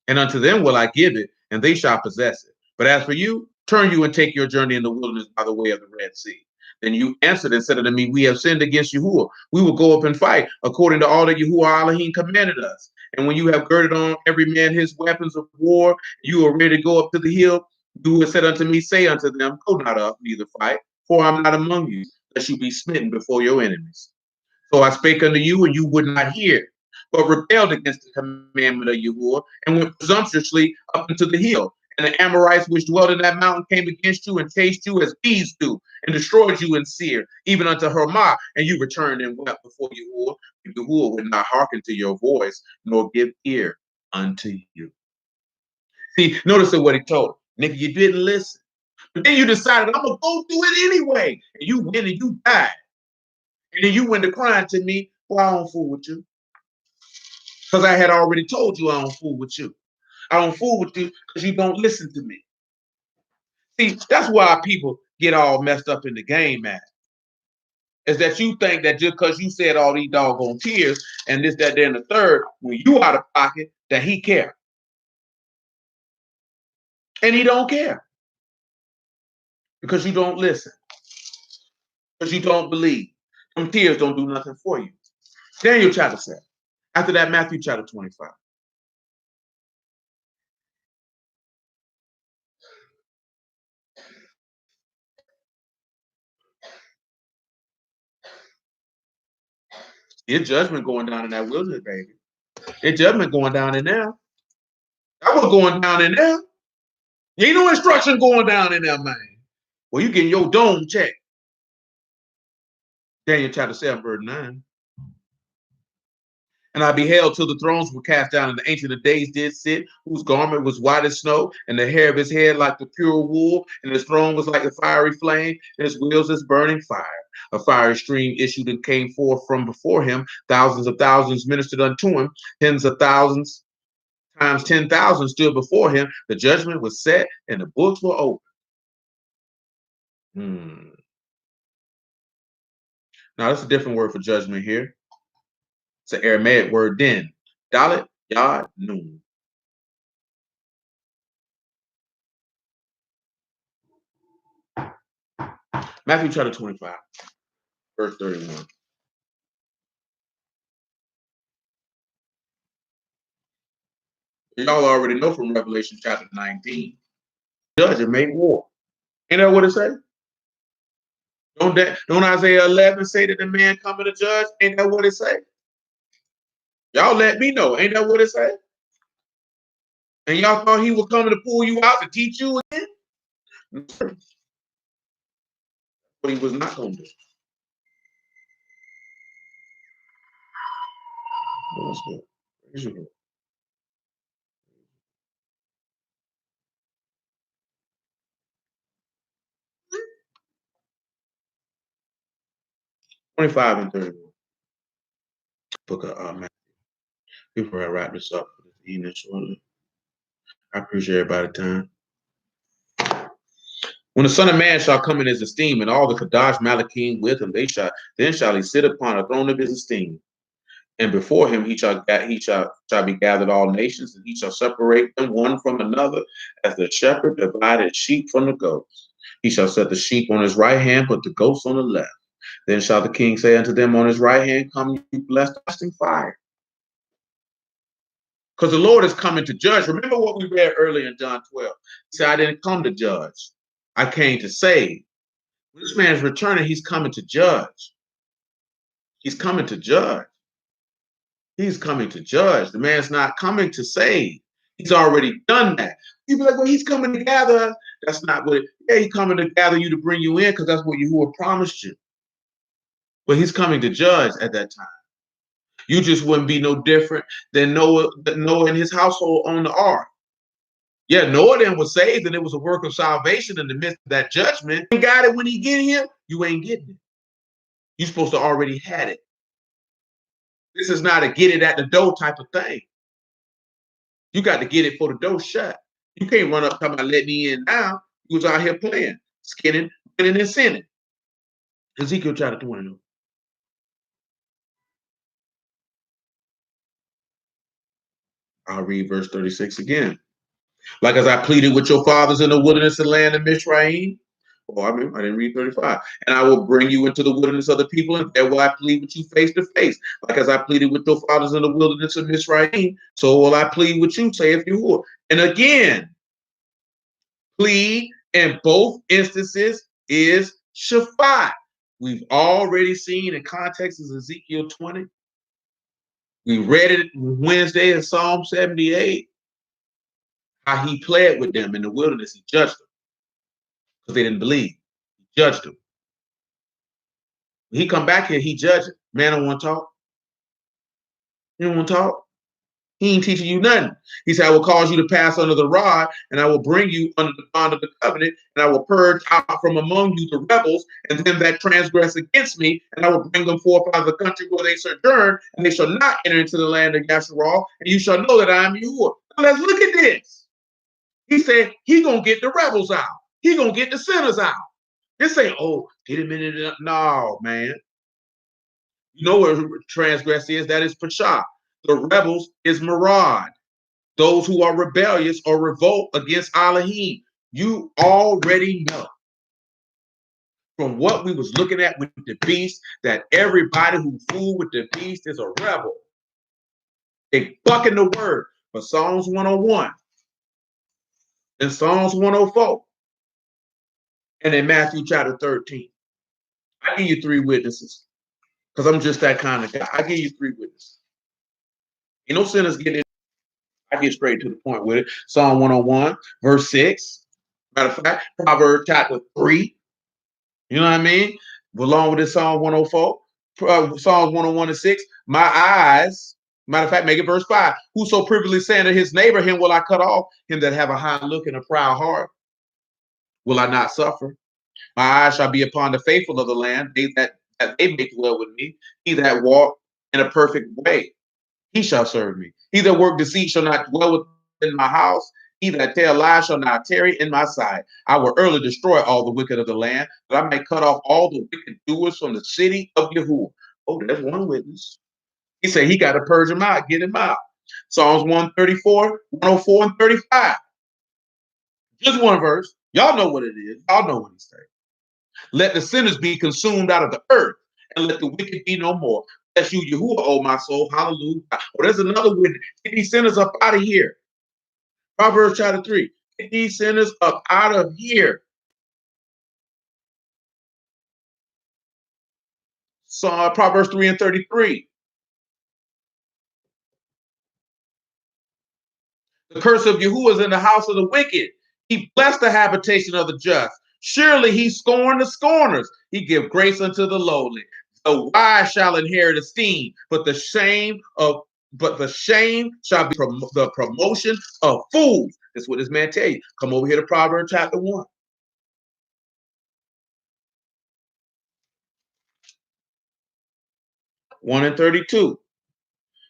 And unto them will I give it, and they shall possess it. But as for you, turn you and take your journey in the wilderness by the way of the Red Sea. Then you answered and said unto me, we have sinned against Yahuwah. We will go up and fight according to all that Yahuwah Elohim commanded us. And when you have girded on every man his weapons of war, you are ready to go up to the hill. You have said unto me, say unto them, go not up, neither fight, for I am not among you, lest you be smitten before your enemies. So I spake unto you, and you would not hear, but rebelled against the commandment of Yahuwah, and went presumptuously up into the hill. And the Amorites which dwelt in that mountain came against you and chased you as bees do, and destroyed you in Seir, even unto Hermah, and you returned and wept before Yahuwah. And Yahuwah would not hearken to your voice, nor give ear unto you. See, notice what he told him. Nigga, you didn't listen. But then you decided, I'm going to go do it anyway. And you went and you died. And then you went to crying to me, well, I don't fool with you. Because I had already told you I don't fool with you. I don't fool with you because you don't listen to me. See, that's why people get all messed up in the game, man. Is that you think that just because you said all these doggone tears and this, that, then the third, when you out of pocket, that he care. And he don't care. Because you don't listen. Because you don't believe. Them tears don't do nothing for you. Daniel chapter 7. After that, Matthew chapter 25. His judgment going down in that wilderness, baby. His judgment going down in there. That was going down in there. You ain't no instruction going down in there, man. Well, you getting your dome checked. Daniel chapter 7, verse 9. And I beheld till the thrones were cast down, and the Ancient of Days did sit, whose garment was white as snow, and the hair of his head like the pure wool, and his throne was like a fiery flame, and his wheels as burning fire. A fiery stream issued and came forth from before him. Thousands of thousands ministered unto him. Tens of thousands times 10,000 stood before him. The judgment was set, and the books were opened. Now, that's a different word for judgment here. It's an Aramaic word, din. Dalet, Yod, Nun. Matthew chapter 25, verse 31. Y'all already know from Revelation chapter 19. Judge and make war. Ain't that what it say? Don't Isaiah 11 say that the man coming to judge? Ain't that what it say? Y'all let me know. Ain't that what it say? And y'all thought he was coming to pull you out to teach you again? But he was not going to do. Let's go. 25 and 31. Book of Matthew. Before I wrap this up for this evening shortly. I appreciate everybody's time. When the Son of Man shall come in his esteem, and all the Kadash Malachim with him, then shall he sit upon a throne of his esteem. And before him he shall be gathered all nations, and he shall separate them one from another, as the shepherd divided sheep from the goats. He shall set the sheep on his right hand, but the goats on the left. Then shall the king say unto them on his right hand, come, you blessed, lasting fire. Because the Lord is coming to judge. Remember what we read earlier in John 12. He said, I didn't come to judge. I came to save. When this man's returning, he's coming to judge. He's coming to judge. He's coming to judge. The man's not coming to save. He's already done that. You'd be like, well, he's coming to gather. That's not what he's coming to gather you to bring you in, because that's what Yahuwah promised you. But he's coming to judge at that time. You just wouldn't be no different than Noah and his household on the ark. Yeah, Noah then was saved, and it was a work of salvation in the midst of that judgment. You got it when he get here, you ain't getting it. You're supposed to already had it. This is not a get it at the door type of thing. You got to get it for the door shut. You can't run up talking about let me in now. You was out here playing, skinning, winning, and sinning. Ezekiel chapter 20. I'll read verse 36 again. Like as I pleaded with your fathers in the wilderness and land of Mishraim. I didn't read 35. And I will bring you into the wilderness of the people, and there will I plead with you face to face. Like as I pleaded with your fathers in the wilderness of Mishraim, so will I plead with you, saith Yahuwah. And again, plead in both instances is Shaphat. We've already seen in context of Ezekiel 20. We read it Wednesday in Psalm 78. How he pled with them in the wilderness. He judged them because they didn't believe. He judged them. When he come back here, he judged it. Man don't want to talk. He don't want to talk. He ain't teaching you nothing. He said, I will cause you to pass under the rod, and I will bring you under the bond of the covenant, and I will purge out from among you the rebels, and them that transgress against me, and I will bring them forth out of the country where they sojourn, and they shall not enter into the land of Yasharal, and you shall know that I am Yahuwah. Now let's look at this. He said he gonna get the rebels out. He gonna get the sinners out. This ain't, get him in it. No, man. You know what transgress is? That is Pashah. The rebels is Marad. Those who are rebellious or revolt against Elohim. You already know from what we was looking at with the beast that everybody who fooled with the beast is a rebel. They bucking the word for Psalms 101 and Psalms 104 and in Matthew chapter 13. I give you three witnesses. because I'm just that kind of guy. I give you 3 witnesses. You know, sinners get in. I get straight to the point with it. Psalm 101, verse 6. Matter of fact, Proverbs Chapter 3. You know what I mean? Along with this Psalm 104, Psalms 101 and 6. My eyes, matter of fact, make it verse 5. Whoso privily said to his neighbor, him will I cut off. Him that have a high look and a proud heart, will I not suffer? My eyes shall be upon the faithful of the land, that they may dwell with me. He that walk in a perfect way, he shall serve me. He that work deceit shall not dwell within my house. He that tell lies shall not tarry in my sight. I will early destroy all the wicked of the land, that I may cut off all the wicked doers from the city of Yahuwah. Oh, there's one witness. He said he got to purge him out, get him out. Psalms 134, 104, and 35. Just one verse. Y'all know what it is. Y'all know what he's saying. Let the sinners be consumed out of the earth, and let the wicked be no more. Bless you, Yahuwah, oh my soul. Hallelujah. Oh, there's another witness. Get these sinners up out of here. Proverbs chapter 3. Get these sinners up out of here. So, Proverbs 3 and 33. The curse of Yahuwah is in the house of the wicked. He blessed the habitation of the just. Surely he scorned the scorners. He give grace unto the lowly. The wise shall inherit esteem, but the shame shall be the promotion of fools. That's what this man tell you. Come over here to Proverbs chapter 1. 1 and 32.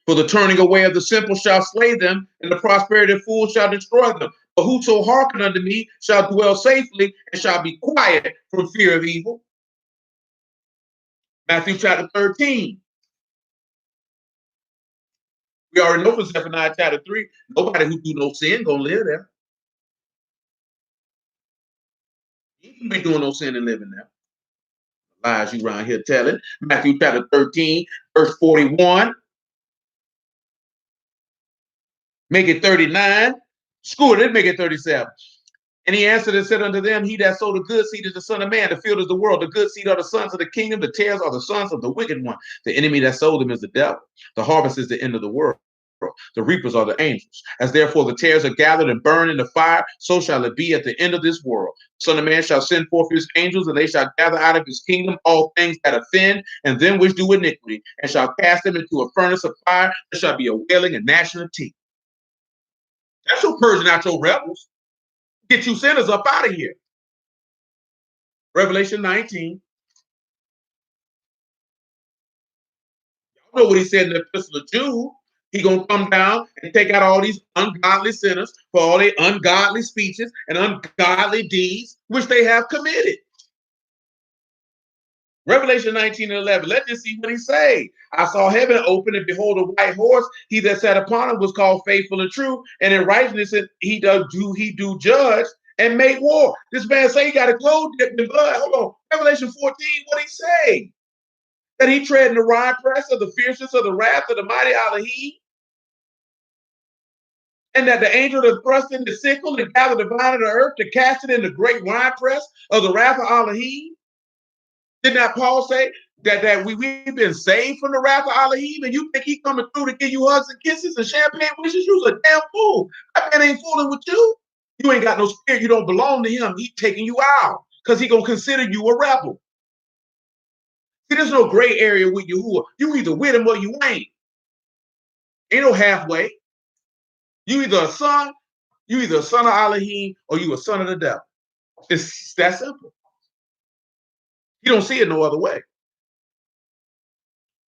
For the turning away of the simple shall slay them, and the prosperity of fools shall destroy them. But whoso hearken unto me shall dwell safely, and shall be quiet from fear of evil. Matthew chapter 13. We already know from Zephaniah chapter 3, nobody who do no sin gonna live there. You can be doing no sin and living there. Lies you around here telling. Matthew chapter 13, verse 41. Make it 39. Screw it, make it 37. And he answered and said unto them, he that sowed the good seed is the Son of Man, the field is the world, the good seed are the sons of the kingdom, the tares are the sons of the wicked one. The enemy that sowed them is the devil. The harvest is the end of the world. The reapers are the angels. As therefore the tares are gathered and burned in the fire, so shall it be at the end of this world. The Son of Man shall send forth his angels, and they shall gather out of his kingdom all things that offend, and them which do iniquity, and shall cast them into a furnace of fire. There shall be a wailing and gnashing of teeth. That's your purging out your rebels. Get you sinners up out of here. Revelation 19. Y'all know what he said in the Epistle of Jude. He gonna come down and take out all these ungodly sinners for all their ungodly speeches and ungodly deeds which they have committed. Revelation 19 and 11. Let's just see what he say. I saw heaven open, and behold, a white horse. He that sat upon him was called Faithful and True, and in righteousness he do judge and make war. This man say he got a clothes dipped in blood. Hold on. Revelation 14, what he say? That he tread in the winepress of the fierceness of the wrath of the mighty Elohim, and that the angel that thrust in the sickle and gathered the vine of the earth to cast it in the great winepress of the wrath of Elohim. Did not Paul say that we've been saved from the wrath of Elohim, and you think he coming through to give you hugs and kisses and champagne wishes? You's a damn fool. That man ain't fooling with you. You ain't got no spirit. You don't belong to him. He's taking you out because he gonna consider you a rebel. See, there's no gray area with Yahuwah. You either with him or you ain't. Ain't no halfway. You either a son of Elohim, or you a son of the devil. It's that simple. You don't see it no other way.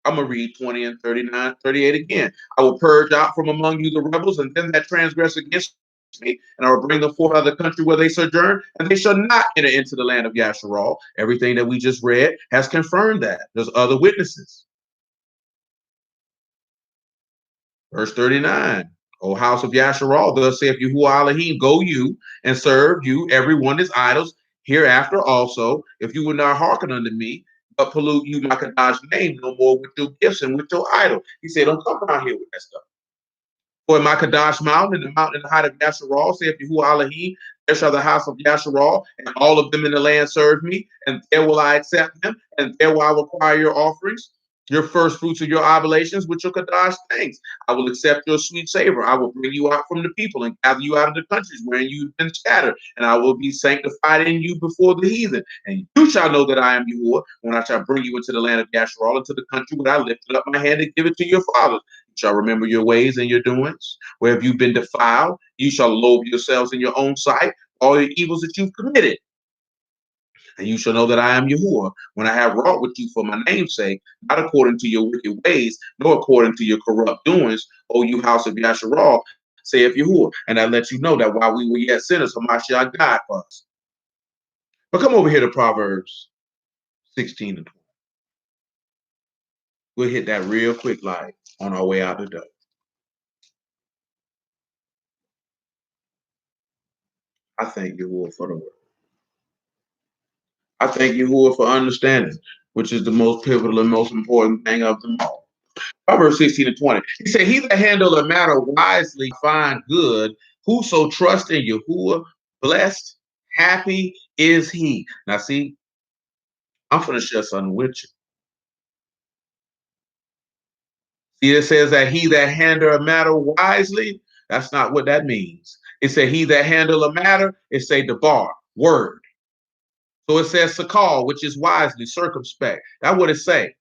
I'm going to read 20 and 39, 38 again. I will purge out from among you the rebels, and them that transgress against me, and I will bring them forth out of the country where they sojourn, and they shall not enter into the land of Yasharal. Everything that we just read has confirmed that. There's other witnesses. Verse 39. O house of Yasharal, thus saith Yahuwah Elohim, go you and serve you every one his idols hereafter also, if you will not hearken unto me, but pollute you my Kadash's name no more with your gifts and with your idol. He said, don't come around here with that stuff. For in my Kadash mountain, in the height of Yasharal, saith Yahuwah Elohim, there shall the house of Yasharal, and all of them in the land serve me, and there will I accept them, and there will I require your offerings. your first fruits of your oblations with your Kadash thanks. I will accept your sweet savor. I will bring you out from the people and gather you out of the countries wherein you've been scattered, and I will be sanctified in you before the heathen. And you shall know that I am Yahuwah when I shall bring you into the land of Yasharal, into the country where I lifted up my hand to give it to your fathers. You shall remember your ways and your doings. Where have you been defiled? You shall loathe yourselves in your own sight, all the evils that you've committed. And you shall know that I am Yahuwah when I have wrought with you for my name's sake, not according to your wicked ways, nor according to your corrupt doings, O you house of Yasharal, saith Yahuwah. And I let you know that while we were yet sinners, Mashal died for us. But come over here to Proverbs 16 and 20. We'll hit that real quick, like on our way out the door. I thank Yahuwah for the word. I thank Yahuwah for understanding, which is the most pivotal and most important thing of them all. Proverbs 16 and 20. He said, he that handle a matter wisely find good. Whoso trusts in Yahuwah, blessed, happy is he. Now see, I'm going to share something with you. See, it says that he that handle a matter wisely. That's not what that means. It said he that handle a matter, it say the bar, word. So it says sakal, which is wisely, circumspect. That's what it say.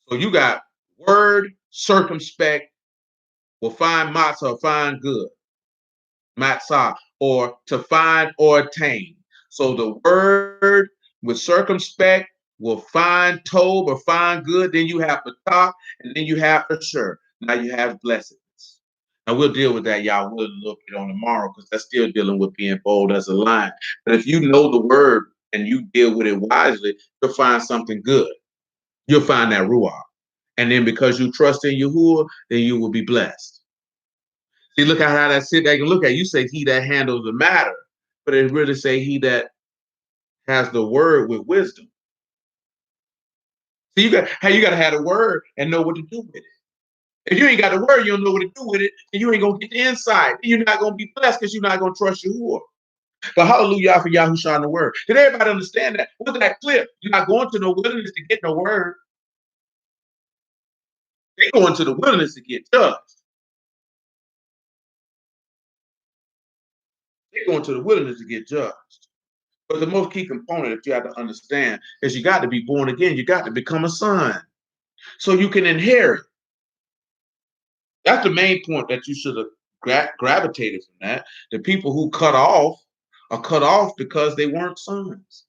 So you got word, circumspect, will find matzah, find good. Matzah, or to find or attain. So the word with circumspect will find tob or find good. Then you have the top, and then you have the sure. Now you have blessedness. Now we'll deal with that, y'all. We'll look at it on tomorrow because that's still dealing with being bold as a lion. But if you know the word and you deal with it wisely, you'll find something good. You'll find that ruach. And then because you trust in Yahuwah, then you will be blessed. See, look at how that sit there. You can look at it. You say he that handles the matter, but it really say he that has the word with wisdom. See, you got to have the word and know what to do with it. If you ain't got the word, you don't know what to do with it, and you ain't gonna get the insight. You're not gonna be blessed because you're not gonna trust Yahuwah. But hallelujah for Yahushua and the word. Did everybody understand that? Look at that clip. You're not going to no wilderness to get no word. They're going to the wilderness to get judged. They're going to the wilderness to get judged. But the most key component that you have to understand is you got to be born again. You got to become a son so you can inherit. That's the main point that you should have gravitated from that. The people who cut off are cut off because they weren't sons.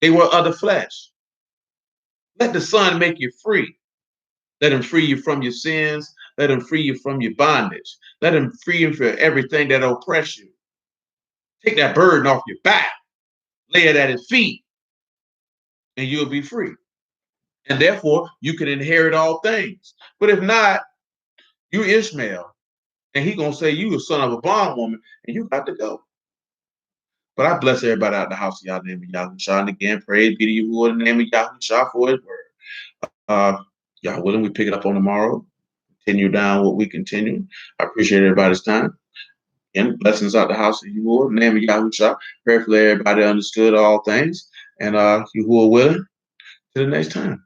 They were of the flesh. Let the son make you free. Let him free you from your sins. Let him free you from your bondage. Let him free you from everything that oppress you. Take that burden off your back. Lay it at his feet. And you'll be free. And therefore, you can inherit all things. But if not, you Ishmael. And he's going to say you a son of a bondwoman. And you got to go. But I bless everybody out the house of Yah, name of Yahushua. And again, praise be to you in the name of Yahushua for his word. Y'all willing, we pick it up on tomorrow. Continue down what we continue. I appreciate everybody's time. And blessings out the house of Yahuwah, in the name of Yahushua. Prayerfully everybody understood all things. And Yahuwah willing, till the next time.